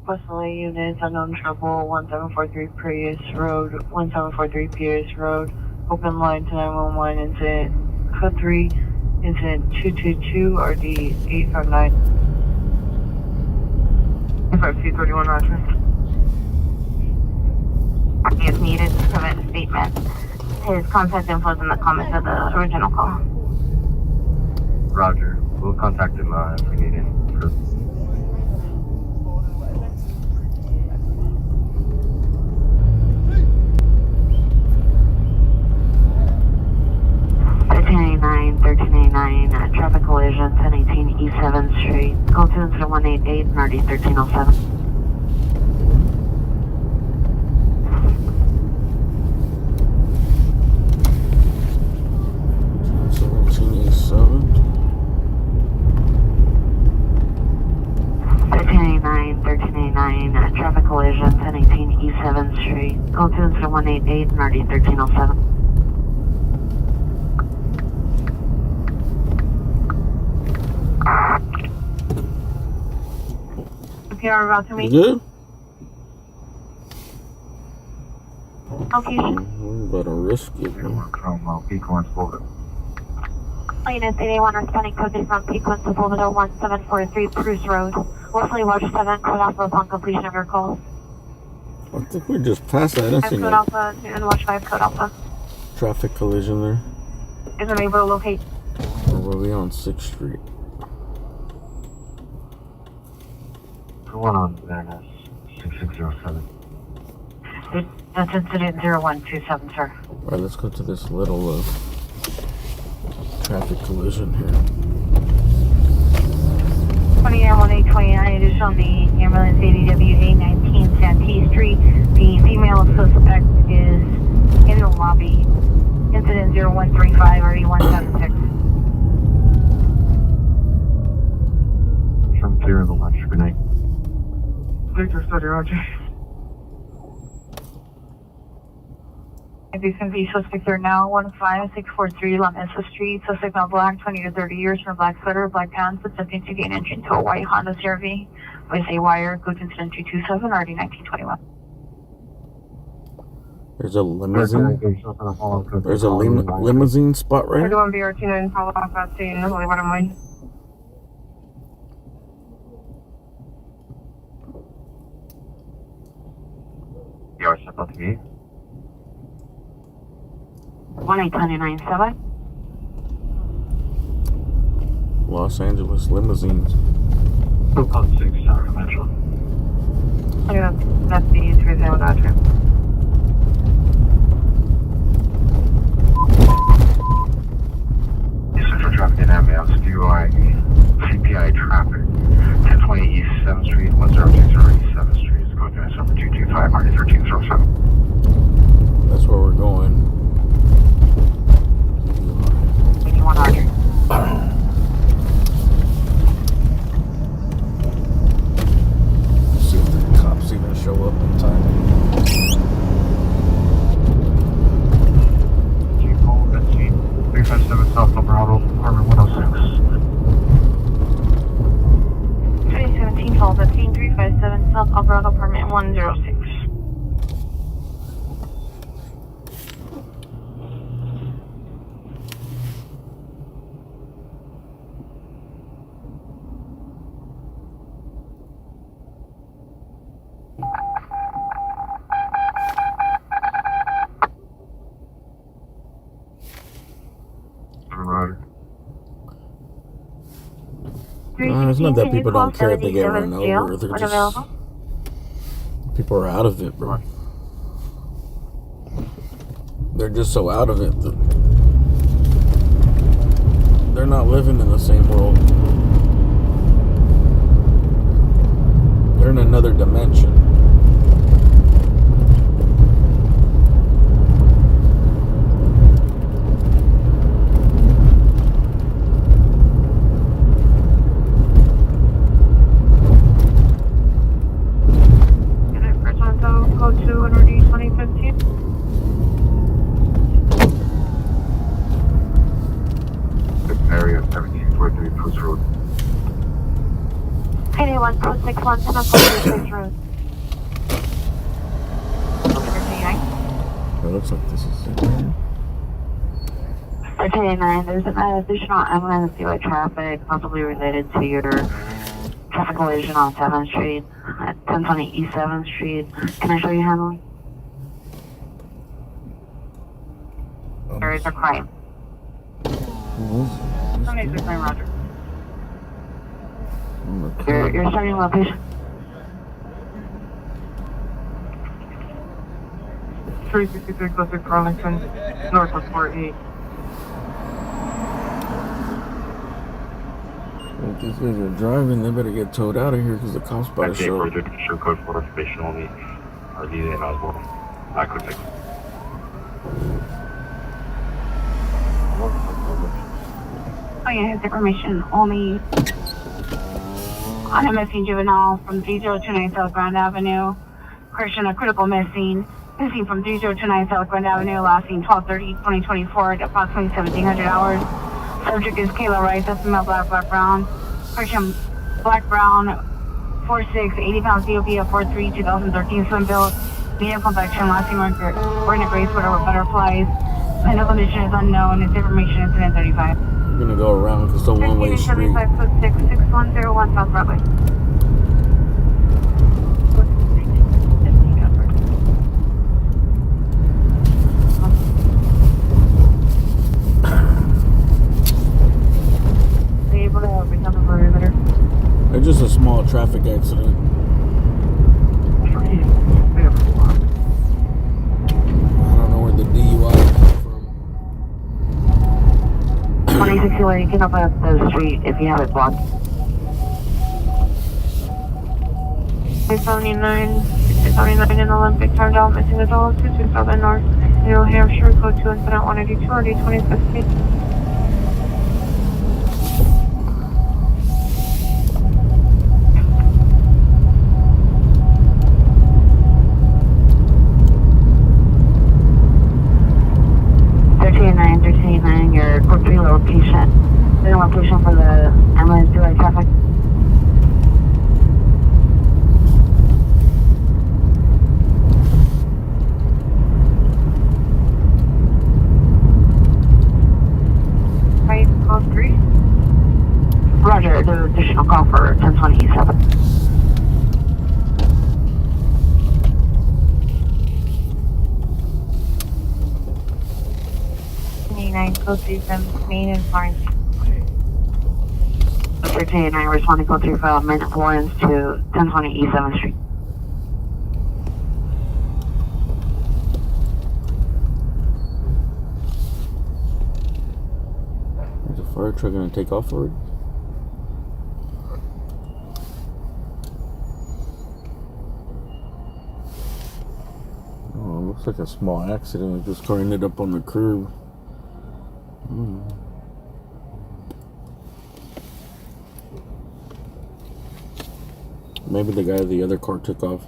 Wesley units, unknown trouble, 1743 Prius Road, 1743 Pierce Road, open line to 911, incident code 3, incident 222 RD 859. 5231 Roger. If needed to prevent a statement. His contact info is in the comments of the original call. Roger. We'll contact him if we need him. Sure. Traffic collision, 1018 East 7th Street. Call 2 incident 188 and RD 1307. Traffic collision, 1018 East 7th Street. Call 2 incident 188 and RD 1307. Okay, we're about to You meet. good? Location. We're about to risk it. From Peak 1 Florida. Unit 81 responding code from Peak 1 to Florida 1743 Cruise Road. Wesley Watch 7, code alpha upon completion of your call. I think we're just past that. I 5 seen code a alpha and Watch 5 code alpha. traffic collision there. Is unable to locate. Or were we on 6th Street? one on there, 6607. That's incident 0127, sir. Alright, let's go to this little traffic collision here. 291829, it is on the ambulance ADW 819 Santee Street. The female suspect is in the lobby. Incident 0135 RD176. I'm clear in the lunch. Good night. Victor Study, Roger. The suspects are now 15643 La Mesa Street. Suspect now black, 20 to 30 years, from black sweater, black pants, attempting to gain entry into a white Honda CRV with a wire. Code incident 227 RD 1921. There's a limousine. There's a limousine spot right here. 31 BR29, follow off that scene. Holy, what am I? Yeah, step up to me. 18297. Los Angeles limousines. 2.6, sorry, Metro. That's the 30 Dodge. Central traffic in ambulance, DUI, CPI traffic, 1020 East 7th Street, 1020 East 7th Street, it's code unit number 225, RD1307. That's where we're going. 8100. See if the cops even show up in time. G-Pole, that's 357 South Alvarado, apartment 106. 2017 call 15357 South Alvarado, apartment 106. It's not that people don't care if they get run over. They're just, people are out of it, bro. They're just so out of it that they're not living in the same world. They're in another dimension. Code 2 and RD 2015. Area 1743 Post Road. Payday 1261 Post Road. It looks like this is it. 1389, there's an additional ambulance DUI traffic possibly related to your traffic collision on 7th Street at 1020 East 7th Street. Can I show you handling? Areas of crime. Areas of crime, Roger. Your starting location. 363 closer to Arlington, north of 48. If these guys are driving, they better get towed out of here because the cops about to show up. Show code for information only. RD and Oswald. I could take. Oh yeah, his information only on a missing juvenile from 3029 South Grand Avenue. Christian, a critical missing. Missing from 3029 South Grand Avenue, last seen 12/30/2024 at approximately 1700 hours. Subject is Kayla Rice, that's female, black brown. Christian, black brown, 4'6", 80 pounds, COP of 4'3", 2013, swim build, medium complexion, last seen wearing a gray sweater with butterflies. Mental condition is unknown. It's information incident 35. We're gonna go around because it's a one-way street. 65'6", 6101 South Broadway. It's just a small traffic accident. Taxiway, you can open up the street if you have it blocked. 679 in Olympic, turned out missing as well as 227 North, New Hampshire, code 2, incident 182, RD 2050. Your code 3 location. The location for the ambulance delay traffic. Right, code 3. Roger, the additional call for 1027. 9 code 3 from Maine and Florence. 1389, responding code 3 from Maine and Florence to 1020 East 7th Street. Is the fire truck gonna take off already? Oh, it looks like a small accident. This car ended up on the curb. Maybe the guy of the other car took off.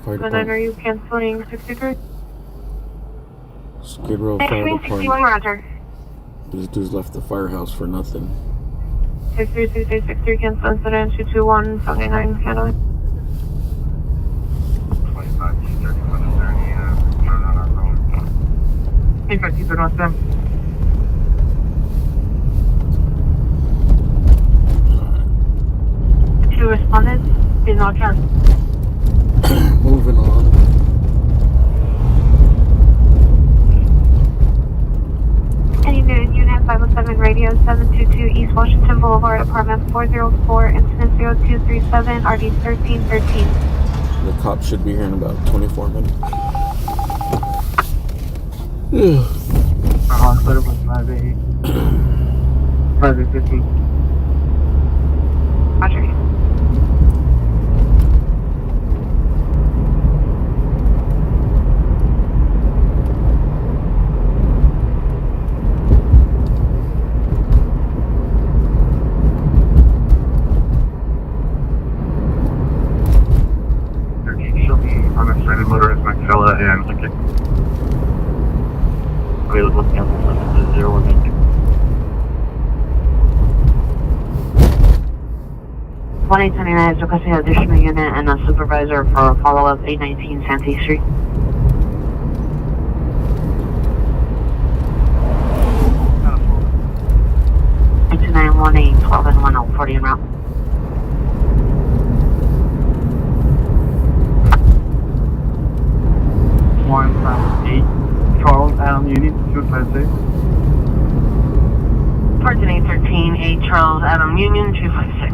Fire And then department. are you canceling 63? Skid Row Fire Next 61, Department. Roger. These dudes left the firehouse for nothing. 63 cancel incident 221 79 Canada. 2 respondents did not cancel. Moving on. Any noon unit 507 radio 722 East Washington Boulevard, apartment 404, incident 0237, RD 1313. The cops should be here in about 24 minutes. Hospital was 5-8. 5-8-15. Roger. Unexcited motorist Maxella and Lincoln. Okay, let's cancel this to 0192. 1829 is requesting an additional unit and a supervisor for follow-up 819 Santee Street. 2918 12 and 1040 en route. One from 8. Charles Adam Unit 256. Parton 813 8 Charles Adam Union 256.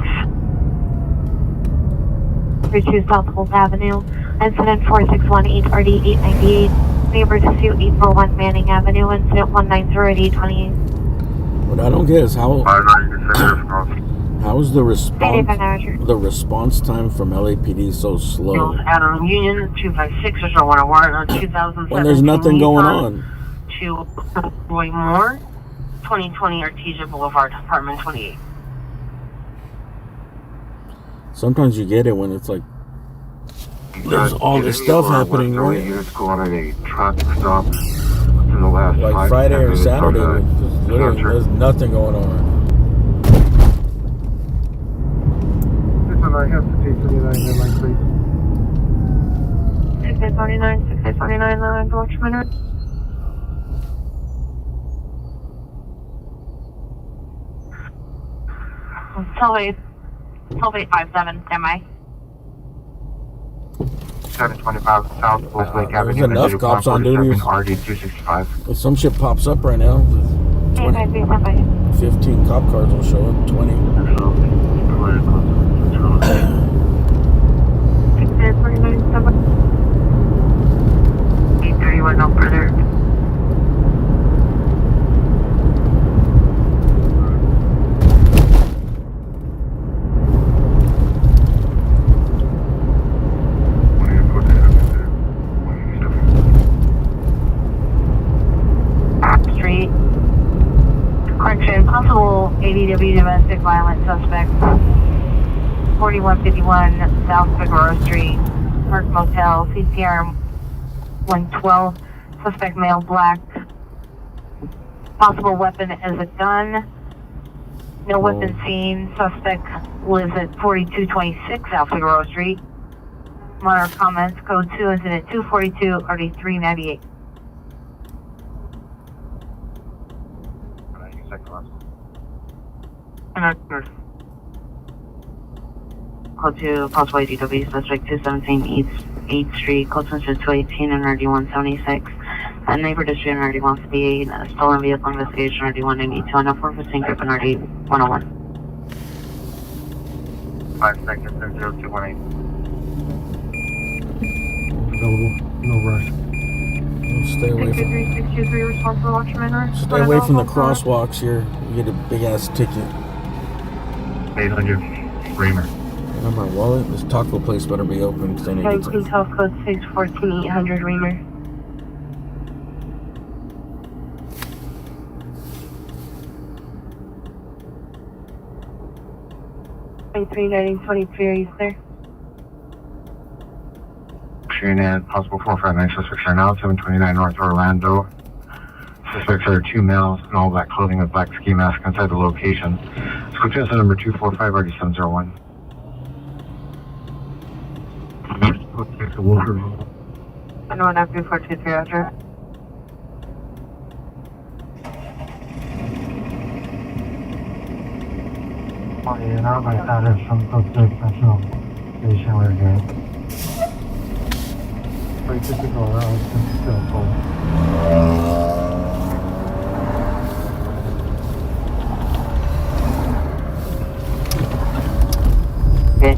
32 South Holt Avenue, incident 4618 RD 898. Neighbor dispute 841 Manning Avenue, incident 190 RD 28. What I don't get is how is the response time from LAPD so slow Charles Adam Union 256. There's no one on warrant on 2017. when there's nothing going on? To Roy Moore, 2020 Artesia Boulevard, apartment 28. Sometimes you get it when it's like there's all this stuff happening, right? Units go on a truck stop in the last Like Friday or Saturday, literally there's nothing going on. I have to take 29 in my place. 6829, the Watchman. Tell 857, am I? 725 South West Lake Avenue. There's enough cops on duty. RD 265. If some shit pops up right now, 893, 15 cop cars will show up. 20. 831, no further. Street. Correction, possible ADW domestic violence suspect. 4151 South Figueroa Street, Park Motel, CCR 112, suspect male, black. Possible weapon is a gun. No weapon seen. Suspect lives at 4226 South Figueroa Street. Minor comments, code 2, incident 242, RD398. Code 2, possible ADW, suspect 217 East 8th Street, code sensitive 218 and RD176. A neighbor district and RD158, a stolen vehicle investigation RD192, and a 415 grip and RD101. 5 seconds, 0218. No rush. Stay away from. 3623 responsible watchman. Stay away from the crosswalks here. You get a big ass ticket. 800, Reamer. And my wallet. This taco place better be open because I need to get some. Health code 614 800 Reamer. Three 23, are you there? Trinidad, possible 459 suspects are now 729 North Orlando. Suspects are 2 males in all black clothing with black ski mask inside the location. Scope transit number 245 RD701. I know what I've been 423, Roger. Okay, now my status from code 6 National Station, we're good. Pretty typical, that was still full. Okay.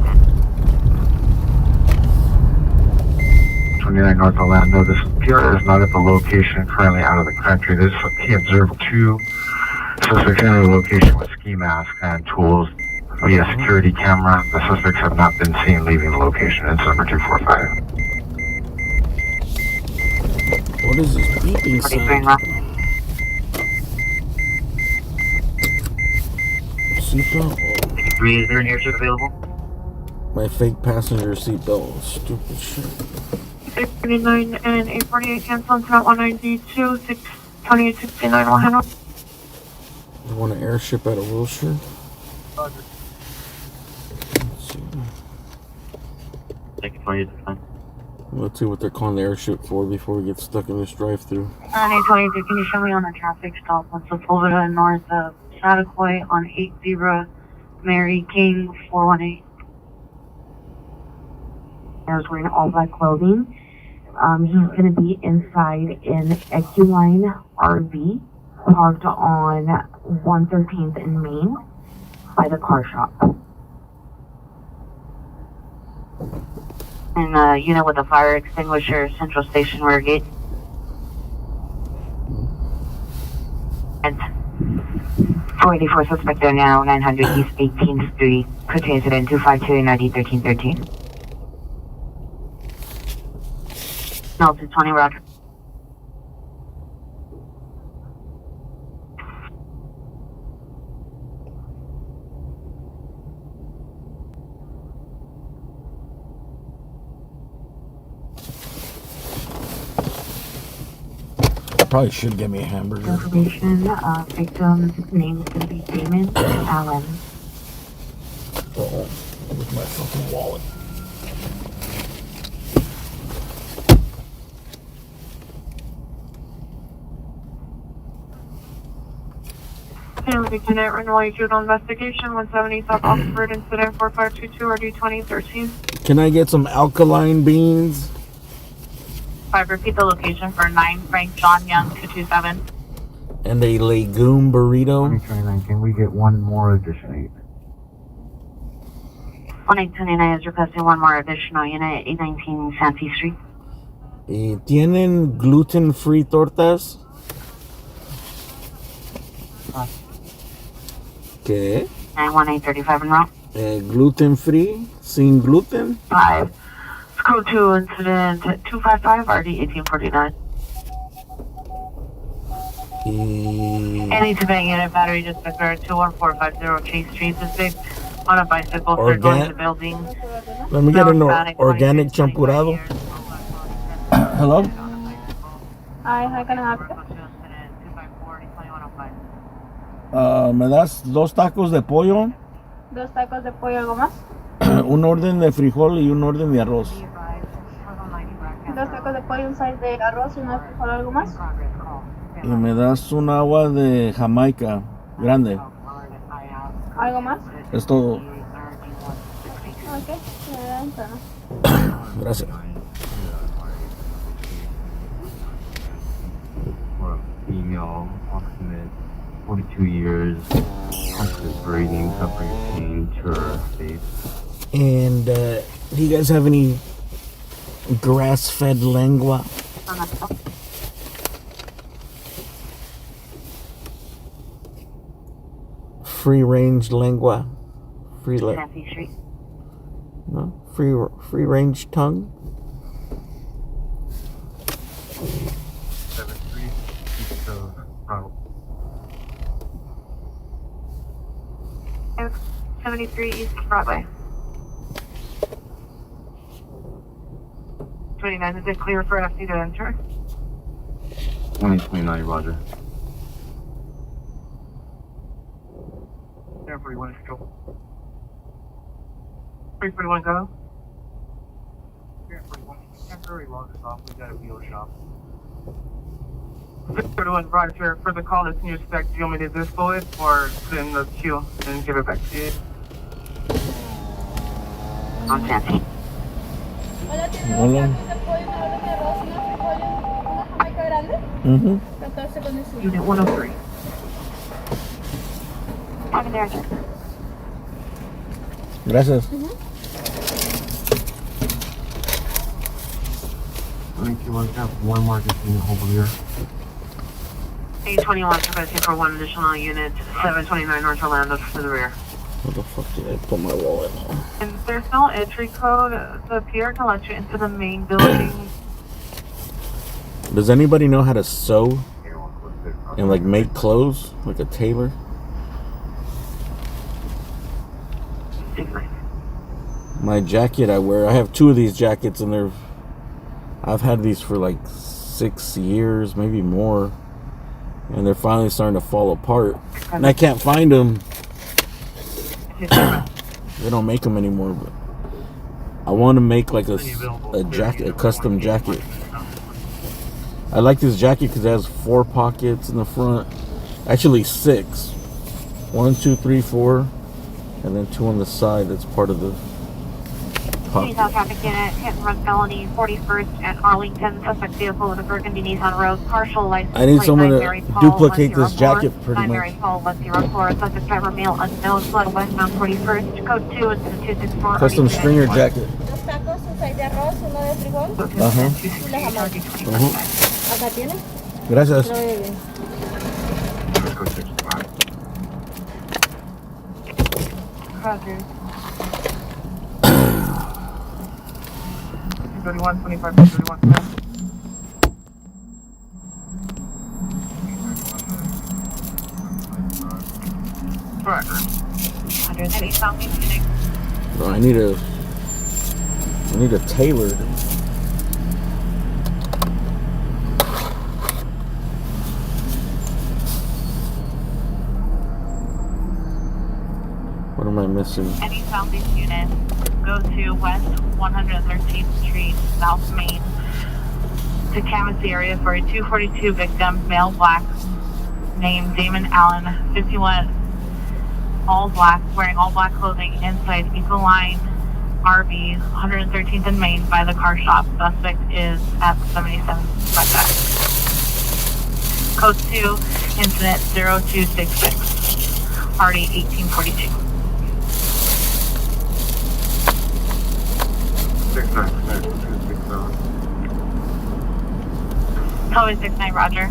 29 North Orlando. This PR is not at the location, currently out of the country. He observed 2 suspects enter the location with ski masks and tools via security camera. The suspects have not been seen leaving the location. It's number 245. What is this beeping sound? Seatbelt? 3, is there an airship available? My fake passenger seatbelt. Stupid shit. 839 and 848 cancel incident 192 62869 will handle. You want an airship out of Wilshire? Let's see. Thank you, 20 is fine. Let's see what they're calling the airship for before we get stuck in this drive-through. 822, can you show me on a traffic stop on Sepulveda north of Chattacoy on 80 Mary King 418? I was wearing all black clothing. He's going to be inside an Equine RV parked on 113th in Main by the car shop. And unit with a fire extinguisher, Central Station rear gate. And 484 suspect there now, 900 East 18th Street, quick incident 252 and ID 1313. No, 220, Roger. Probably should get me a hamburger. Information, victim's name is going to be Damon Allen. Uh-oh. With my fucking wallet. Lieutenant Renewal Juvenile Investigation 170 South Oxford Incident 4522 RD 2013. Can I get some alkaline beans? 5, repeat the location for 9 Frank John Young 227. And a legume burrito. 2029, can we get one more addition 8? 1829 is requesting one more additional unit, 819 Santee Street. ¿Tienen gluten-free tortas? ¿Qué? 91835 en route. Gluten-free? Sin gluten? 5. Code 2 incident 255 RD 1849. Any Tibet unit battery just declared 21450 Chase Street District on a bicycle circling the building. Let me get an organic champurrado. Hello? Hi, how can I help you? ¿Me das 2 tacos de pollo? 2 tacos de pollo, ¿algo más? Un orden de frijol y un orden de arroz. 2 tacos de pollo, un side de arroz y una de frijol, ¿algo más? Y me das un agua de Jamaica grande. ¿Algo más? Es todo. Ok, me da ventana. Gracias. Female, approximate 42 years, constant breathing, suffering pain to her face. And do you guys have any grass-fed lengua? Free-range lengua? Santee Street. No? Free-range tongue? 7-3, east of Bravo. 73 East Broadway. 29, is it clear for FC to enter? 2029, roger. Air 41 is go. 341 go. Air 41, temporary log stop. We got a wheel shop. 631 roger. For the call that's in your spec, do you want me to disable it or put it in the queue and give it back to you? On Santee. Hola, ¿tiene Hola. 2 tacos de pollo, una orden de arroz, una frijol y una jamaica grande? 14 con 18. Unit 103. Over there. Gracias. I think you want to have one more addition over here. 821 requesting for one additional unit, 729 North Orlando to the rear. Where the fuck did I put my wallet on? And there's no entry code. The pier can let you into the main building. Does anybody know how to sew and like make clothes? Like a tailor? My jacket I wear, I have 2 of these jackets and I've had these for like 6 years, maybe more. And they're finally starting to fall apart. And I can't find them. They don't make them anymore, but I want to make like a jacket, a custom jacket. I like this jacket because it has 4 pockets in the front. Actually 6. 1, 2, 3, 4. And then 2 on the side. That's part of the pocket. South traffic unit, hit and run felony, 41st at Arlington. Suspect vehicle with a burgundy Nissan Rogue. Partial license. I need plate someone to 9 duplicate this jacket pretty much. Mary Paul 104. Suspect driver male unknown. Flood westbound 41st. Code 2 is 264. Custom stringer jacket. 2 tacos, un side de arroz, uno de frijol Ajá. y la jamaica. Acá tiene. Gracias. Lo ve bien. Let's go 65. Roger. 31, 25, 31, 10. Correct. 100 South East Phoenix. Bro, I need a tailor. What am I missing? Any Southeast unit, go to West 113th Street, South Main, to canvass the area for a 242 victim, male black, named Damon Allen, 51, all black, wearing all black clothing inside Ecoline RV, 113th and Main by the car shop. Suspect is at 77 West Side. Code 2, incident 0266, RD 1842. 69. Code 69, roger.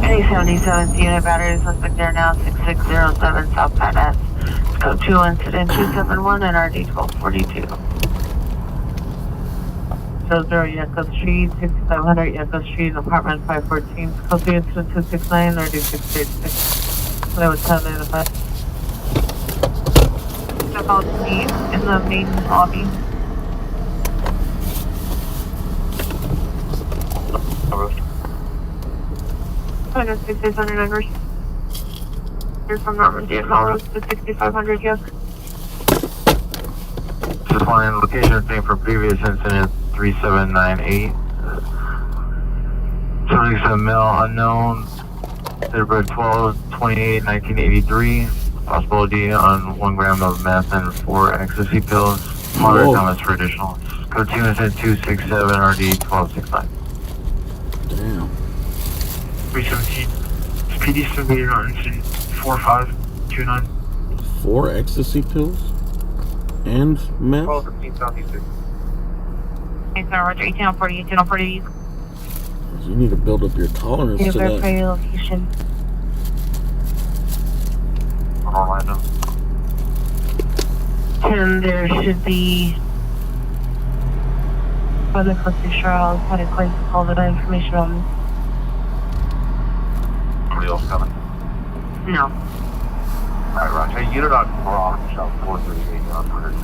Any 77th unit battery suspect there now, 6607 South Penn S. Code 2, incident 271 and RD 1242. Code 0, Yakko Street, 6700 Yakko Street, apartment 514. Code 3, incident 269, RD 636. That was 1095. Step out Steve in the main lobby. I got 6600 numbers. You're from Normandy and Melrose to 6500, yes. Just flying location thing for previous incident 3798. Somebody's a male unknown. February 12/28/1983. Possibility on 1 gram of meth and 4 ecstasy pills. Moderate comments for additional. Code 2 incident 267 RD 1269. Damn. 317. PD submitted on incident 4529. 4 ecstasy pills? And meth? 12:15:76. Okay, so roger, 1840, 1840. You need to build up your tolerance to Verify that. your location. Orlando. 10, there should be. Other closely sure I'll put in place all the information on this. Somebody else coming? No. Alright, Roger. Hey, unit on Brock, South 438, you're on 100.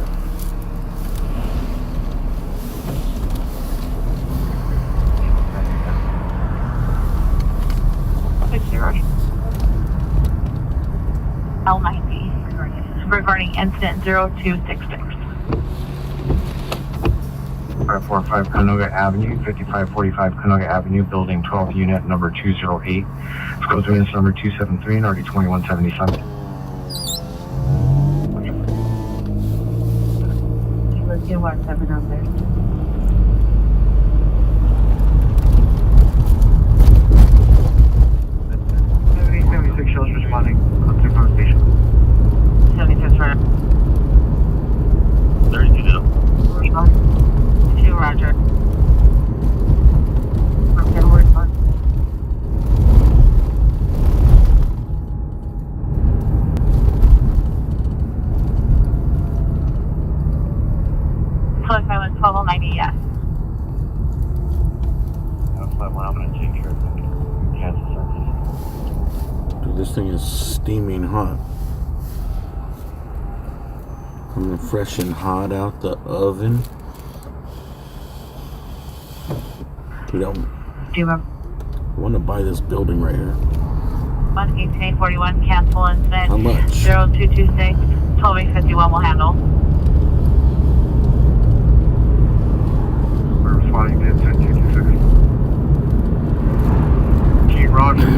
L90 regarding incident 0266. 545 Canoga Avenue, 5545 Canoga Avenue, building 12, unit number 208. Scope units number 273 and RD 2177. Let's get 17 on there. Shells responding. Up to power station. 76 right. 32 down. 2, roger. Okay, we're fine. Close island 1290, yes. That's that one. I'm going to take care of that. Cancel service. Dude, this thing is steaming hot. Coming fresh and hot out the oven. Dude, I Do you remember? want to buy this building right here. 1841, cancel incident. How much? 0226, 12851 will handle. We're responding to incident 226. G. Roger.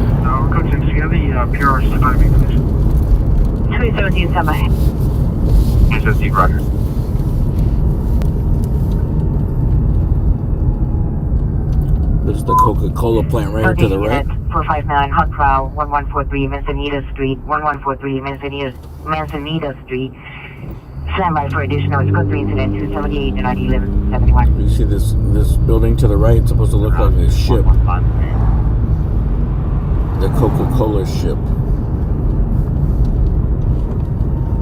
Code 6, do you have the PR timing, please? 217 semi. 250, Roger. This is the Coca-Cola plant right to the right. 459 Hunt Trial, 1143 Manzanita Street, 1143 Manzanita Street. Stand by for additional. It's code 3 incident 278 and ID 1171. You see this building to the right? It's supposed to look like a ship. The Coca-Cola ship.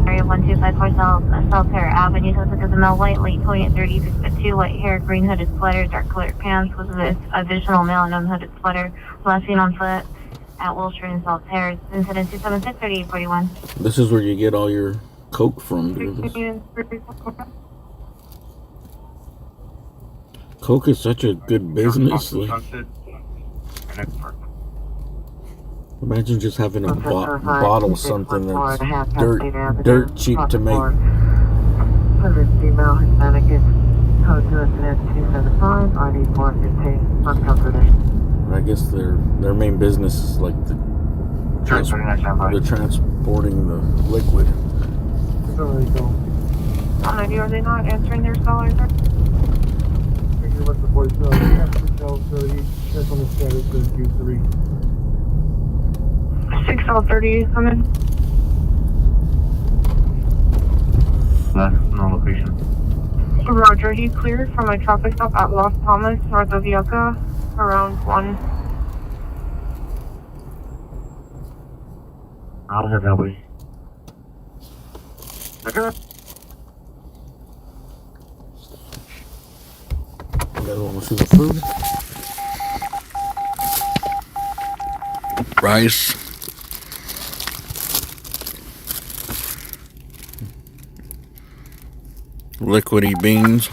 Area 1254 South Fair Avenue, Suspect is a male, white, late 2830, 6'2", white hair, green hooded sweater, dark colored pants with this additional male and unhooded sweater. Last seen on foot at Wilshire and South Fair. Incident 276 3841. This is where you get all your Coke from, dude. Coke is such a good business. Like, imagine just having a bottle something that's dirt cheap to make. Female Hispanic is code 2 incident 275, RD 415. I guess their main business is like the transporting the liquid. Are they not answering their callers? Roger, what's the voice? Hotel 30, check on the status of Q3. 6030, come in. No location. Roger, he cleared from a traffic stop at Los Thomas, north of Yucca, around 1. I'll head that way. Okay. You guys want to see the food? Rice. Liquidy beans.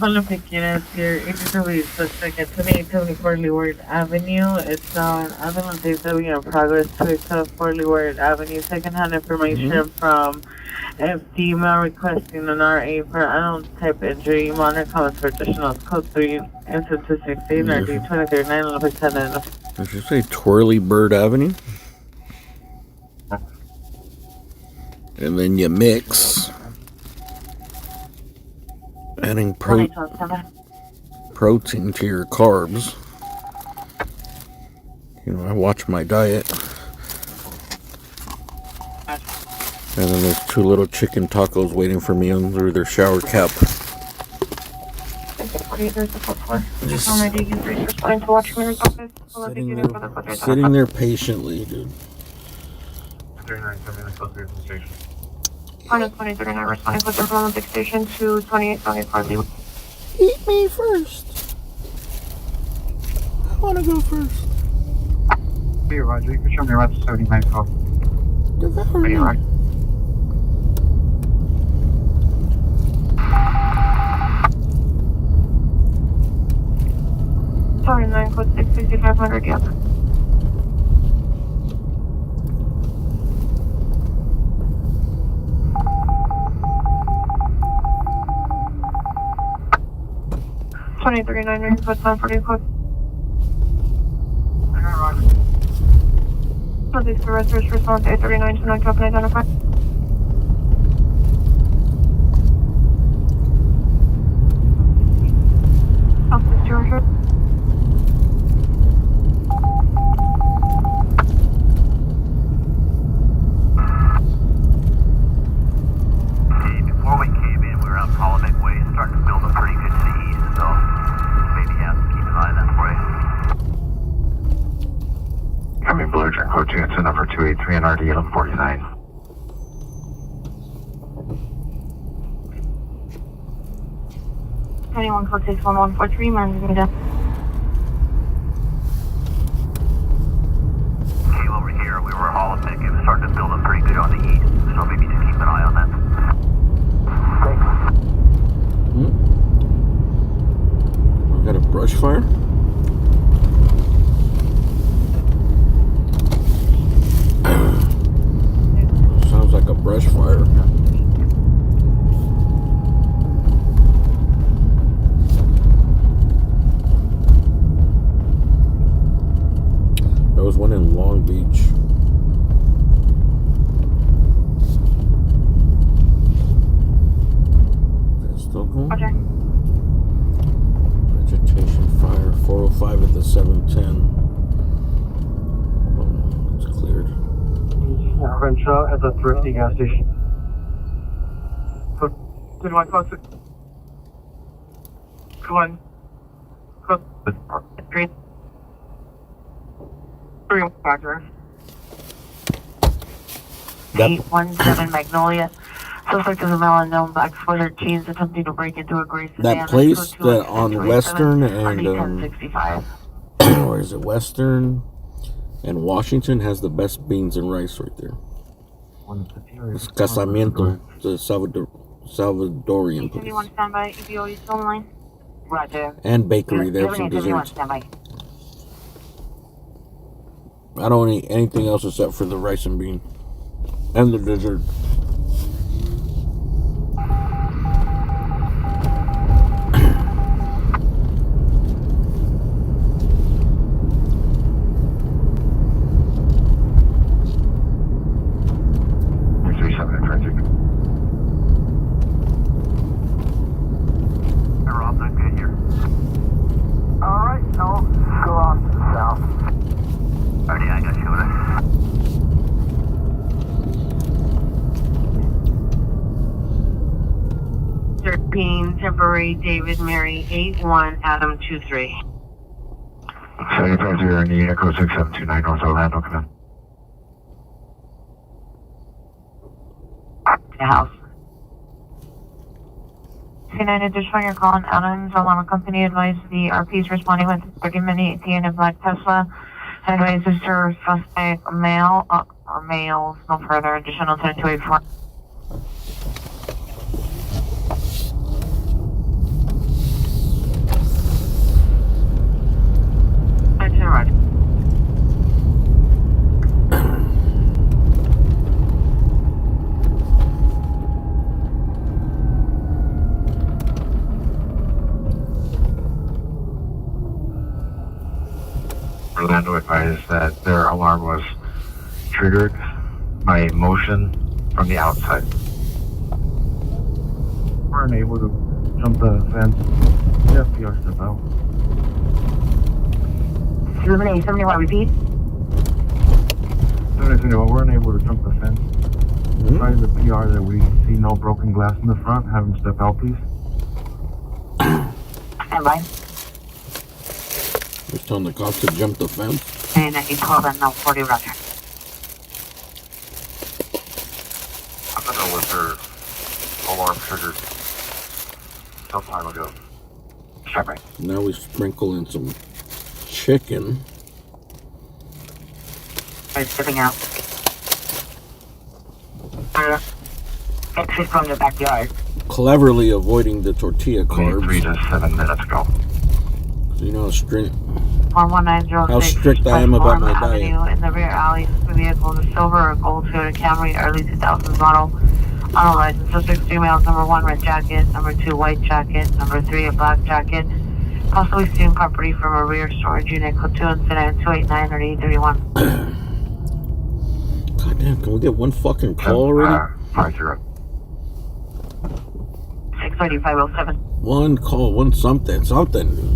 Olympic units here, individually suspect at 2874 Leeward Avenue. It's on ambulance AW in progress to accept 4 Leeward Avenue. Second-hand information from FDMA requesting an RA for unknown type injury. Monitor comments for additional code 3 incident 268 RD 239 Olympic 10. Did you say Twirly Bird Avenue? And then you mix. Adding protein to your carbs. You know, I watch my diet. And then there's 2 little chicken tacos waiting for me under their shower cap. Just sitting there patiently, dude. 39, coming in close to the station. 2039, responding to the Olympic Station to 2874 Leeward. Eat me first. I want to go first. Hey, Roger, you can show me around to 79 call. Devour me. Sorry, 9 code 66500, yeah. $23.99 code 1040 code. So these arresters respond to 839 to 9 token identified. Officer Georgia. Before we came in, we were out Colonic Way, starting to build a pretty good to the east, so maybe have to keep an eye on that for you. Coming Blue Jack Code 2, it's a number 283 and RD 1149. Anyone code 61143, man, me down. Came over here, we were Holopic, it was starting to build up pretty good on the east, so maybe just keep an eye on that. Thanks. I got a brush fire. Sounds like a brush fire. There was one in Long Beach. Is that still going? Roger. Vegetation fire, 405 at the 710. Oh, it's cleared. Crenshaw at the Thrifty gas station. Did one code 6? One. Code 3. 3 factor. 817 Magnolia. Suspect is a male unknown, black sweater jeans, attempting to break into a gray sedan. That place that on Western and or is it Western and Washington has the best beans and rice right there. It's Casamiento, the Salvadorian place. Anyone stand by? EBO, you still online? Roger. And bakery, they have some desserts. I don't eat anything else except for the rice and bean. And the dessert. 8 David Mary 81 Adam 23. 750 in the unit code 6729 North Orlando, come in. The house. C9 additional, you're calling Adams. Alarm company advised the RPs responding with 30-minute ATN in black Tesla. Advises to suspect male or males. No further. Additional 10284. Roger. Orlando advised that their alarm was triggered by a motion from the outside. We're unable to jump the fence. The FPR step out. 7871, repeat. 7871, we're unable to jump the fence. Advise the PR that we see no broken glass in the front. Have him step out, please. Stand by. Just telling the cops to jump the fence. And 812 and now 40, roger. I don't know what their alarm triggered some time ago. Sure, right. Now we sprinkle in some chicken. They're stepping out. Exit from the backyard. Cleverly avoiding the tortilla carbs. 3 to 7 minutes ago. You know how strict 11906. I am about my diet. Avenue in the rear alley. The vehicle is silver or gold Toyota Camry, early 2000s model. Auto license. Suspect females. Number 1, red jacket. Number 2, white jacket. Number 3, a black jacket. Possibly stealing property from a rear storage unit. Code 2 incident 289 or 831. God damn, can we get one fucking call already? 50. 63507. One call, one something.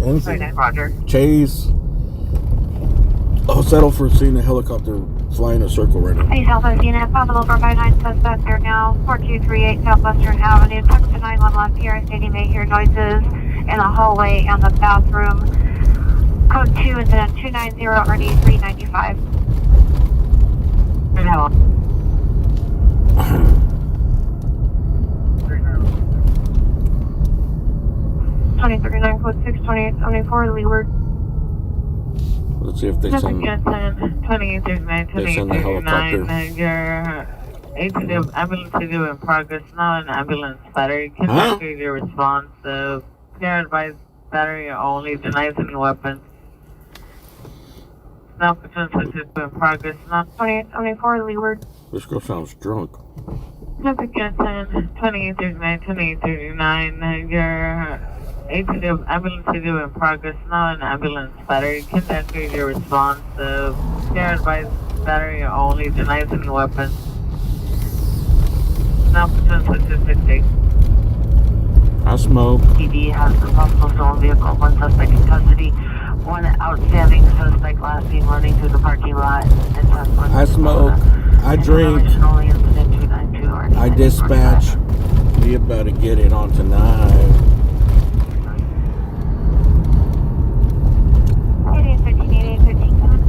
Anything. Roger. Chase. I'll settle for seeing a helicopter fly in a circle right now. Hey, Southwest Unit, possible for 59 suspect there now. 4238 Southwestern Avenue. Text to 911 PR stating they hear noises in the hallway and the bathroom. Code 2 incident 290 or 395. Good help. 2039 code 62874 Leeward. Let's see if they send. 2839 They send the helicopter. Your ATW ambulance is in progress now. An ambulance battery can activate your response. Care advised battery only denies any weapons. Now potential is in progress now. 2874 Leeward. This girl sounds drunk. 2839 your ATW ambulance is in progress now. An ambulance battery can activate your response. Care advised battery only denies any weapons. Now potential is 668. I smoke. PD has a possible stolen vehicle, 1 suspect in custody, 1 outstanding suspect last seen running through the parking lot. I smoke. I drink. I dispatch. We about to get it on tonight. 8813 coming.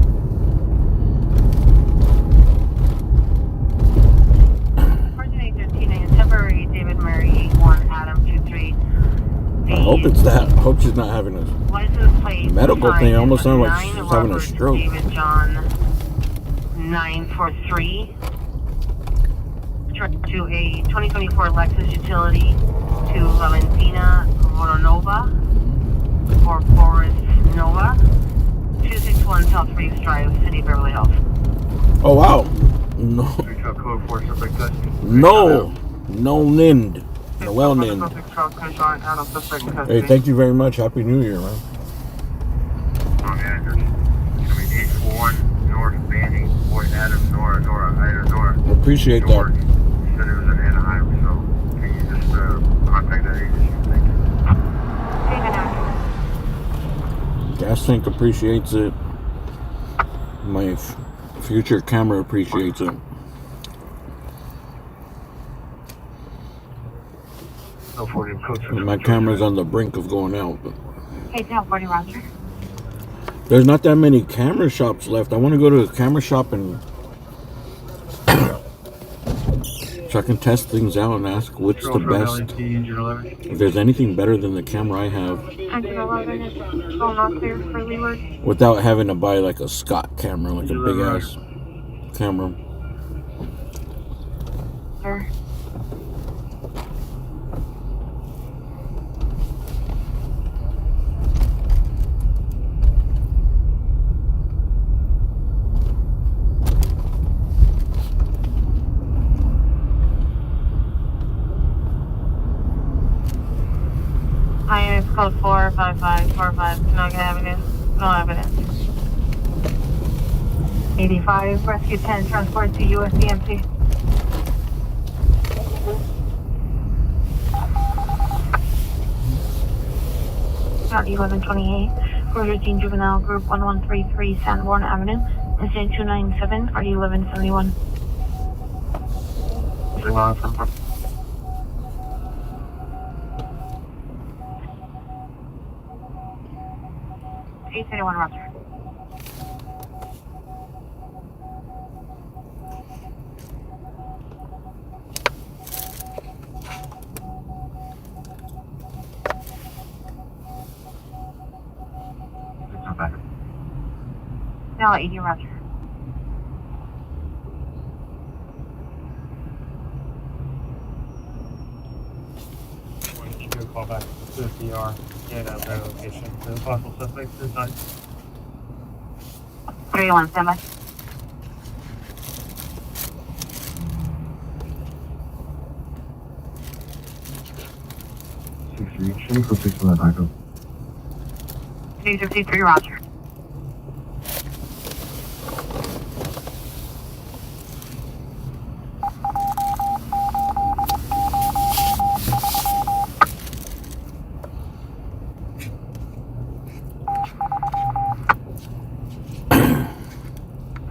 Temporary David Murray 81 Adam 23. I hope it's that. I hope she's not having a License plate medical thing. It almost sounds like 9 she's having a Robert stroke. David John 943. To a 2024 Lexus Utility to Valentina Voronova or Forest Nova 261 South Reeves Drive, City of Beverly Hills. Oh wow. No. No Nind. Noel Nind. Hey, thank you very much. Happy New Year, man. Appreciate that. Said it was in Anaheim, so can you just contact that agency? Gas tank appreciates it. My future camera appreciates it. So Code 40, code 6. My camera's on the brink of going out. But Hey, down 40, Roger. there's not that many camera shops left. I want to go to a camera shop and so I can test things out and ask what's the best. If there's anything better than the camera I have. Engine 11 is still not clear for leeward. Without having to buy like a Scott camera, like a big ass camera. Sir. Hi, it's code 45545, Canoga Avenue. No evidence. 85, Rescue 10, transport to USDMC. Not 1128. Cruiser Team Juvenile Group 1133 Sanborn Avenue. Incident 297 for 1171. 831, Roger. Now 80, Roger. Do a call back to the PR. Get out their location. The possible suspects inside. 301, standby. Should we go fix that backup? 353, Roger.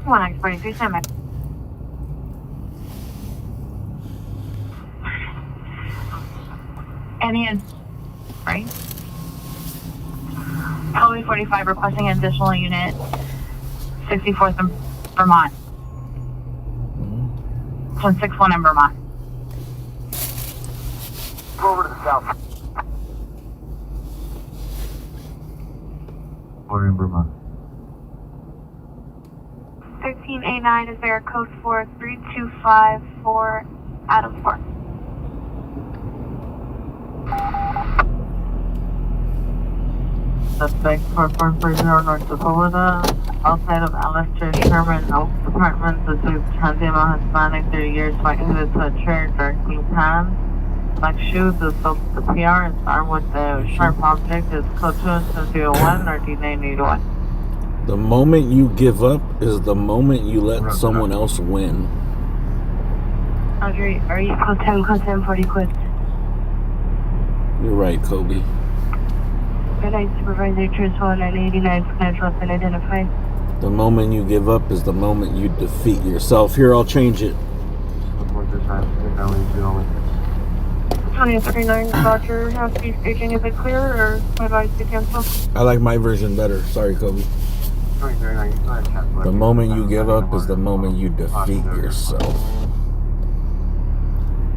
One X43, standby. Any, right? Probably 45 requesting an additional unit. 64th in Vermont. 161 in Vermont. Go over to the south. Or in Vermont. 1389 is there, code 43254 Adams Park. Suspect 4440 North Dakota, outside of Alistair Sherman Health Department, the transient Hispanic, 30 years, fighting to a chair, dark blue pants, black shoes, the PR is armed with the sharp object, is code 201 or D981. The moment you give up is the moment you let someone else win. Audrey, are you code 10, 40 quid? You're right, Kobe. Red light supervisor, truthful, lady lights, natural, identify. The moment you give up is the moment you defeat yourself. Here, I'll change it. 2039, Roger, have speed staging, is it clear or advice to cancel? I like my version better. Sorry, Kobe. The moment you give up is the moment you defeat yourself.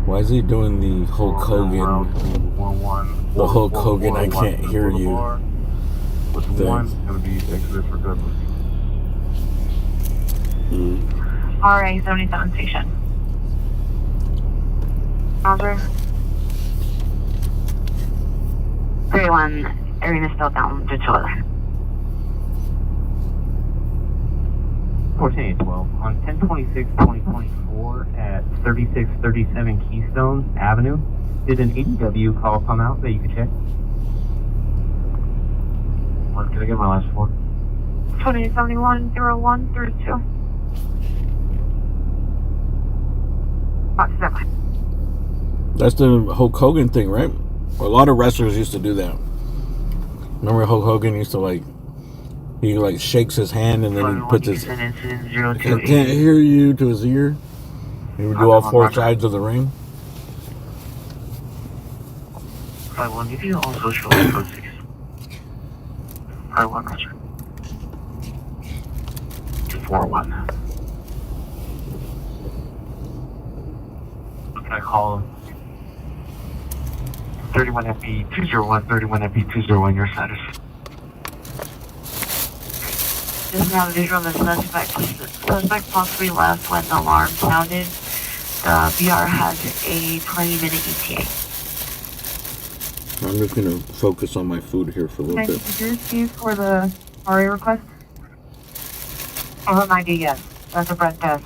Why is he doing the Hulk Hogan? The Hulk Hogan, I can't hear you. RA 77 station. Roger. 31, arena still down due to weather. 1412 on 10/26/2024 at 3637 Keystone Avenue. Did an ADW call come out that you could check? Can I get my last four? 2071-0132. Box 7. That's the Hulk Hogan thing, right? A lot of wrestlers used to do that. Remember Hulk Hogan used to he shakes his hand and then he puts his I can't hear you to his ear. He would do all four sides of the ring. 51, if you also show code 6. 51, Roger. 41. Can I call 31 FB 201, 31 FB 201, your status? Just now visual the suspect. Suspect possibly left when the alarm sounded. The BR has a 20-minute ETA. I'm just gonna focus on my food here for a little bit. Did you receive for the RA request? Stolen ID, yes. That's a breath test.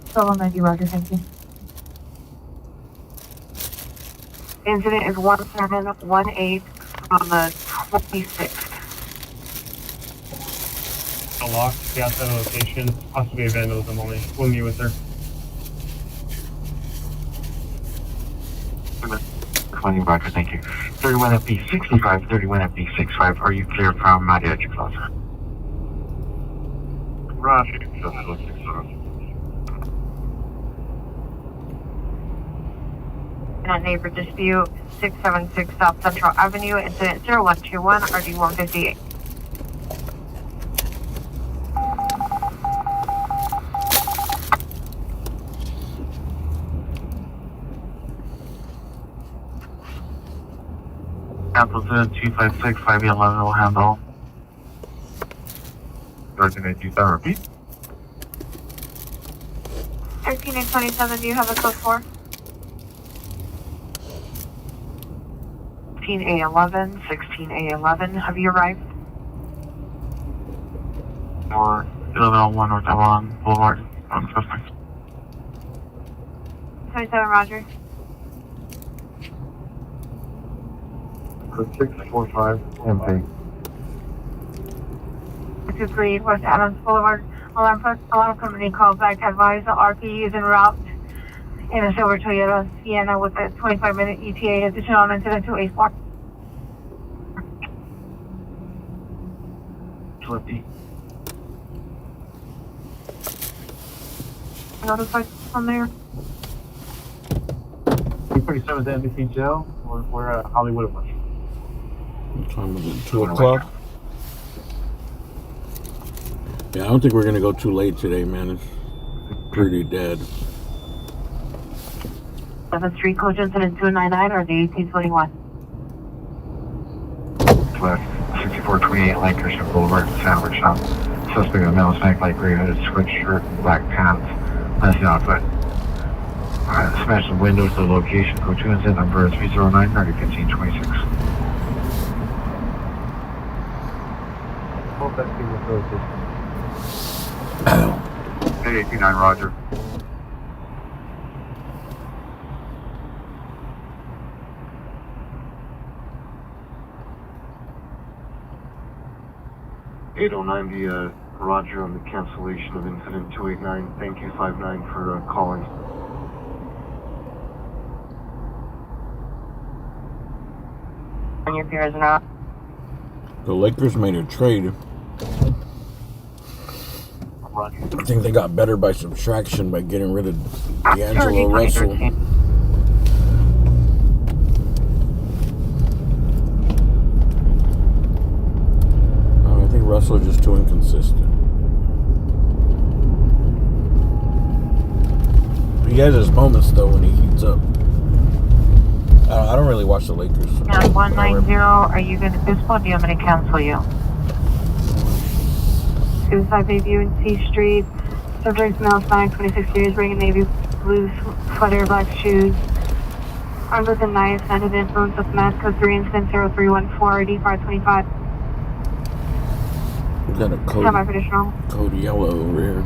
Stolen ID, Roger, thank you. Incident is 1718 on the 26th. A lock, the outside location, possibly a vandalism only. We'll meet with her. 20, Roger, thank you. 31 FB 65, 31 FB 65, are you clear from Mariachi Plaza? Roger, Sociological. In a neighbor dispute, 676 South Central Avenue, incident 0121, RD 158. Council 256, 511 will handle. Roger, thank you, sir. Repeat. 13 and 27, do you have a code for? 16A11, 16A11, have you arrived? Or 1101 North Avalon Boulevard, on suspects. 27, Roger. 645 MP. 23 West Adams Boulevard. Alarm company called back to advise the RP is en route in a silver Toyota Sienna with a 25-minute ETA. Additional incident to A4. Flippy. Notified from there. 237 to NBC jail. We're at Hollywood Bush. What time is it? 2 o'clock? Yeah, I don't think we're gonna go too late today, man. It's pretty dead. 7th Street Coach Incident 299 or the 1821? Left 6428 Lancaster Boulevard, Sandwich Shop. Suspect in a male snake light gray hooded switch shirt and black pants. That's the outfit. Smashed the windows to the location. Code 2 incident number 309 1526. Hope that people feel this. 889 Roger. The Roger on the cancellation of incident 289. Thank you 59 for calling. On your peers now. The Lakers made a trade. Roger. I think they got better by subtraction by getting rid of D'Angelo Russell. I think Russell is just too inconsistent. He has his moments though when he heats up. I don't really watch the Lakers. Now 190, are you going to this one? Do you want me to cancel you? Suicide debut in C Street. Subject male, 26 years, wearing a navy blue sweater, black shoes. Armed with a knife, under the influence of meth, code 3 incident 0314, ID 525. We got a code yellow over here.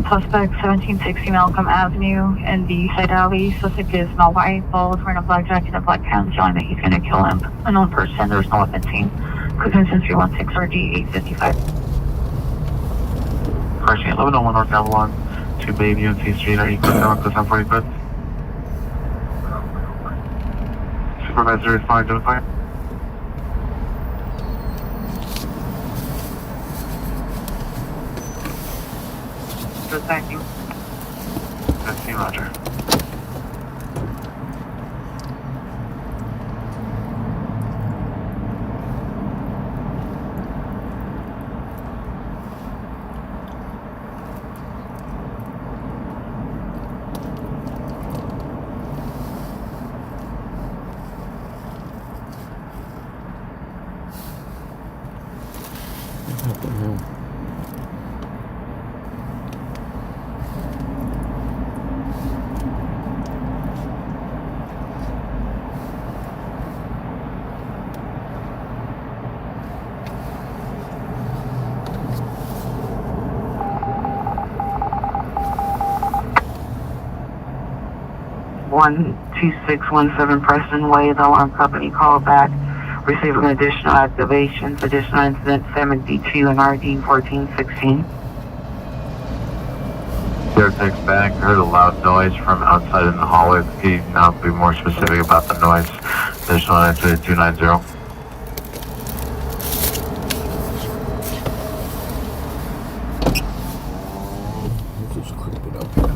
Suspect 1760 Malcolm Avenue in the side alley. Suspect is small white, bald, wearing a black jacket and black pants, showing that he's going to kill him. Unknown person, there's no weapon seen. Code 316 RD 855. First 1101 North Avalon to Bayview and C Street. Are you clear on this on 40 foot? Supervisor is fine, identify. Thank you. That's me, Roger. What the hell? One 2617 Preston Way, the alarm company called back, receiving additional activations, additional incident 72 and RD 1416. Air text back, heard a loud noise from outside in the hallway. Can you now be more specific about the noise? Additional incident 290. Let's just creep it up here.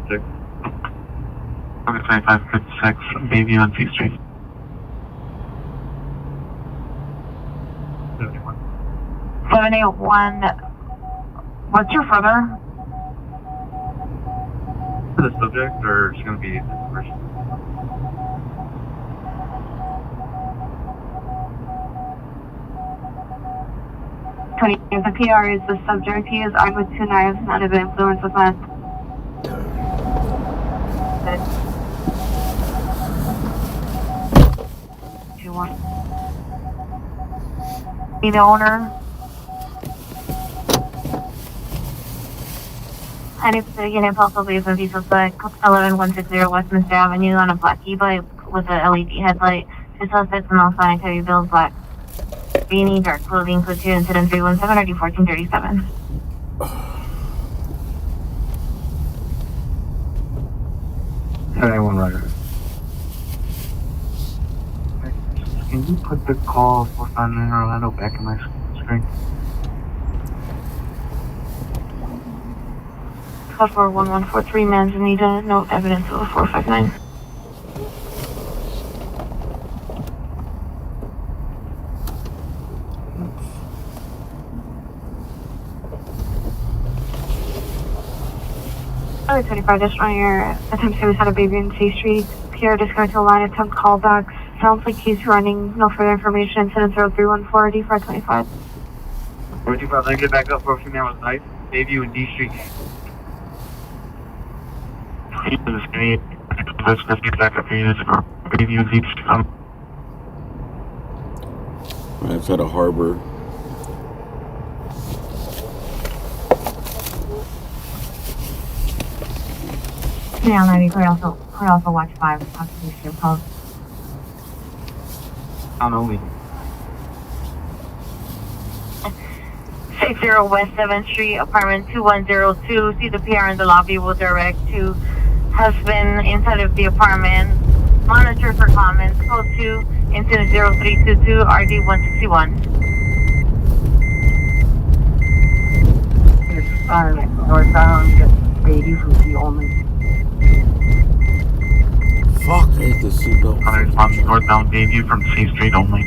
Okay, 2556, Bayview on C Street. 781, what's your further? For the subject, or it's going to be this person? The PR is the subject. He is armed with 2 knives, under the influence of meth. You want be the owner? And it's an impulse leaves of Cecil Hotel, 11160 Westminster Avenue on a black e-bike with a LED headlight. Two suspects in all sanitary bills, black beanie, dark clothing, code 2, incident 317, RD 1437. Anyone Roger. Can you put the call 459 Orlando back in my screen? Code 41143, Manzanita, no evidence of a 459. Other 25 just on your attempt suicide of baby in C Street. PR disconnect to a line, attempt callbacks. Sounds like he's running. No further information. Incident 0314 RD 525. 425, then get back up for a few minutes. Nice. Bayview and D Street. Let's get back up here. Bayview and D Street. That's at a harbor. Yeah, 90. Could also watch 5. Possibly strip calls. Sound only. 60 West 7th Street, apartment 2102. See the PR in the lobby will direct to husband inside of the apartment. Monitor for comments. Code 2, incident 0322, RD 161. It's northbound, Bayview from C only. Fuck, I hate this seatbelt. Response northbound Bayview from C Street only.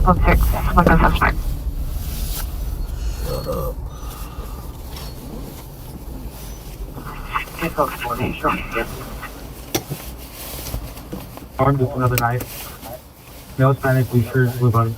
Code 6, look at suspect. Shut up. It's code 40, sure. Armed with another knife. No Spanish blue shirt, blue buttons.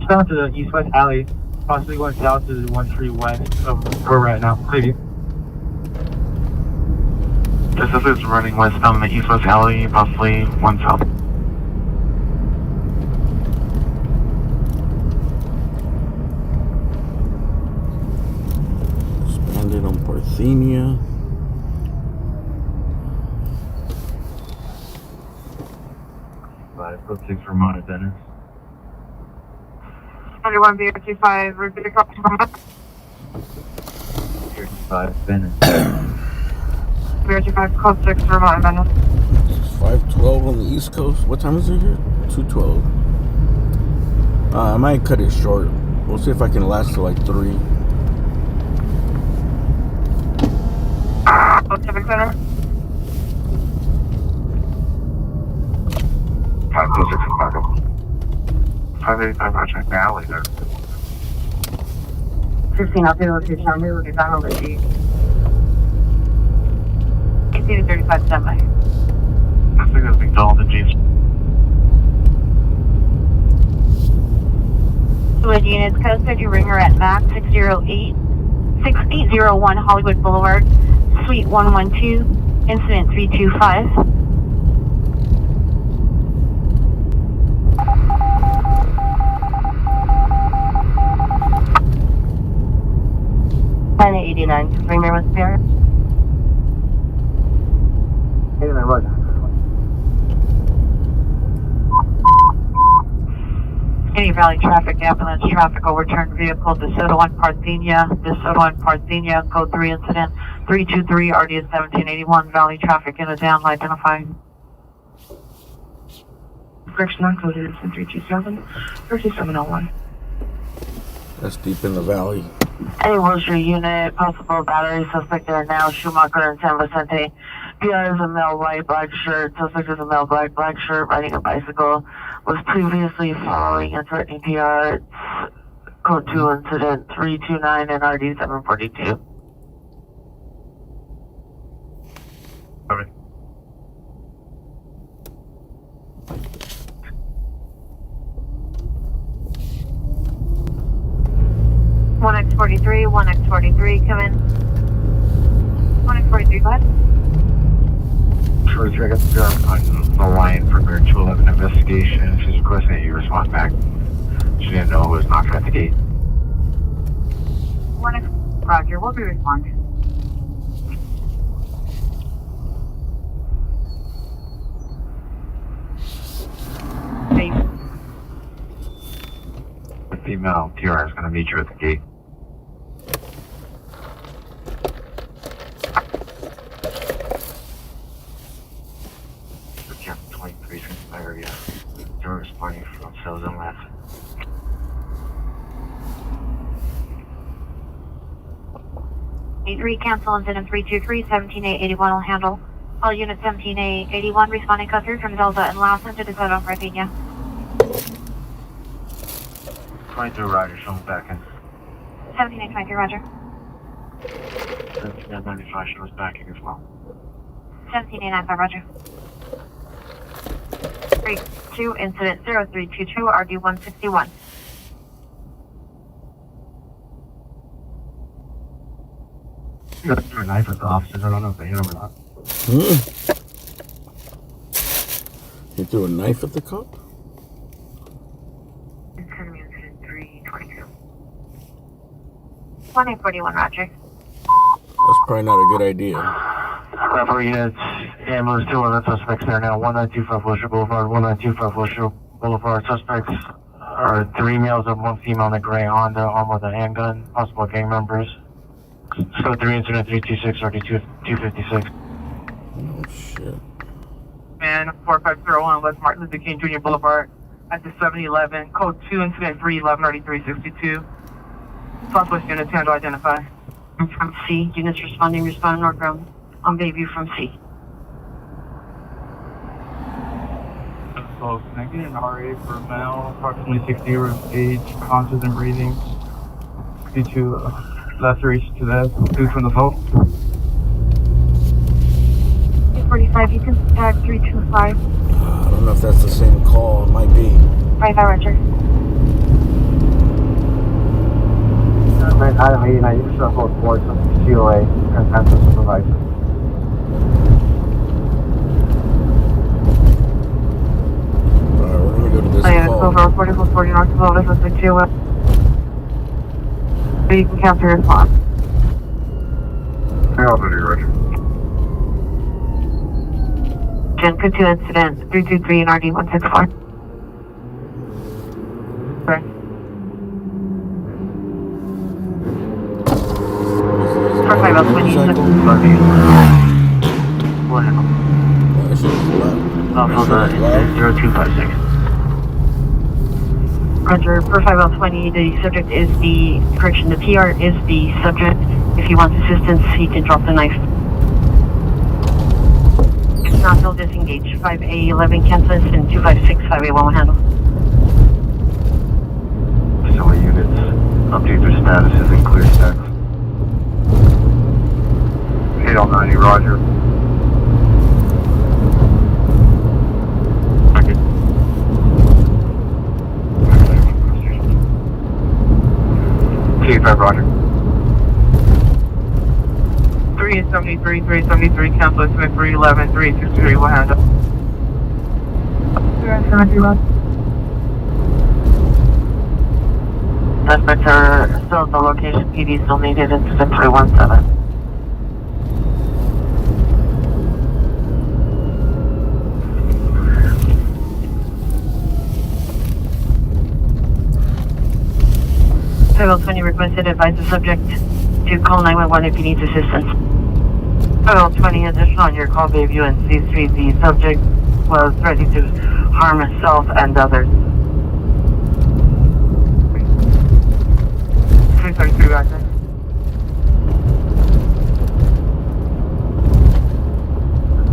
Down to the east-west alley, possibly going south to the 1 street west of where we're at now. Bayview. This is running west down the east-west alley, possibly 1 south. Expanded on Parthenia. Code 6 Ramona Dennis. 101 BR25, repeat the call. 35 Bennett. 35, code 6, Vermont, Venice. It's 5:12 on the East Coast. What time is it here? 2:12. I might cut it short. We'll see if I can last till like 3. Civic Center. 526 Chicago. 585 Roger. Alley there. 15, I'll do location. I'll do location. I'll let you. 18 to 35, standby. I think that's McDonald and James. Switch units, code 30 ringer at MAC 6801 Hollywood Boulevard, Suite 112, incident 325. Planet 89, ringer with Spirit. 89, Roger. Any Valley traffic, ambulance traffic, overturned vehicle, DeSoto 1 Parthenia, code 3 incident 323, RDS 1781, Valley traffic in a down, identifying. Correction, on code incident 327, 3701. That's deep in the valley. Any Wilshire unit, possible battery suspect there now, Schumacher and San Vicente. PR is a male white, black shirt, suspect is a male black shirt, riding a bicycle, was previously following and threatening PR. Code 2 incident 329 and RD 742. Sorry. One X43, come in. 1X43, go ahead. Sure, I got the girl on the line for her 211 investigation. She's requesting that you respond back. She didn't know who was knocking at the gate. 1X, Roger, we'll be responding. The female TR is going to meet you at the gate. The Camp 23 in the area. They're responding from cells and left. A3, cancel incident 323, 17881 will handle. All units 17881 responding code 3 from Delta and Lassen to DeSoto, Parthenia. 23 Roger, show me back in. 17823, Roger. 1795 shows back in as well. 17895, Roger. 32, incident 0322, RD 161. You got a knife at the officers, I don't know if they hit him or not. You threw a knife at the cop? Incident 322. 1841, Roger. That's probably not a good idea. Referee units, ambulance 211 suspects there now. 1925 Wilshire Boulevard, 1925 Wilshire Boulevard. Suspects are 3 males and 1 female in a gray Honda, armed with a handgun, possible gang members. So 3 incident 326, RD 256. Oh shit. Man, 4501 West Martin Luther King Jr. Boulevard at the 711, code 2 incident 311, RD 362. Southwest units handle identify. From C, units responding northbound on Bayview from C. So, can I get an RA for a male, approximately 60 years of age, conscious and breathing, due to laceration to the due from the vault? 45, you can tag 325. I don't know if that's the same call. It might be. 5 Roger. Item 89, you can show both boards of COA and pencil supervisor. Alright, we're gonna go to this call. Over 4440 North of Lotus, let's make you you can counter your response. Hey, I'll do you, Roger. Gen 2 incident 323 and RD 164. Sorry. Motorcycle? We'll handle. That shit is loud. Also the incident 0256. Roger, per 5020, the subject is the PR is the subject. If he wants assistance, he can drop the knife. If not, he'll disengage. 5A11 cancel incident 256, 5A1 will handle. Facility units, update their statuses and clear stacks. 8090, roger. T5, roger. 373, 373, cancel incident 311, 323, will handle. 370, roger. Suspects are still at the location. PD still needed. Incident 317. Level 20 requested advise the subject to call 911 if he needs assistance. Level 20 additional on your call gave you in C3. The subject was ready to harm himself and others. 333, roger.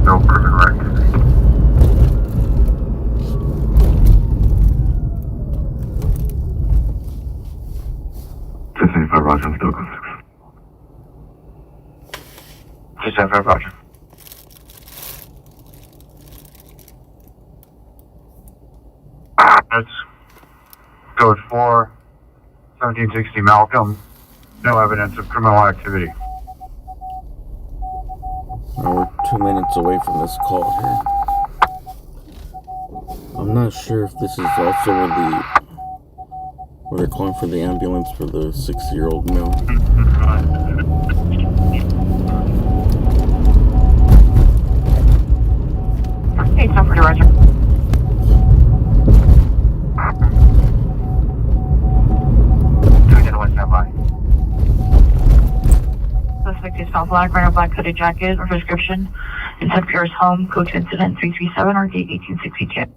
No criminal activity. T75, roger, I'm still going 6. T75, roger. That's code 4, 1760 Malcolm. No evidence of criminal activity. Now we're 2 minutes away from this call here. I'm not sure if this is also where they're calling for the ambulance for the 6-year-old male. Hey, time for the roger. Suspect is all black, wearing a black hooded jacket or prescription. It's up yours home. Go to incident 337 or gate 1862.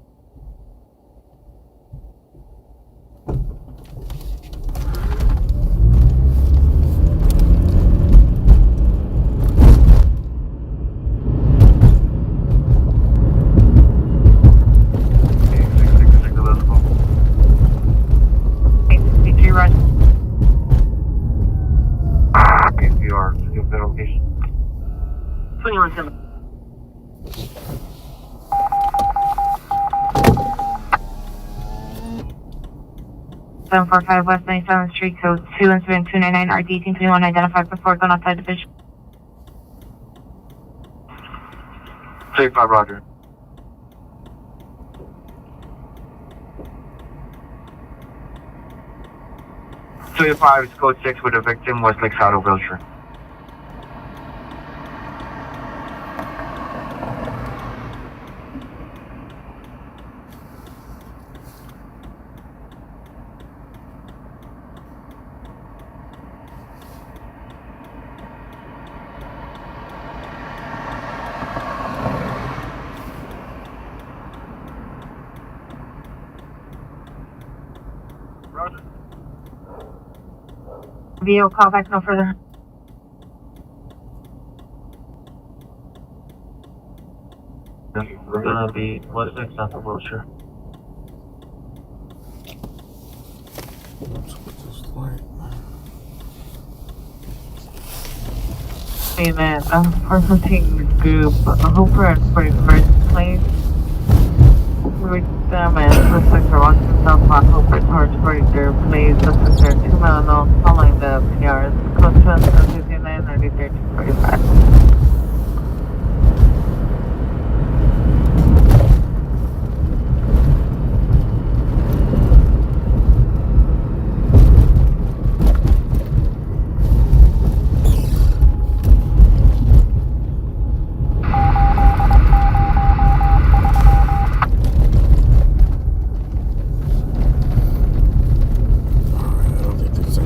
APR, to the location. 21-7. (745) West 97th Street, code 2, incident 299, RD 1821, identified before going outside the division. T5, roger. T5 is code 6 with the victim, Westlake Saddle, Wilshire. VO call back no further. We're gonna be Westlake South of Wilshire. Hey man, I'm processing the group. I hope we're at 41st place. With them and suspects are walking southbound. Hope it's towards 43rd place. Suspects are 2 miles north following the PRs. Close to us at 59, 93, 45.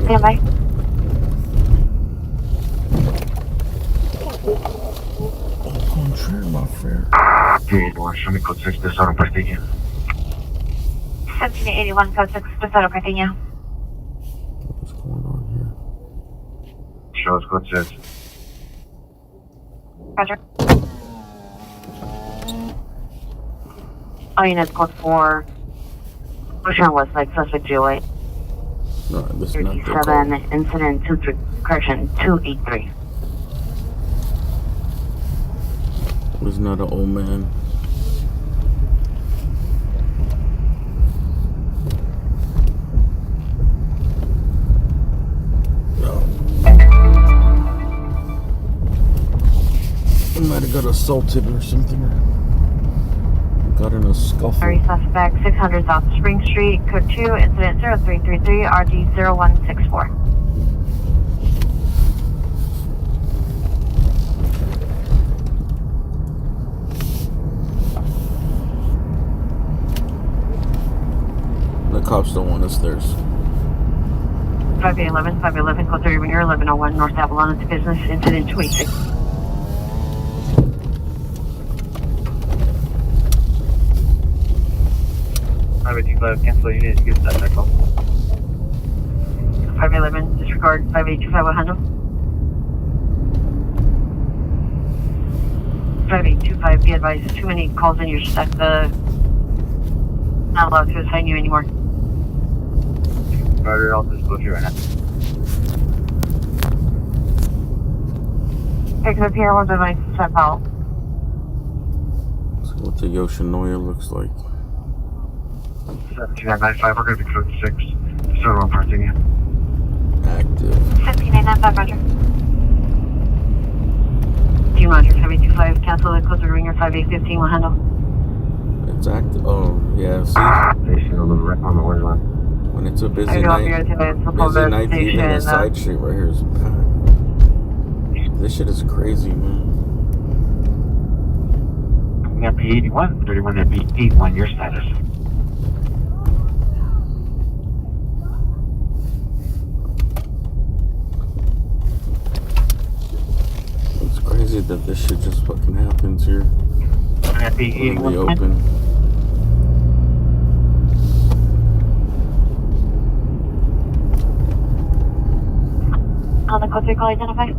Stand by. Share my fare. 1 code 6, Desauto Parthenia. 1781, code 6, Desauto Parthenia. What's going on here? Show us code 6. Roger. All units, code 4. Pushing West Lake, suspect GOA. No, this is not the 37, code. incident 283. He's not an old man. No. He might have got assaulted or something. Got in a scuffle. Sorry, suspect 600 South Spring Street, code 2, incident 0333, RG0164. The cops don't want us there. 511, code 3 when you're 1101 North Avalon, it's business, incident 26. Cancel unit, you get that back off. 511, disregard 5825 Ohio. 5825, be advised, too many calls in your stack, not allowed to assign you anymore. Roger, I'll disclose you right now. Pick up here, one device, step out. Let's see what the Yoshinoya looks like. 17995, we're going to be code 6. Desauto Parthenia. Active. 17995, roger. Team Roger, 5825, cancel the closer ringer, 5815 will handle. It's active. Oh, yeah, see? Station on the way line. When it's a busy night, even a side street right here is packed. This shit is crazy, man. We got P81, 31 at P81, your status. It's crazy that this shit just fucking happens here At in the P81. open. On the code 3 call identify.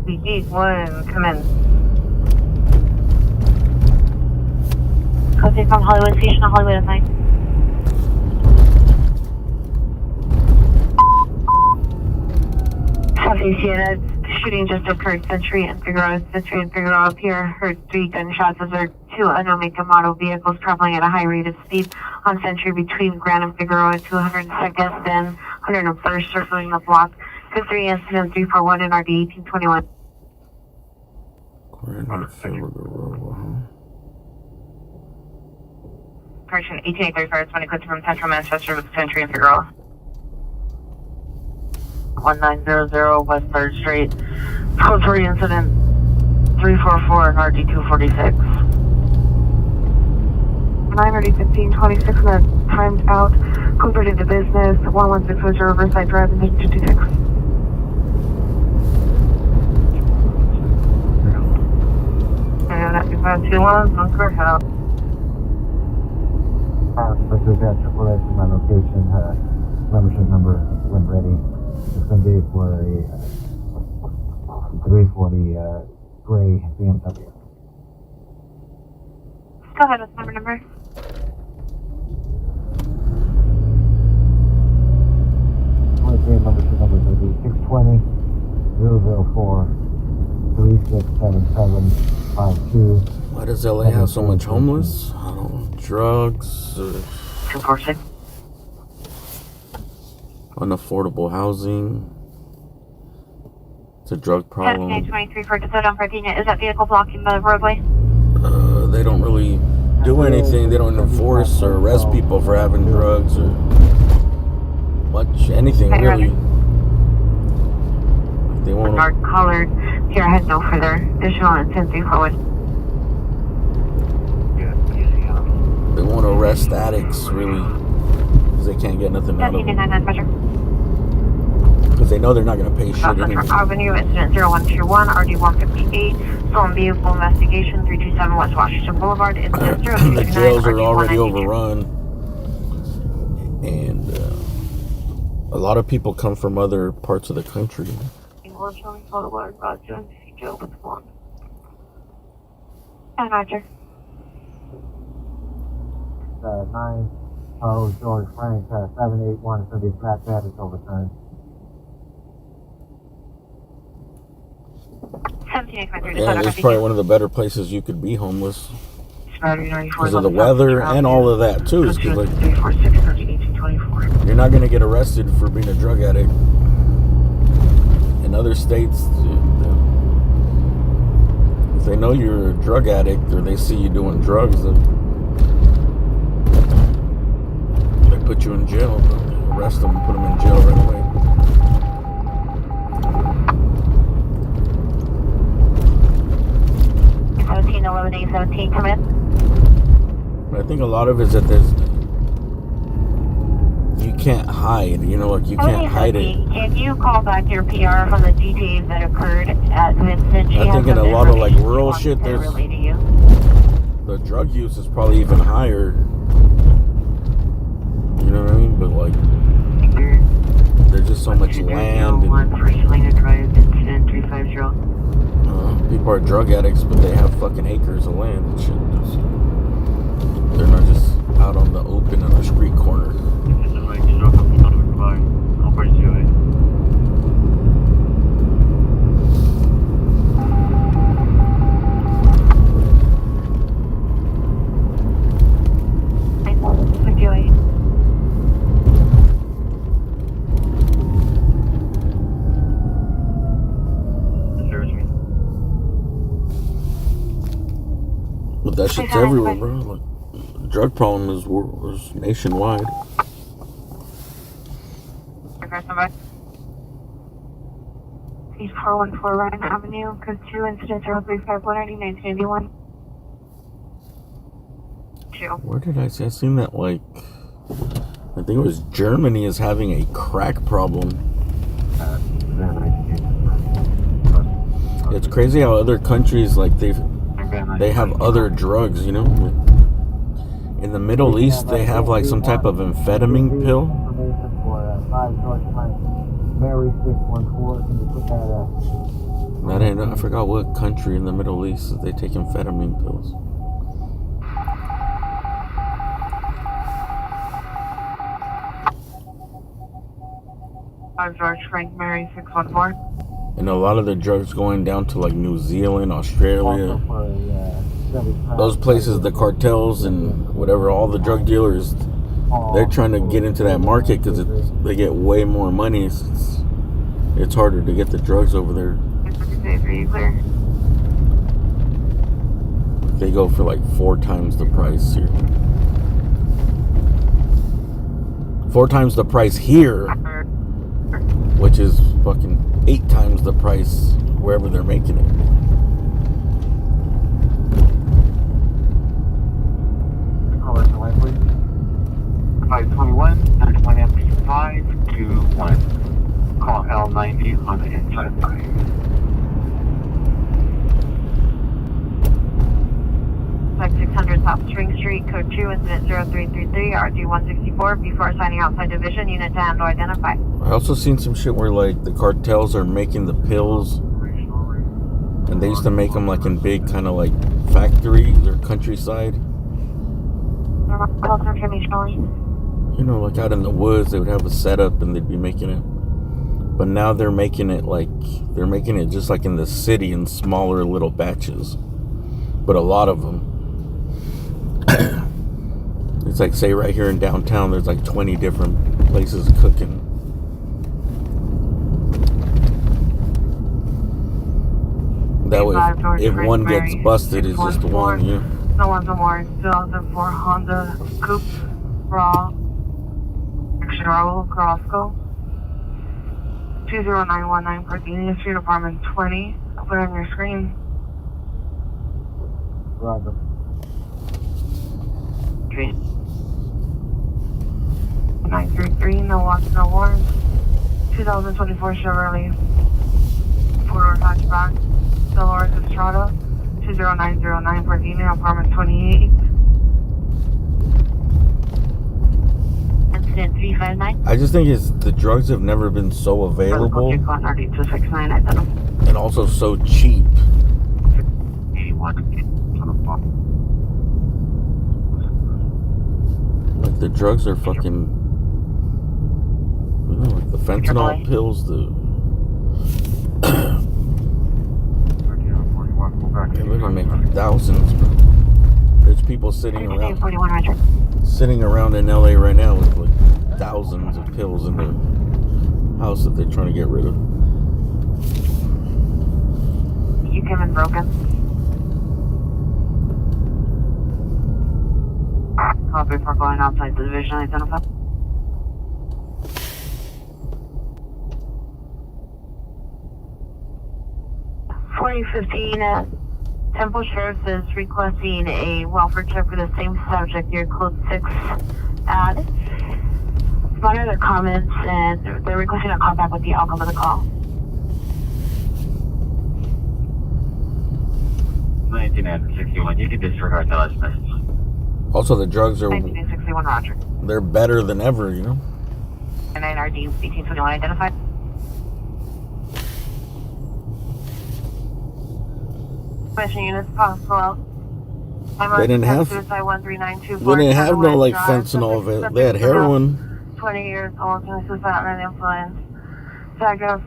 BG1, come in. Code 3 from Hollywood Station to Hollywood at night. Southeast Sienna, shooting just occurred, Century and Figueroa Pier. Heard 3 gunshots as there are 2 unknown make and model vehicles traveling at a high rate of speed on Century between Grand and Figueroa, 202nd, then 101st, circling the block. Good 3 incident 341 in RD 1821. Grand and Figueroa, huh? Correction, 1834, 20 clicks from Central Manchester with Century and Figueroa. 1900 West 3rd Street. Code 3 incident 344 and RD 246. 9:15:26 minutes timed out. Code 3 to business 116 Riverside Drive and 226. And at 521 Bunker House. Specific at AAA to my location, membership number when ready. It's going to be for a 340 gray BMW. Go ahead with number. Membership number will be 620 004 367752. Why does LA have so much homeless? I don't know. Drugs, 246. unaffordable housing. It's a drug problem. 23 for Desauto Parthenia. Is that vehicle blocking the roadway? They don't really do anything. They don't enforce or arrest people for having drugs or anything really. They won't. Dark colored. Here, I had no further additional intensity forward. They won't arrest addicts really, because they can't get nothing out of them. 1799 measure. Because they know they're not going to pay shit South anyway. Central Avenue, incident 0121, RD 158, stolen vehicle investigation, 327 West Washington Boulevard, incident 0329, The jails are RD already 192. overrun. And a lot of people come from other parts of the country. And Roger. 9 George Frank 781 is going to be flat status overturned. 17 Yeah, it's probably one of the better places you could be homeless. Because of the weather and all of that too. It's like, you're not going to get arrested for being a drug addict. In other states, if they know you're a drug addict or they see you doing drugs, they put you in jail. They arrest them and put them in jail right away. 17 come in. But I think a lot of it is that you can't hide, you know, like you can't hide it. Can you call back your PR from the DJs that occurred at Vincent? I think in a lot of like rural shit, there's the drug use is probably even higher. You know what I mean? But like, there's just so much land. And, people are drug addicts, but they have fucking acres of land and shit. They're not just out on the open on a street corner. But that shit's everywhere, bro. Like, the drug problem is nationwide. East 414 Ryan Avenue, code 2, incident 035 190 1981. Where did I see? I seen that, like, I think it was Germany is having a crack problem. It's crazy how other countries, like, they have other drugs, you know? In the Middle East, they have, like, some type of amphetamine pill. I forgot what country in the Middle East that they take amphetamine pills. I'm George Frank Mary 614. And a lot of the drugs going down to like New Zealand, Australia, those places, the cartels and whatever, all the drug dealers, they're trying to get into that market because they get way more money. It's harder to get the drugs over there. They go for like 4 times the price here. 4 times the price here, which is fucking 8 times the price wherever they're making it. Call us away, please. 521, 31 MP521. Call L90 on the inside line. Like 600 South Spring Street, code 2, incident 0333, RD 164. Before signing outside division, unit to handle identify. I also seen some shit where like the cartels are making the pills, and they used to make them like in big kind of like factories or countryside. You know, like out in the woods, they would have a setup and they'd be making it. But now they're making it just like in the city in smaller little batches. But a lot of them. It's like, say right here in downtown, there's like 20 different places cooking. That way, if one gets busted, it's just one, you know? No one's more. 2004 Honda Coupe Raw Crosco 20919 Gardenia Street, apartment 20. I'll put it on your screen. Roger. Okay. 933, no watch, no warrants. 2024 Chevrolet 4-door hatchback, Dolores Estrada, 20909 Gardena, apartment 28. Incident 359. I just think the drugs have never been so available and also so cheap. 81. Like the drugs are fucking, you know, like the fentanyl pills, they're literally making thousands, bro. There's people sitting around in LA right now with like thousands of pills in their house that they're trying to get rid of. You came in broken. Copy for going outside the division identified. Temple Sheriff is requesting a welfare check for the same subject, your code 6 ad. Monitor their comments and they're requesting a call back with the outcome of the call. 1961, you can disregard the last message. Also, the drugs are, 1961 Roger. they're better than ever, you know? 9RD 1821 identified. Mission units possible. They didn't have no like fentanyl of it. They had heroin. 20 years old, suicide and influence. Diagnosed.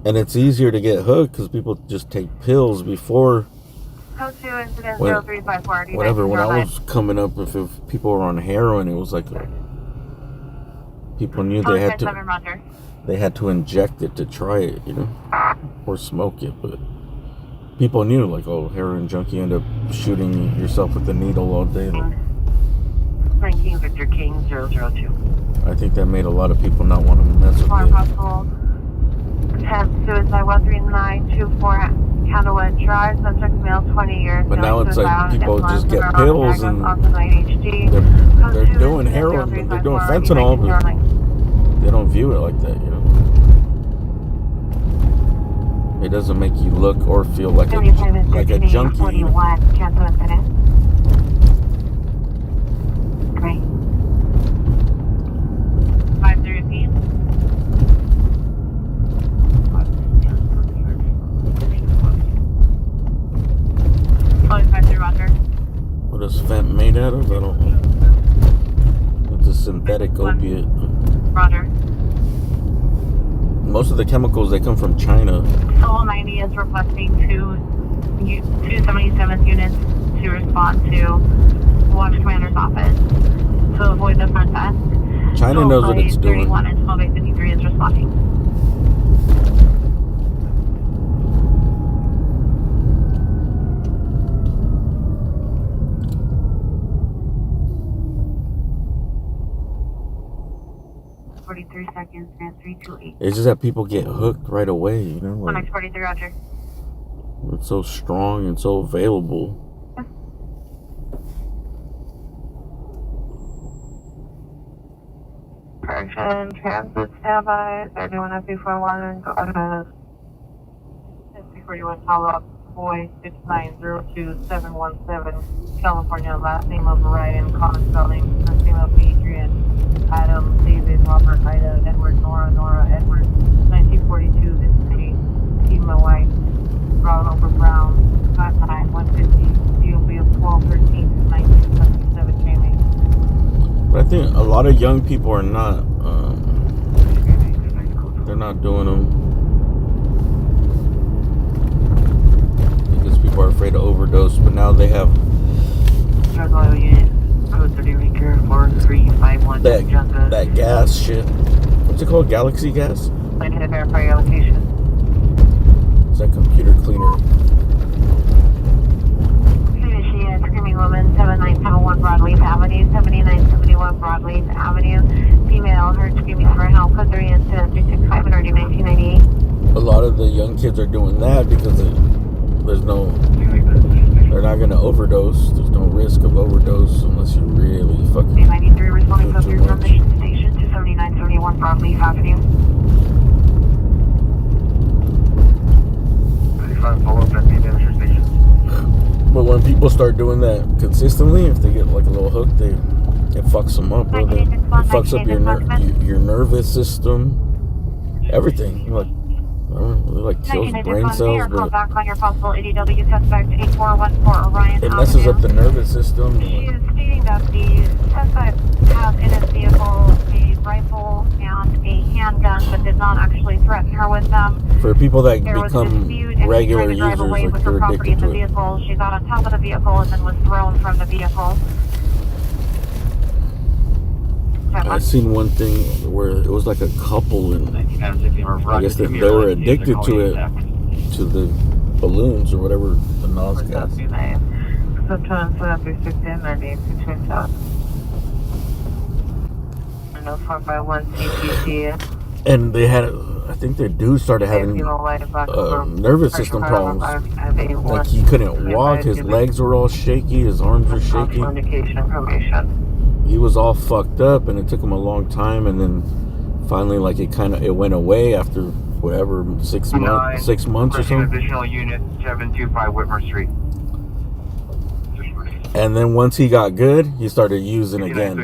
And it's easier to get hooked because people just take pills before. Code 2 incident 0354. Whatever. When I was coming up, if people were on heroin, it was like people knew they had to inject it to try it, you know, or smoke it, but. People knew, like, oh, heroin junkie, end up shooting yourself with the needle all day. 19 Victor King 002. I think that made a lot of people not want to mess with it. Possible attempt suicide 13924 Candlewood Drive, subject male 20 years. But now it's like people just get pills and they're doing heroin, they're doing fentanyl, but they don't view it like that, you know. It doesn't make you look or feel like a junkie. 41, cancel incident. Great. 513. What is fent made out of? I don't know. It's a synthetic opiate. Roger. Most of the chemicals, they come from China. Soul 90 is requesting 277th units to respond to Watch Commander's office to avoid the front desk. China knows what it's doing. 31 and 1253 is responding. Seconds, 328. It's just that people get hooked right away, you know? Like, 43, Roger. It's so strong and so available. Correction, transit standby, 31 FB41 and go ahead. SB41 follow-up, boy 6902717, California, last name of Ryan, common spelling, first name of Adrian, Adam, David, Robert, Ida, Edward, Nora, Edward, 1942, this city, Tima White, Brown over Brown, 59150, DOB of 1213, 1977, Jamie. But I think a lot of young people are not, they're not doing them because people are afraid to overdose, but now they have that gas shit. What's it called? Galaxy gas? I can verify your location. It's that computer cleaner. Screaming woman, 7971 Broadleaf Avenue, 7971 Broadleaf Avenue. Female, heard screaming for help. Code 3 incident 365 and already 1998. A lot of the young kids are doing that because they're not going to overdose. There's no risk of overdose unless you really fucking 93 responding code 3 from Mission Station, 27971 Broadleaf Avenue. start doing that consistently, if they get like a little hook, it fucks them up, bro. It fucks up your nervous system, everything. Like kills brain cells, but back on your possible ADW suspect 8414 Orion it messes up the nervous system. She is stating that the suspect has in his vehicle a rifle and a handgun, but did not actually threaten her with them. For people that There was become dispute, and regular she tried to drive users, away like with they're her property addicted in the to it. vehicle. She got on top of the vehicle and then was thrown from the vehicle. I seen one thing where it was like a couple, and I guess they were addicted to it, to the balloons or whatever, the NOS gas. And they had, I think the dude started having nervous system problems. Like he couldn't walk, his legs were all shaky, his arms were shaky. He was all fucked up, and it took him a long time, and then finally, like it went away after whatever 6 months or something. Additional unit 725 Whitmer Street. And then once he got good, he started using again.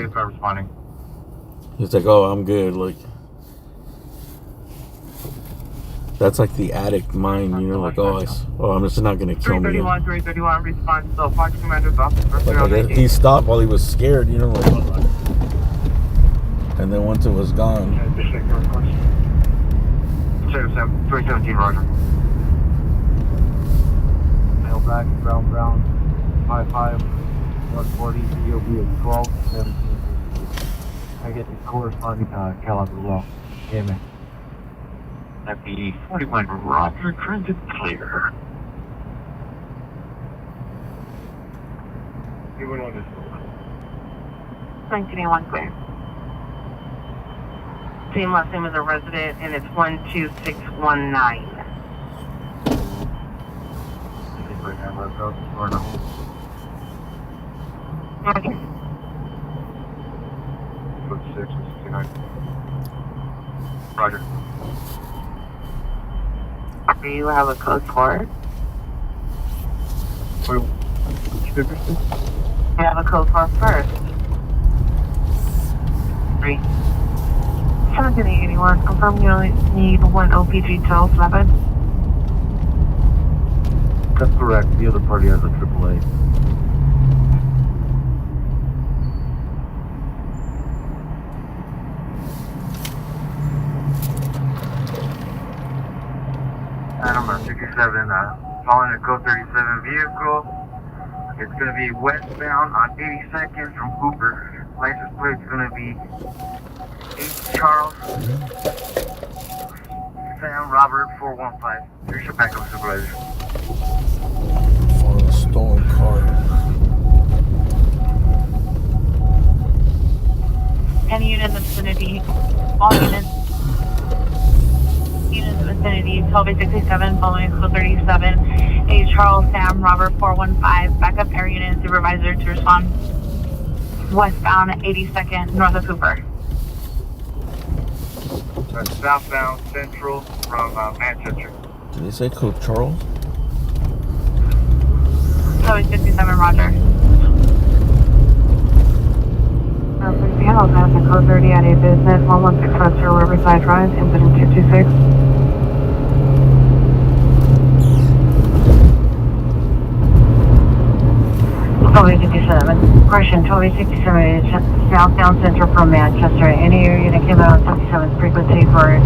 He's like, "Oh, I'm good." Like that's like the addict mind, you know, like, I'm just not gonna kill me. 331 response to Park Commander's office for Like he stopped while he was scared, you know, like, and then once it was gone. 317, Roger. Mail back, Brown, 55, 140, DOB at 12, 17. I get the corresponding Kellogg as well. Yeah, man. That'd be 41 Roger, transit clear. You went on this 1981 clear. Same last name as a resident, and it's 12619. Okay. 669. Roger. Do you have a code for it? Wait, You have a code for first. 3. 1781, confirm you only need one OPG tow, flatbed. That's correct. The other party has a AAA. Number 67, following a code 37 vehicle. It's going to be westbound on 82nd from Hooper. License plate is going to be H. Charles Sam Robert 415. Here's your backup supervisor. For a stolen car. Any unit in the vicinity, all units. Units in the vicinity, 1267, following code 37. A Charles Sam Robert 415, backup area unit and supervisor to respond. Westbound 82nd, north of Hooper. Southbound Central from Manchester. Did they say code Charles? 1267, roger. Panel pass at code 30 at a business, 116 Western Riverside Drive, incident 226. Question 1267 is southbound Central from Manchester. Any area that came out on 77 frequency for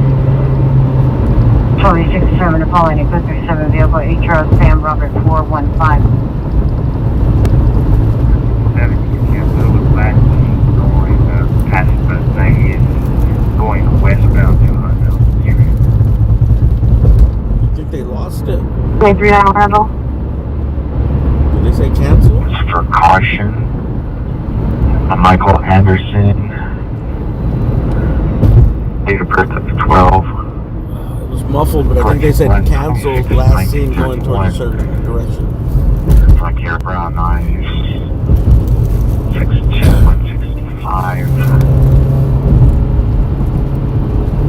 1267 and following a code 37 vehicle, HR Sam Robert 415. Past the 90th, going westbound to Huntsville. You think they lost it? 339 Randall. Did they say cancel? For caution, Michael Anderson, date of birth of 12. It was muffled, but I think they said canceled, last seen going towards a certain direction. Black hair, brown eyes, 6'2", 165.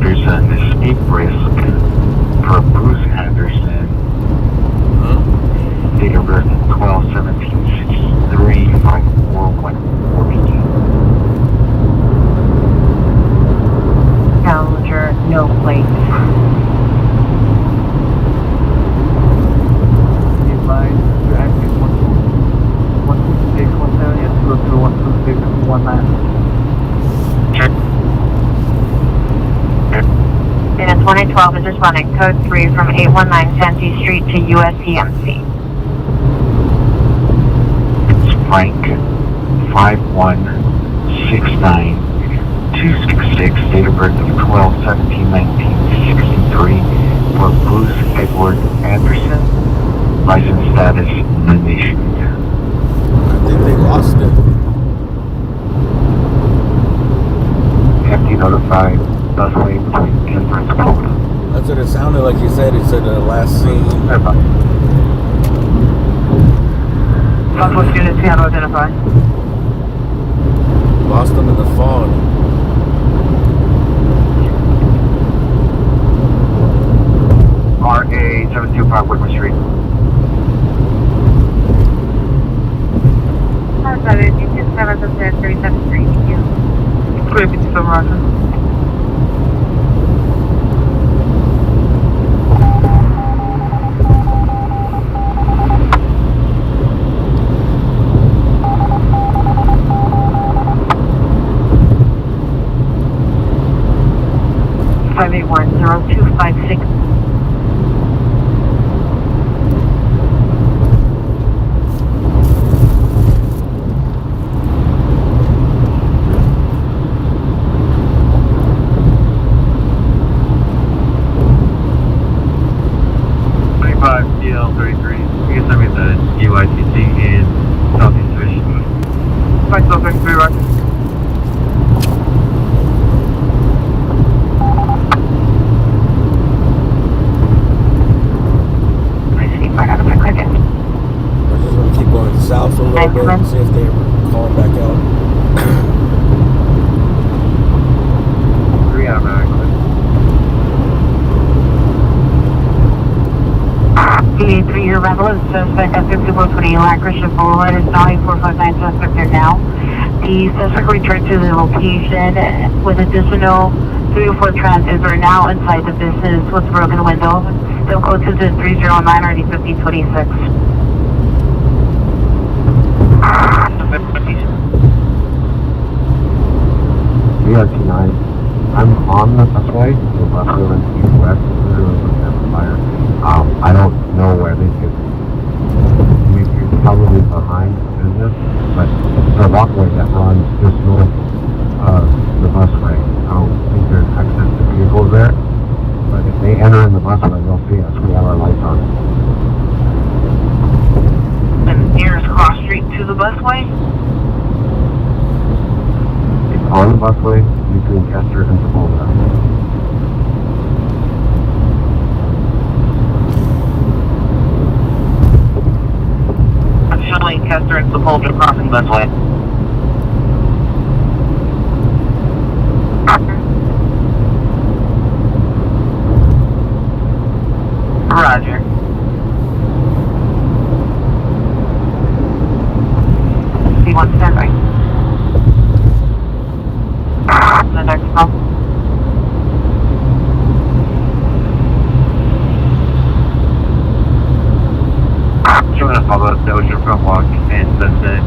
There's an escape risk for Bruce Anderson. Date of birth 12/17/68. 12 is responding code 3 from 819 Santee Street to USCMC. It's Frank 5169266, date of birth of 12/17/1963, for Bruce Edward Anderson, license status none issued. I think they lost it. FD notified busway between Denver and Tacoma. That's what it sounded like. You said it said last scene. Southwest unit 10 identify. Lost them in the fog. RA 725 Whitmer Street. Clear 57 Roger. DL33. You can send me the UITC in Southeast Division. Right, so 33 Roger. I just want to keep going south a little bit and see if they call back out. 3 automatically. PA3 arrival is suspect at 5420 Lancashire Boulevard is now 8459 suspect there now. The suspect returned to the location with additional 3 or 4 transits are now inside the business with broken windows. Still code to 309 RD 5026. VRT9. I'm on the busway, the busway went east-west, literally looking at the fire. I don't know where they could, maybe probably behind the business, but the walkway that runs just north of the busway. I don't think there's access to vehicles there, but if they enter in the busway, they'll see us. We have our lights on. And nearest cross street to the busway? It's on the busway between Chester and Sepulveda. Showing Chester and Sepulveda crossing busway. Roger. C1 standby. The next call. Trying to follow up the Ocean Front Walk and Sunset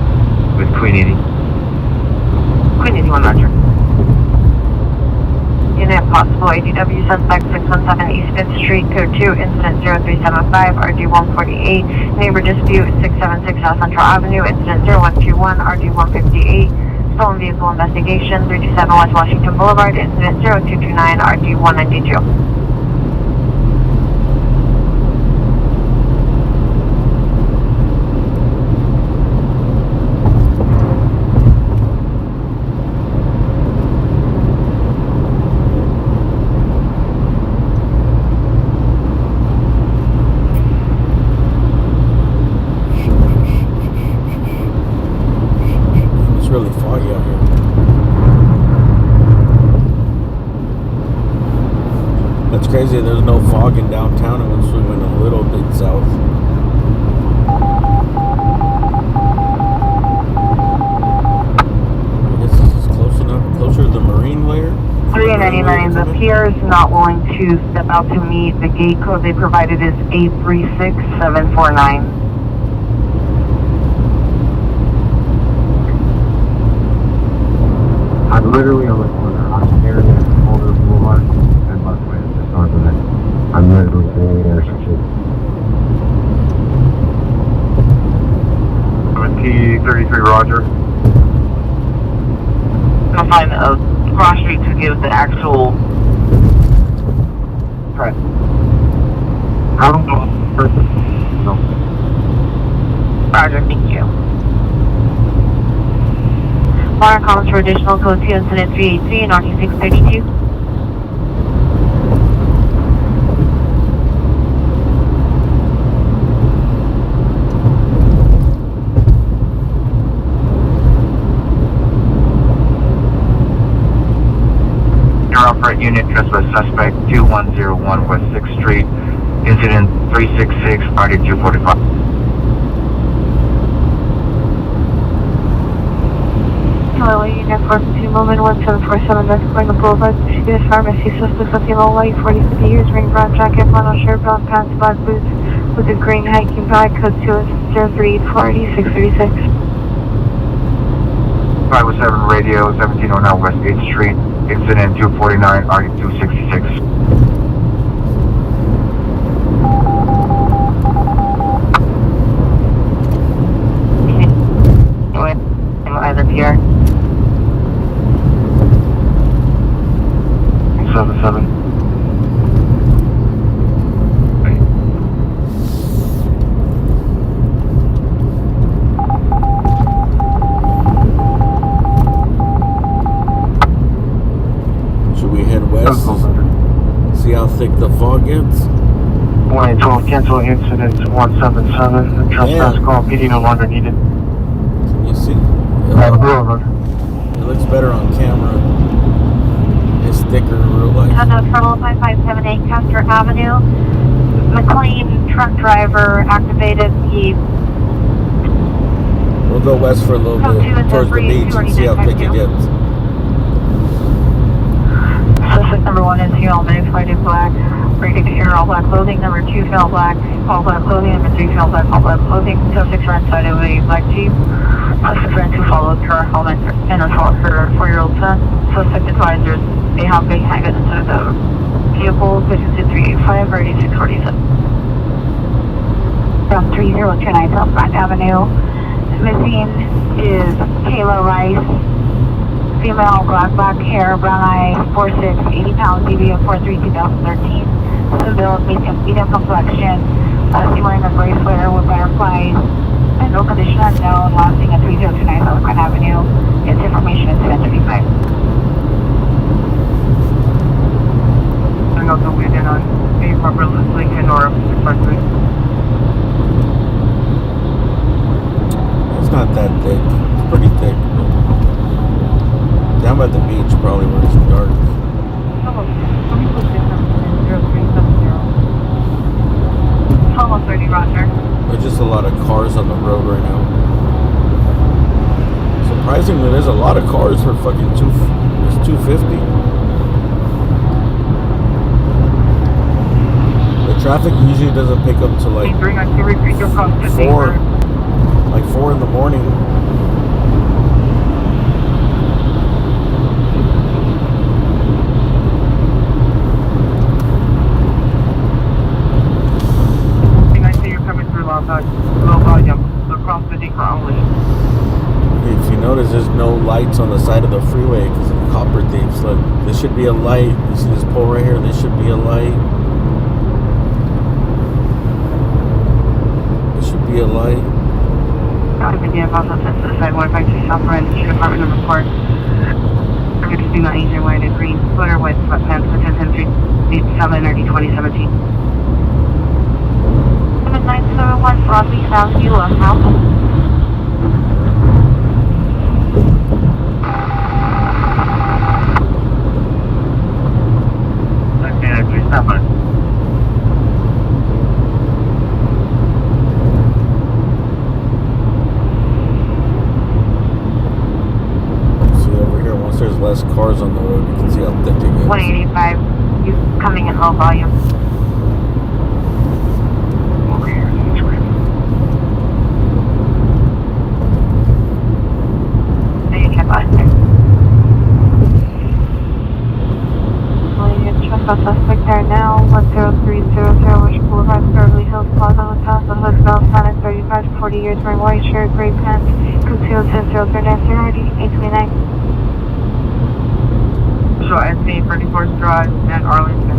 with Queen 80. Queen 81 Roger. Unit possible ADW suspect 617 East 5th Street, code 2, incident 0375, RD 148, neighbor dispute 676 South Central Avenue, incident 0121, RD 158, stolen vehicle investigation 327 West Washington Boulevard, incident 0229, RD 192. It's really foggy out here. That's crazy. There's no fog in downtown, and once we went a little bit south. I guess this is close enough, closer to the marine layer. 399, the PR is not willing to step out to meet. The gate code they provided is 836749. I'm literally on the corner. I'm staring at Boulder Boulevard and busway is just north of it. I'm ready to receive the air. T-33, roger. I'll find a cross street to give the actual press. I don't know. No. Roger, thank you. Modern comments for additional code 2 incident 383 and RT632. Operate unit trespass suspect 2101 West 6th Street, incident 366, party 245. Hello, Unit 42, moment 1747, that's going to Boulevard, Michigan Pharmacy, suspect looking low light, 40 50 years, ring brown jacket, flannel shirt, brown pants, black boots, with a green hiking bag, code 203 40 636. 507 radio, 1709 West 8th Street, incident 249, RD 266. Either PR. 77. Should we head west? See how thick the fog gets? 1812, cancel incident 177. Trespass call, PD no longer needed. Can you see? It looks better on camera. It's thicker in real life. No trouble, 5578 Castor Avenue. McLean truck driver activated the... We'll go west for a little bit, towards the beach, and see how thick it gets. Suspect number 1 is here, all minutes, flight is black. Breaking to air, all black clothing. Number 2, fell black, all black clothing. Number 3, fell black, all black clothing. Suspects are inside of a black Jeep. Suspect friends who followed her home and assault her 4-year-old son. Suspect advisors, they have a handgun inside of the vehicle, vision 385, or 8647. From 3029 South Grand Avenue. Missing is Kayla Rice, female, black hair, brown eyes, 4'6", 80 pounds, DB of 43, 2013. Civil, medium complexion, she wearing a gray sweater with butterflies, and no condition unknown, last seen at 3029 South Grand Avenue. Its information is 1035. I know the we're on a proper Lincoln or Berkeley. It's not that thick. It's pretty thick. Down by the beach, probably where it's dark. Almost 30, roger. There's just a lot of cars on the road right now. Surprisingly, there's a lot of cars for fucking it's 250. The traffic usually doesn't pick up till like 4 in the morning. I see you're coming through low volume across the decor only. If you notice, there's no lights on the side of the freeway because of the copper thieves. Look, there should be a light. You see this pole right here? There should be a light. There should be a light. I've been getting about that to the side 153 South Rand, Street Apartment number 4. Good to see my agent wearing a green sweater with sweatpants for 1010 or D2017. 7971 Broadleaf Avenue, house. Okay, please stop on. There's less cars on the road, you can see how thick it gets. 185, you coming in low volume. Over here, that's great. There you can buy. Well, you can check out suspect there now, 1030 Years wearing white shirt, gray pants. Code 2 Cecil Hotel, RD 829. So SC 34th Drive at Arlington.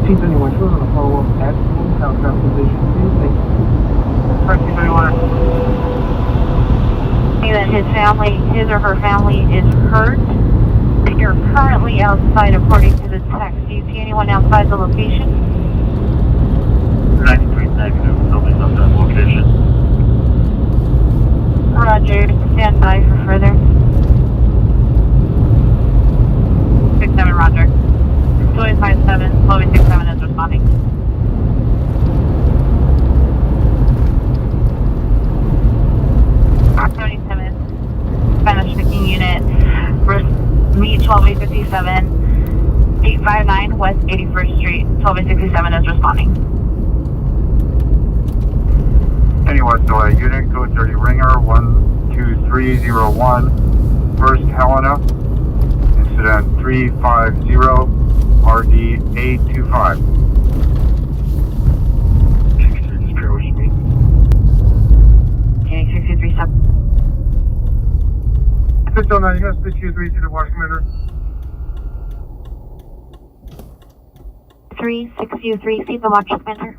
Team 21, we're going to follow up at South Position 2. Thank you. Team 31. See that his or her family is hurt. You're currently outside according to the text. Do you see anyone outside the location? 93 negative. Nobody's on that location. Roger. Stand by for further. 67 Roger. Louis 57, Louis 67 is responding. Spanish speaking unit, meet 12857, 859 West 81st Street, 12867 is responding. Anyway, so unit code 30 Ringer 12301, First Helena, incident 350, RD 825. Just bear with me. Okay, 6237. 609, you got 623 to the watch commander. 3623, see the watch commander.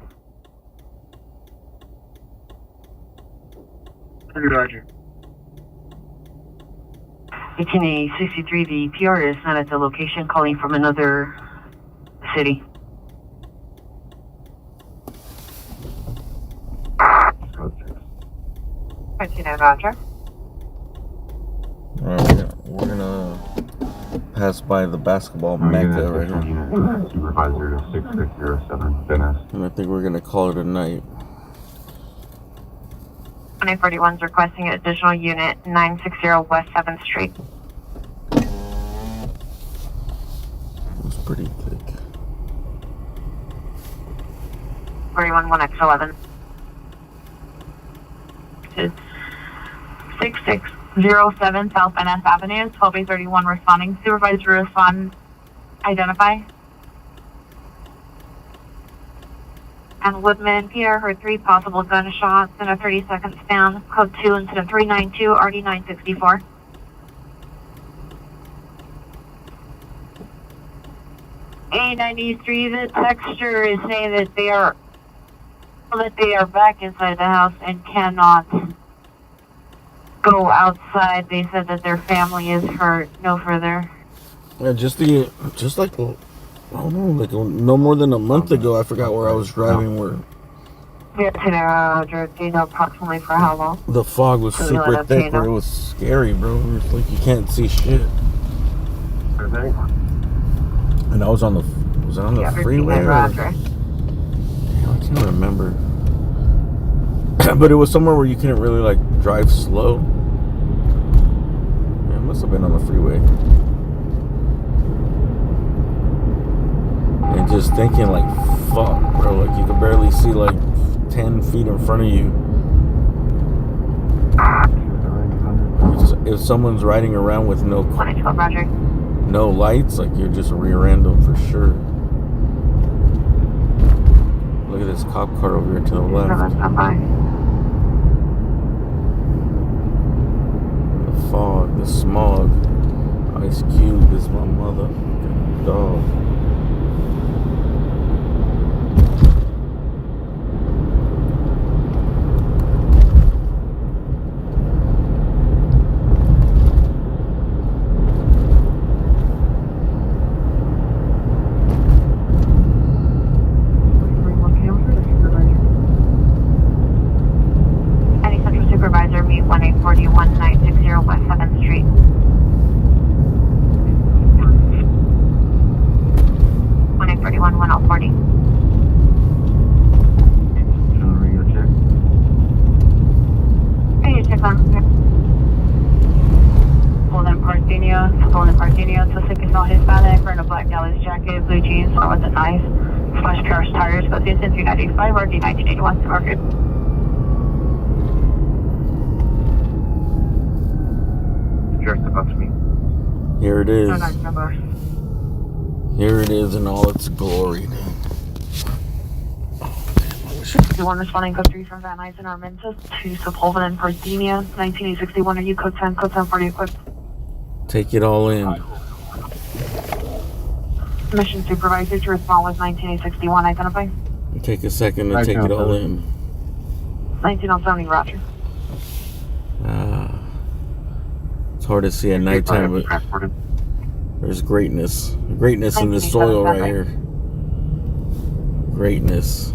Roger. 1863, the PR is not at the location, calling from another city. Roger. Alright, we're gonna pass by the basketball mecca right here. Unit Supervisor 6607, Dennis. And I think we're gonna call it a night. 2041 is requesting an additional unit, 960 West 7th Street. It's pretty thick. 41 1X11. 6607 South Van Ness Avenue, 12A31 responding. Supervisor respond, identify. And Woodman, Pierre heard 3 possible gunshots in a 30-second span. Code 2, incident 392, RD 964. A93, the texture is saying that they are back inside the house and cannot go outside. They said that their family is hurt. No further. Yeah, just like I don't know, like no more than a month ago, I forgot where I was driving. Where Yeah, Roger. Do you know approximately for how long? the fog was super thick, where it was scary, bro. It was like you can't see shit. And I was on the freeway? Roger. I can't remember. But it was somewhere where you couldn't really like drive slow. Yeah, it must have been on the freeway. And just thinking like, fuck, bro, like you could barely see like 10 feet in front of you. If someone's riding around with no lights, like you're just rear-end them for sure. Look at this cop car over here to the left. The fog, the smog. Ice Cube is my motherfucking dog. Supervisor, meet 1841 960 West 7th Street. 1841 1040. Radio check. Radio check on. Golden Partenio, Cecil Hispanic, wearing a black Dallas jacket, blue jeans, with a knife, slash pair of tires, but the incident 395 RD 1981 market. Just about to me. Here it is. Here it is in all its glory. Oh, damn, I wish 61 responding code 3 from Van Nuys and Armentis to Sepulveda and Parthenia, 19861. Are you code 10, code 10 40 equipped? Take it all in. Mission supervisor to respond with 19861. Identify. Take a second to take it all in. 19070, roger. It's hard to see at nighttime, but there's greatness. Greatness in the soil right here. Greatness.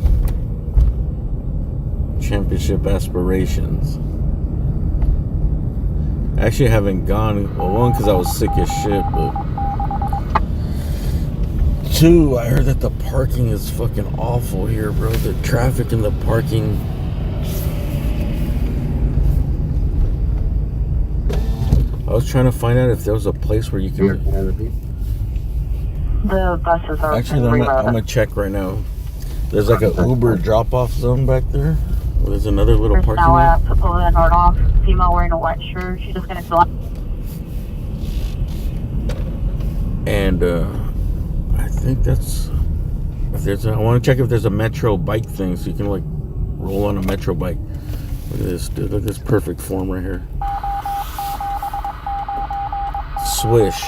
Championship aspirations. Actually, I haven't gone. Well, one, because I was sick as shit, but two, I heard that the parking is fucking awful here, bro. The traffic and the parking. I was trying to find out if there was a place where you can. The buses are. Actually, I'm gonna check right now. There's like an Uber drop-off zone back there. There's another little parking now lot. at Sepulveda and Nordoff. Female wearing a white shirt. She's just gonna fill out. And I think that's. If there's, I want to check if there's a metro bike thing, so you can like roll on a metro bike. Look at this, dude. Look at this perfect form right here. Swish.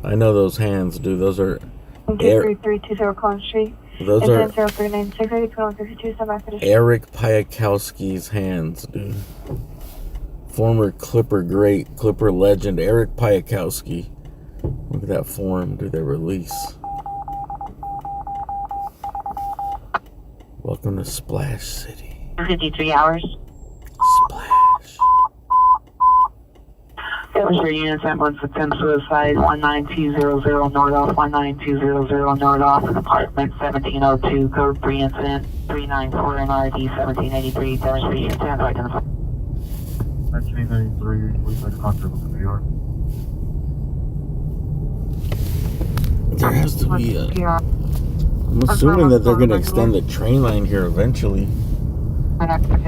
I know those hands, dude. Those are. 23320 Collins Street. Those are 0396 Eric Piakowski's hands, dude. Former Clipper great, Clipper legend Eric Piakowski. Look at that form, dude. They release. Welcome to Splash City. 53 hours. Splash. That was your units ambulance attempt suicide 19200 Nordoff 19200 Nordoff apartment 1702 code 3 incident 394 NRD 1783 demonstration intent identified. 1993, we had contact with the PR. There has to be a. I'm assuming that they're going to extend the train line here eventually.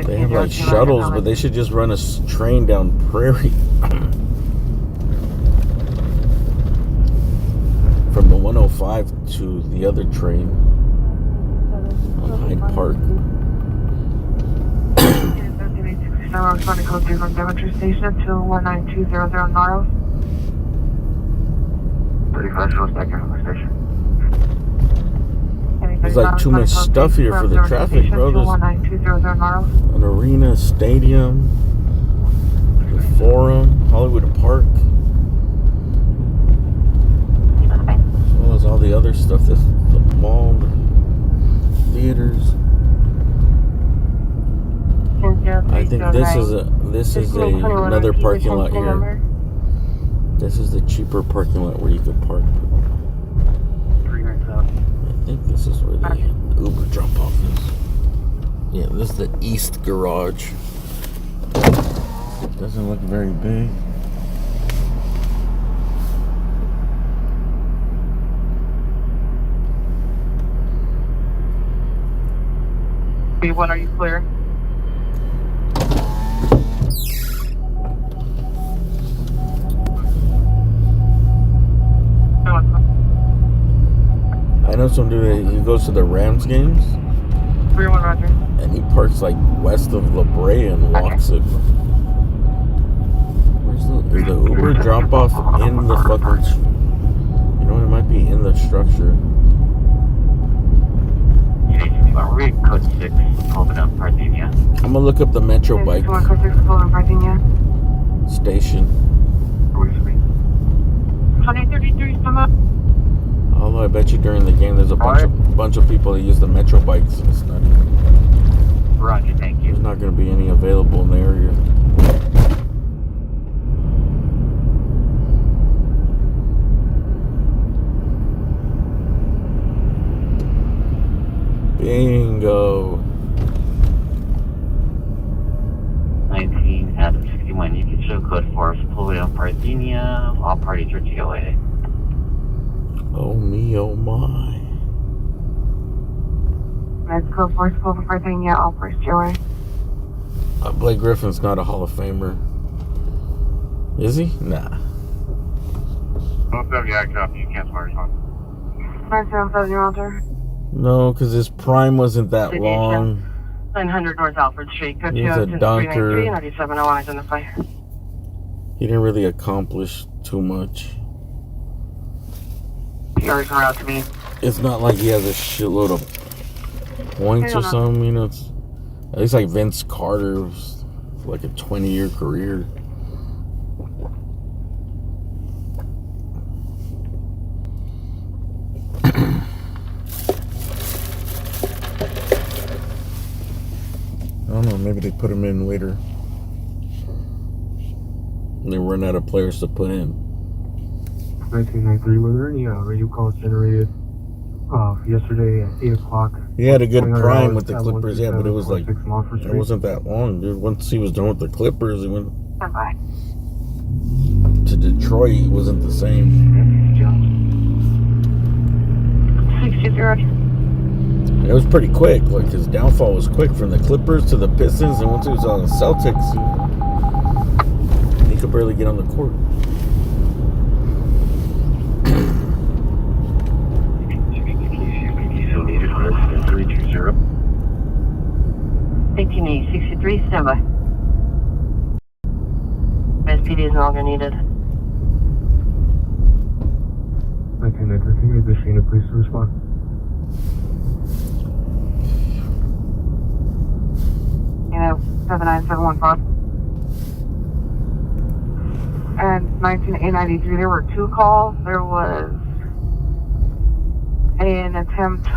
They have like shuttles, but they should just run a train down Prairie. From the 105 to the other train on Hyde Park. I was trying to code 3 from Devonshire Station to 19200 Nordoff. 35 shows back here from the station. There's like too much stuff here for the traffic, bro. There's an arena, stadium, the Forum, Hollywood Park. As well as all the other stuff. This the mall, the theaters. I think this is another parking lot here. This is the cheaper parking lot where you could park. I think this is where the Uber drop off is. Yeah, this is the East Garage. It doesn't look very big. B1, are you clear? I know some dude, he goes to the Rams games. 3-1, roger. And he parks like west of La Brea and walks it. Where's is the Uber drop off in the fucking, you know, it might be in the structure. Read code 6, Sepulveda, Parthenia. I'm gonna look up the Metro bike station. 2033 summer. Although I bet you during the game there's a bunch of people that use the Metro bikes. And it's not even, Roger, thank you. There's not going to be any available in the area. Bingo. 19 Adam 61. You can show code 4 Sepulveda, Parthenia. All parties are TOA. Oh me, oh my. Let's go for Parthenia, all first Joey. Blake Griffin's not a Hall of Famer. Is he? Nah. Most of you act up, you can't swear yourself. 970 Roger. No, because his prime wasn't that City long. 900 North Alfred Street. Code He 2 was a and dunker. 9701 identify. He didn't really accomplish too much. Yours are out to me. It's not like he has a shitload of points or something, you know. It's at least like Vince Carter was like a 20-year career. I don't know, maybe they put him in later. They run out of players to put in. 1993, were there any radio calls generated yesterday at 8 o'clock? He had a good prime with the Clippers, yeah, but it was like, it wasn't that long, dude. Once he was done with the Clippers, he went to Detroit. It wasn't the same. 60. It was pretty quick. Like, his downfall was quick from the Clippers to the Pistons, and once he was on the Celtics, he could barely get on the court. 1863, standby. SPD is no longer needed. 1993, can you get the Shana police to respond? You know, 79715. And 1993, there were 2 calls. There was an attempt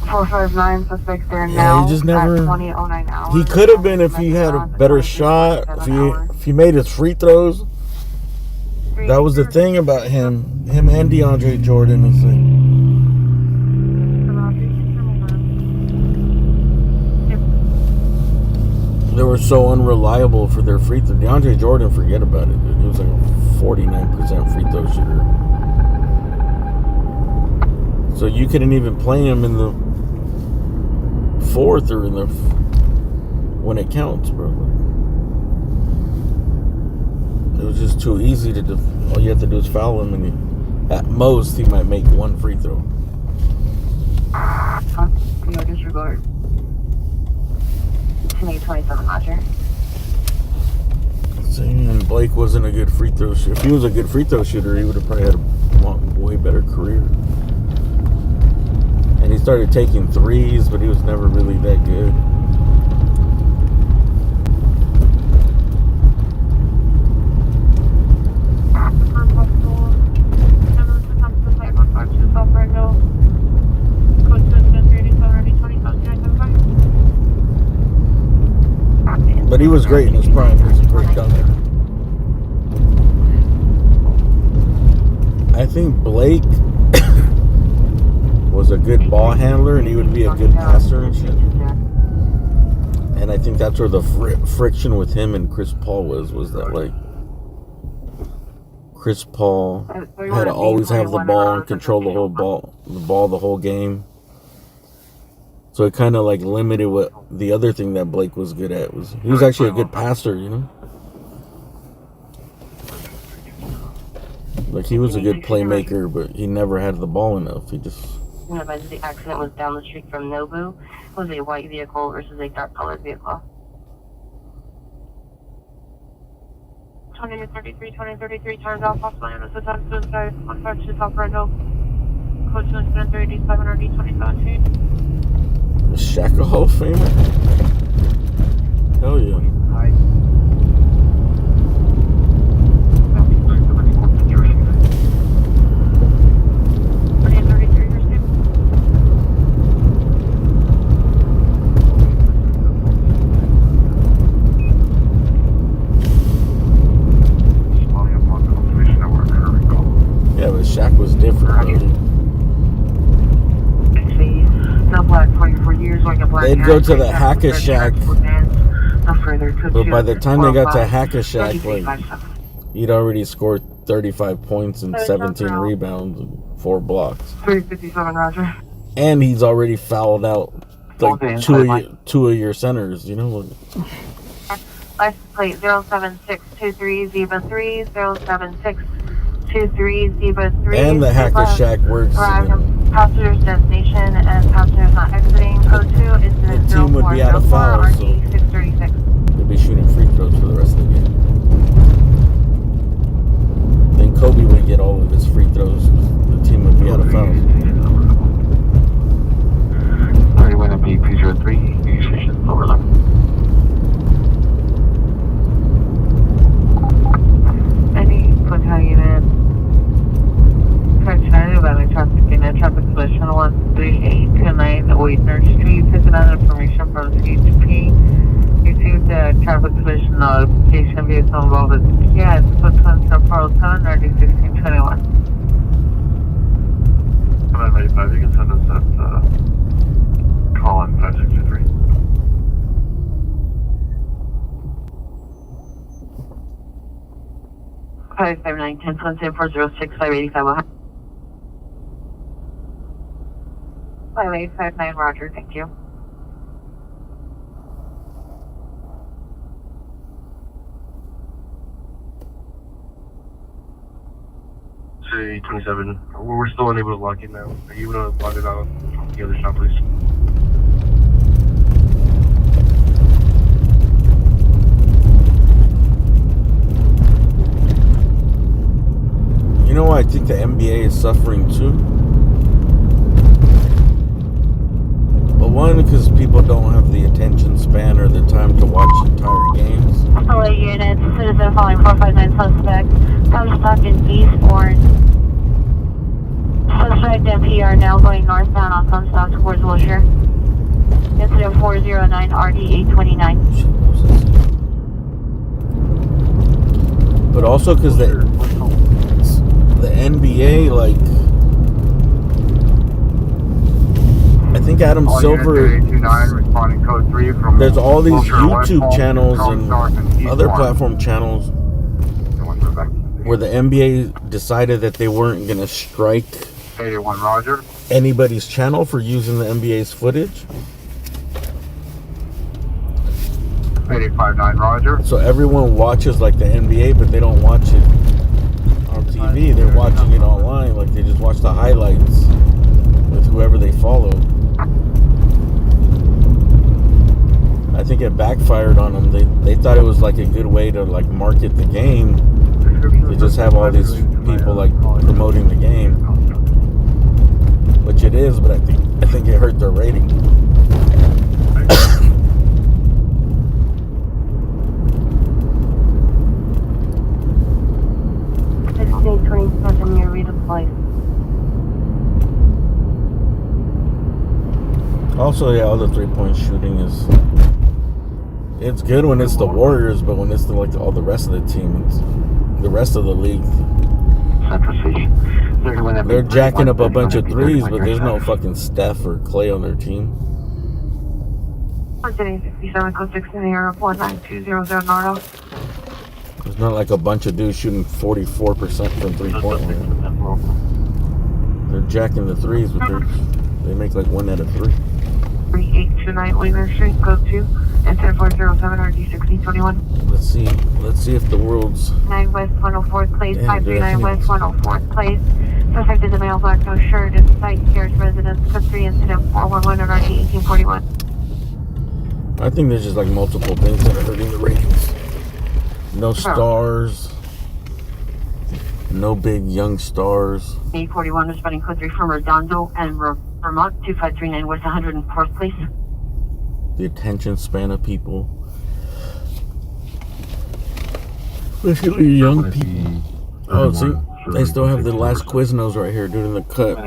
459 suspects there now. He just never. At 2009 hours. He could have been if he had a better shot. If he made his free throws. That was the thing about him. Him and DeAndre Jordan is like. They were so unreliable for their free throw. DeAndre Jordan, forget about it, dude. He was like a 49% free throw shooter. So you couldn't even play him in the fourth or in the when it counts, bro. It was just too easy to do. All you have to do is foul him, and at most he might make 1 free throw. No disregard. 27, Roger. And Blake wasn't a good free throw shooter. If he was a good free throw shooter, he would have probably had a way better career. And he started taking threes, but he was never really that good. But he was great in his prime. He was a great dunker. I think Blake was a good ball handler, and he would be a good passer and shit. And I think that's where the friction with him and Chris Paul was that, like, Chris Paul had to always have the ball and control the whole game. So it kind of like limited what the other thing that Blake was good at was. He was actually a good passer, you know. Like, he was a good playmaker, but he never had the ball enough. He just. The accident was down the street from Nobu. It was a white vehicle versus a dark colored vehicle. 2033 turns off possible units attempt suicide. 152 South Brendo. Code 2 700 2017. Is Shaq a Hall of Famer? Hell yeah. Yeah, but Shaq was different, though. They'd go to the Hack-a-Shack, but by the time they got to Hack-a-Shack, like, he'd already scored 35 points and 17 rebounds and 4 blocks. 357, Roger. And he's already fouled out like two of your centers, you know. License plate 07623 Zebra 3 07623 Zebra 3. And the Hack-a-Shack works. Passengers destination and passengers not exiting. Code 2, incident The team would be out of 0404, fouls, so RD 636. they'd be shooting free throws for the rest of the game. Then Kobe would get all of his free throws. The team would be out of fouls. 31 MB P03, station overlap. Any Hotel unit. Functionality about traffic in a traffic collision 13829 Waitner Street. Taking out information from CHP. Received a traffic collision notification. Vehicle involved with cat. Put on Sao Paulo Town, RD 1621. Come on, 95, you can send us that call on 563. Five 10 406 585. 5859, Roger, thank you. City 27, we're still unable to log in now. Are you able to log it out from the other shop, please? You know why I think the NBA is suffering too? Well, one, because people don't have the attention span or the time to watch entire games. Hello units, citizen following 459 suspect. Comstock in Eastbourne. Suspect and PR now going northbound on Comstock towards Wilshire. Incident 409 RD 829. But also because the NBA, like, I think Adam Silver, responding code 3 from there's all these Wilshire, YouTube West channels Palm, and North East other Warren. platform channels where the NBA decided that they weren't going to strike 81, Roger. anybody's channel for using the NBA's footage. 8859, Roger. So everyone watches like the NBA, but they don't watch it on TV. They're watching it online. Like they just watch the highlights with whoever they follow. I think it backfired on them. They thought it was like a good way to like market the game. To just have all these people like promoting the game, which it is. But I think it hurt their rating. State 27 near redeployed. Also, yeah, all the 3-point shooting is, it's good when it's the Warriors, but when it's like all the rest of the team, it's the rest of the league, they're jacking up a bunch of threes, but there's no fucking Steph or Clay on their team. 57 code 6 in the air, 19200 Nardo. There's not like a bunch of dudes shooting 44% from 3-point line. They're jacking the threes, but they make like 1 out of 3. 3829 Wayner Street, code 2, and 10407 RD 1621. Let's see if the world's 9 West 104th Place, Damn, 539 dude, West 104th Place. Suspect is a male, black, no shirt, in sight, Garage residence, code 3, incident 411 RD 1841. I think there's just like multiple things that are hurting the ratings. No stars. No big young stars. 841 responding code 3 from Redondo and Vermont, 2539 West 104th Place. The attention span of people. Especially young people. Oh, see? They still have the last Quiznos right here doing the cut.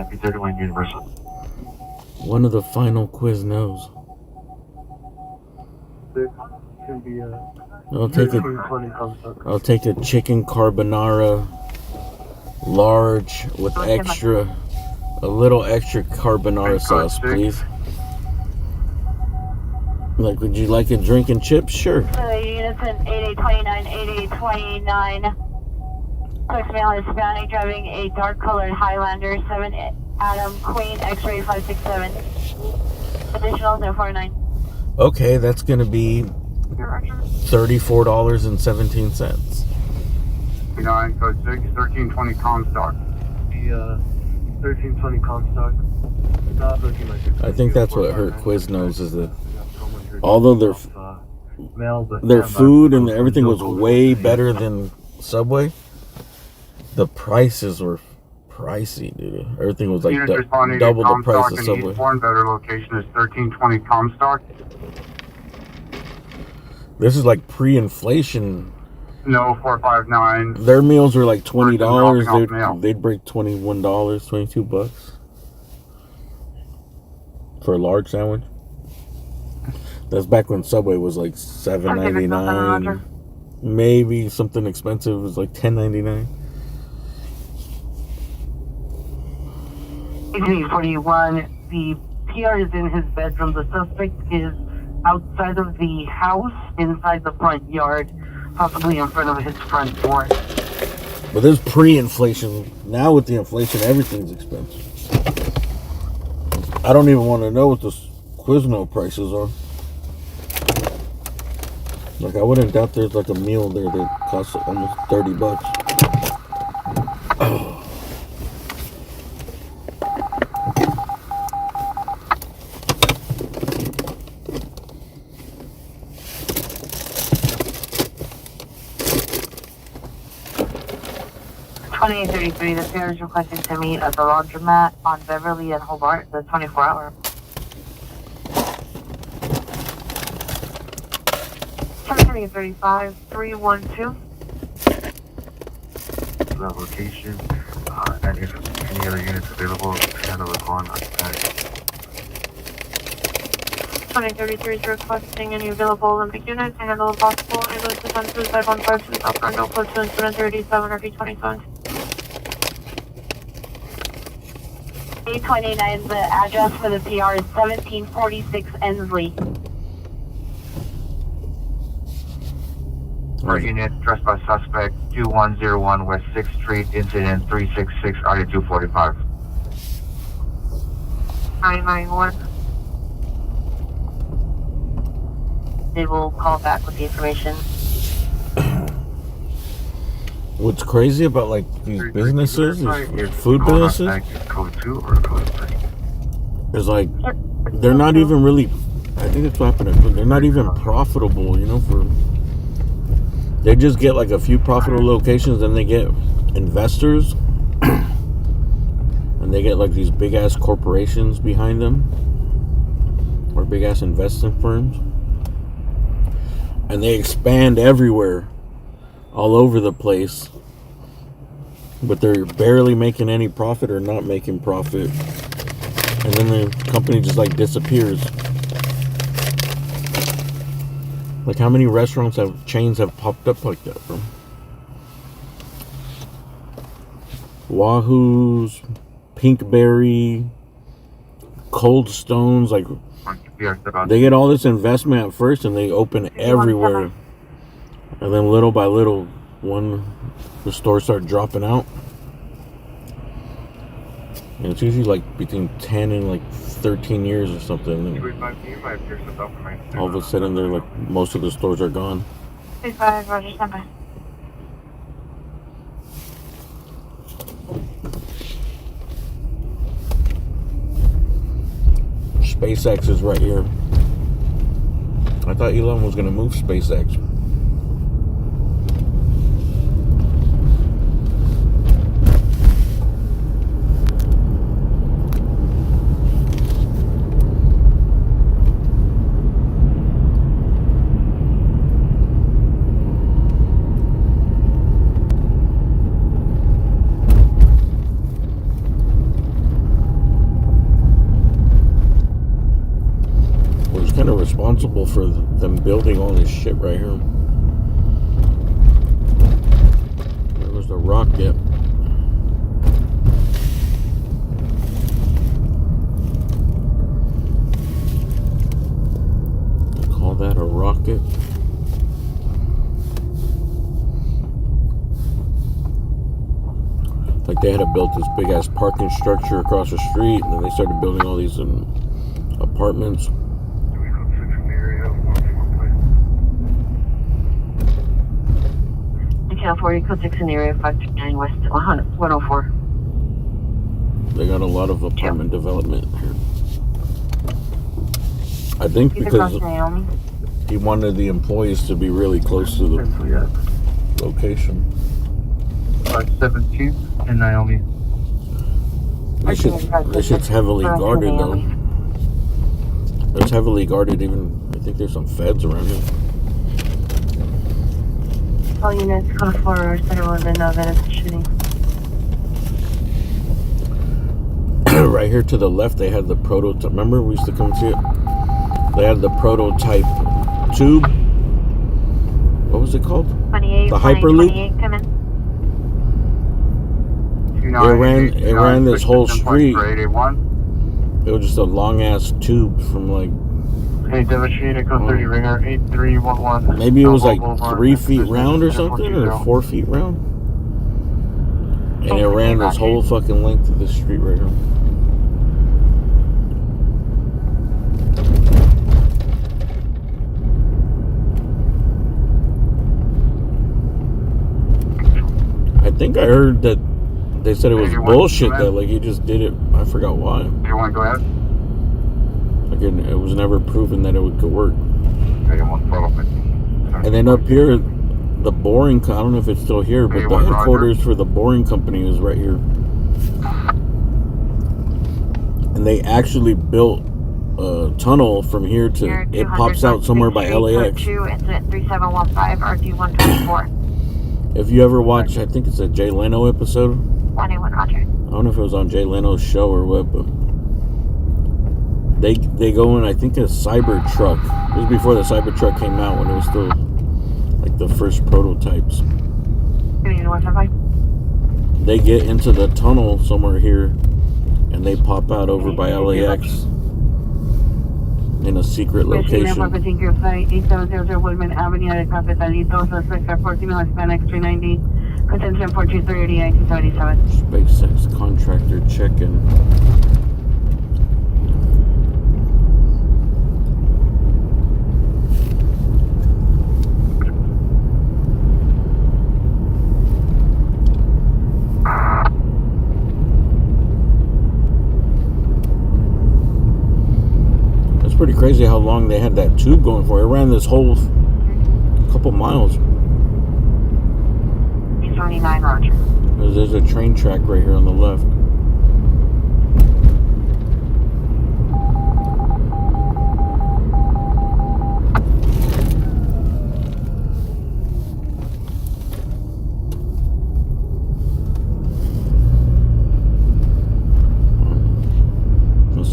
One of the final Quiznos. I'll take a chicken carbonara large with a little extra carbonara sauce, please. Like, would you like a drink and chips? Sure. Units in 8829, 8829. Six male Hispanic driving a dark colored Highlander, 7 Adam Queen, X-ray 567. Additional 049. Okay, that's going to be $34.17. 9 code 6, 1320 Comstock. The 1320 Comstock. Not looking like it's I think that's what hurt Quiznos is that although their food and everything was way better than Subway, the prices were pricey, dude. Everything was like double the price of Subway. Better location is 1320 Comstock. This is like pre-inflation. No, 459. Their meals were like $20. They'd break $21, $22 for a large sandwich. That's back when Subway was like $7.99. Maybe something expensive was like $10.99. 1841. The PR is in his bedroom. The suspect is outside of the house, inside the front yard, possibly in front of his front door. But this pre-inflation. Now with the inflation, everything's expensive. I don't even want to know what the Quizno prices are. Like, I wouldn't doubt there's like a meal there that costs almost $30. Oh. $28.33. The pair is requesting to meet at the laundromat on Beverly and Hobart, the 24-hour. $28.35. 312. That location. And if any other units available, handle the call on that. 2033 is requesting any available Olympic units to handle if possible. Ambulance is on suicide 152 South Rondo, close to incident 37 or 27. 829, the address for the PR is 1746 Ensley. Our unit, addressed by suspect 2101 West 6th Street, incident 366, RD 245. 991. They will call back with the information. What's crazy about like these businesses, is food businesses, Code 2 or code 3? is like they're not even really. I think it's what happened. They're not even profitable, you know. They just get like a few profitable locations, then they get investors, and they get like these big ass corporations behind them, or big ass investment firms, and they expand everywhere, all over the place, but they're barely making any profit or not making profit, and then the company just like disappears. Like, how many chains have popped up like that, bro? Wahoo's, Pinkberry, Cold Stones, like, they get all this investment at first and they open everywhere. And then little by little, the stores start dropping out. And it's usually like between 10 and like 13 years or something. All of a sudden, they're like, most of the stores are gone. 35, Roger, stand by. SpaceX is right here. I thought Elon was going to move SpaceX. Responsible for them building all this shit right here. There was the rocket. They call that a rocket. Like, they had to build this big ass parking structure across the street, and then they started building all these apartments. California, code 6 in the area, 529 West 104. They got a lot of apartment development here. I think because he wanted the employees to be really close to the location. 517 and Naomi. This shit's heavily guarded though. It's heavily guarded. Even I think there's some feds around here. All units, code 4 Center 11, Venice shooting. Right here to the left, they had the prototype. Remember, we used to come see it? They had the prototype tube. What was it called? 28, the Hyperloop. 28, come in. It ran this whole street. It was just a long ass tube from like. Hey, demonstrating code 30 ringer 8311. Maybe it was like 3 feet round or something, or 4 feet round. And it ran this whole fucking length of the street right here. I think I heard that they said it was bullshit that like he just did it. I forgot why. You want to go ahead? Again, it was never proven that it could work. And then up here, the boring, I don't know if it's still here, but the headquarters for the boring company is right here. And they actually built a tunnel from here to, it pops out somewhere by LAX. Incident 3715, RD124. If you ever watch, I think it's a Jay Leno episode. 181, Roger. I don't know if it was on Jay Leno's show or what, but they go in, I think, a Cybertruck. It was before the Cybertruck came out, when it was still like the first prototypes. They get into the tunnel somewhere here, and they pop out over by LAX in a secret location. 8700 Woodman Avenue, Capitalito, suspect approaching Hispanic 390, contention 4230, 1977. SpaceX contractor check-in. Pretty crazy how long they had that tube going for. It ran this whole couple miles. 79, Roger. There's a train track right here on the left.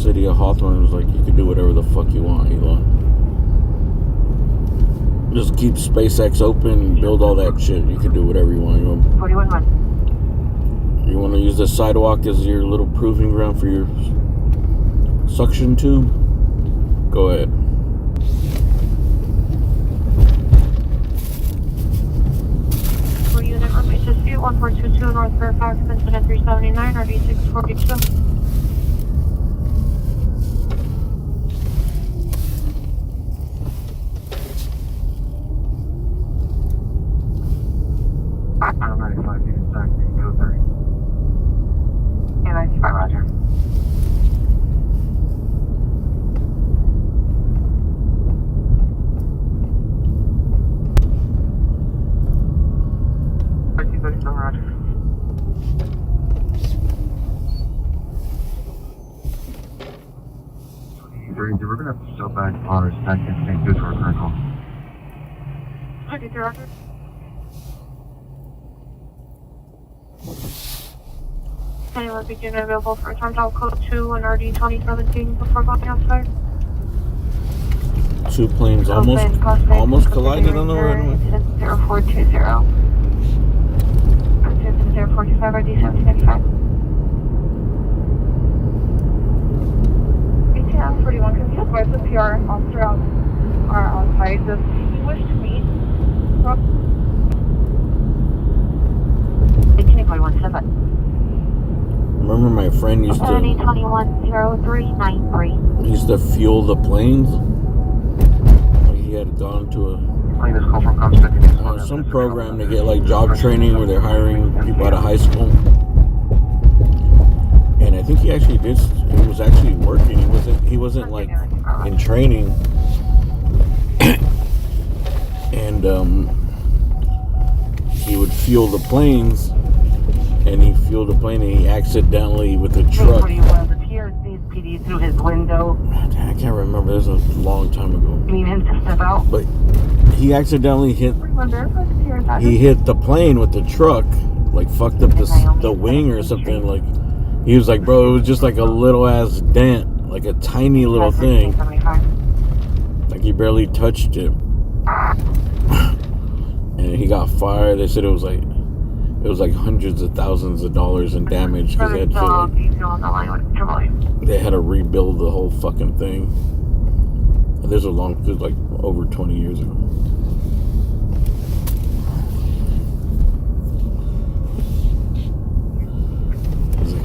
City of Hawthorne was like, you can do whatever the fuck you want, Elon. Just keep SpaceX open, build all that shit. You can do whatever you want. 41. You want to use the sidewalk as your little proving ground for your suction tube? Go ahead. For unit runway 1422 North Fairfax, incident 379, RV642. Roger. We're going to have to step back our second and do our critical. Okay, Roger. Anyone begin available for terminal code 2 and RD 2017 before going outside? Two planes almost collided on the runway. 0420. 045 RD 1795. 41, can you advise the PR officer are outside? Does he wish to meet? 18.17. Remember my friend used to 210393. Used to fuel the planes? Like he had gone to some program to get like job training where they're hiring people out of high school. And I I think he actually did. He was actually working. He wasn't like in training. And he would fuel the planes, and he fueled the plane, and he accidentally with a truck. PD through his window. I can't remember. This was a long time ago. You mean him to step out? But he accidentally hit. He hit the plane with the truck, like fucked up the wing or something. Like he was like, bro, it was just like a little ass dent, like a tiny little thing. Like he barely touched it. And he got fired. They said it was like hundreds of thousands of dollars in damage because they had to rebuild the whole fucking thing. And this was like over 20 years ago.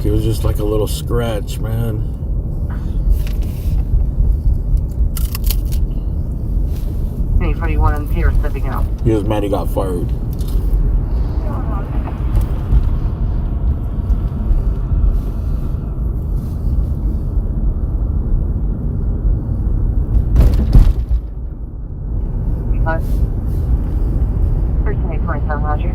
It was just like a little scratch, man. Here stepping out. He was mad he got fired. Person 847, Roger.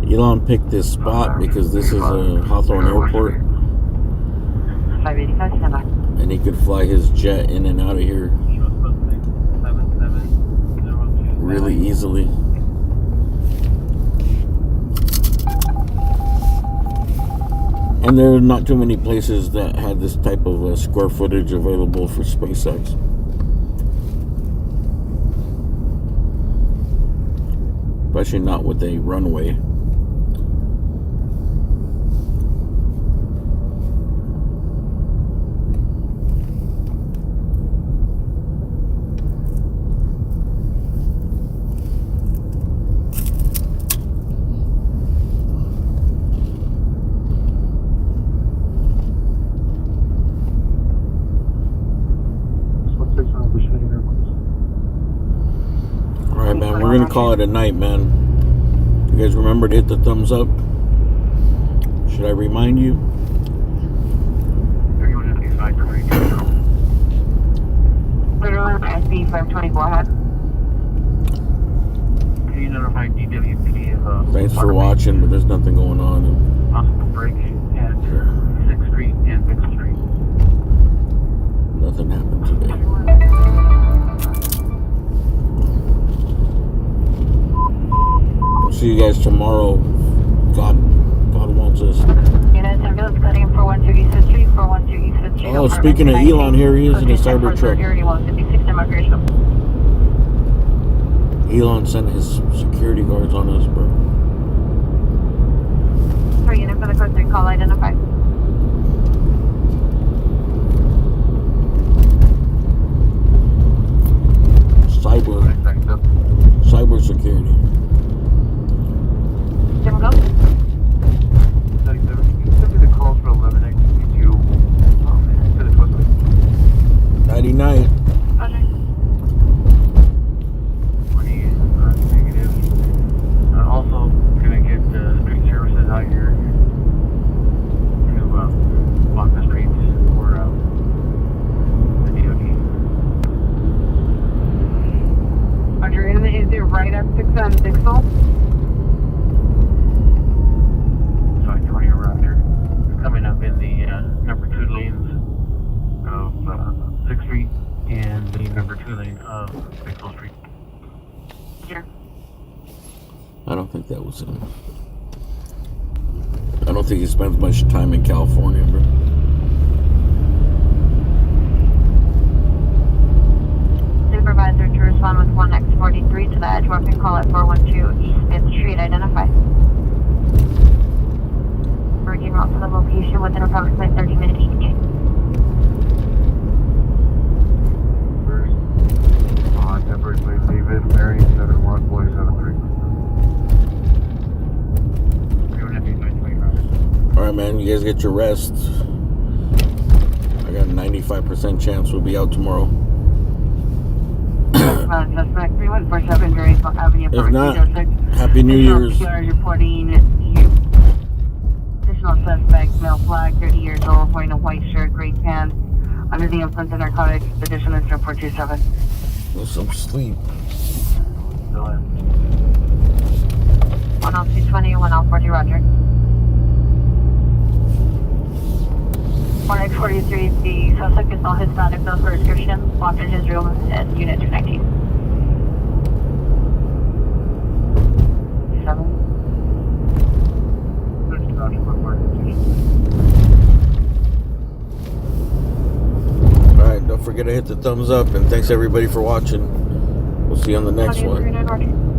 Elon picked this spot because this is a Hawthorne Airport, 585, and he could fly his jet in and out of here really easily. And there are not too many places that had this type of square footage available for SpaceX. Especially not with a runway. Alright, man, we're gonna call it a night, man. You guys remember to hit the thumbs up? Should I remind you? 31 SB 520, go ahead. Can you notify DWP of Thanks for watching, but there's nothing going on. possible break at 6th Street and 5th Street? Nothing happened today. See you guys tomorrow. God wants us. United Ambulance cutting 412 East 5th Street, 412 East 5th Street. Oh, speaking of Elon, here he is in a Cybertruck. Elon sent his security guards on us, bro. For unit for the code 3 call identified. Cyber security. Jim, go. 37, can you send me the calls for 11X to the post? 99. Okay. 20 negative. Also, gonna get street services out here to block the streets for the DOT. Roger, and is it right at 6 on Dixon? Sorry, 20 around here. It's coming up in the number 2 lanes of 6th Street and the number 2 lane of Dixon Street. Sure. I don't think that was him. I don't think he spends much time in California, bro. Supervisor to respond with 1X43 to the edge warping call at 412 East 5th Street. Identify. Working route to the location within approximately 30 minutes each. Temporary place David, Mary, 71, boy, 73. Alright, man, you guys get your rest. I got 95% chance we'll be out tomorrow. Suspect 3147 Draco Avenue. If not, Happy New Year's. Reporting additional suspect, male flag, 30 years old, wearing a white shirt, gray pants, under the influence of narcotics. Additional is 427. With some sleep. 10220, 1L40, roger. 1X43, the suspect is all Hispanic, no prescription, locked in his room at Unit 219. 7. Alright, don't forget to hit the thumbs up, and thanks everybody for watching. We'll see you on the next one.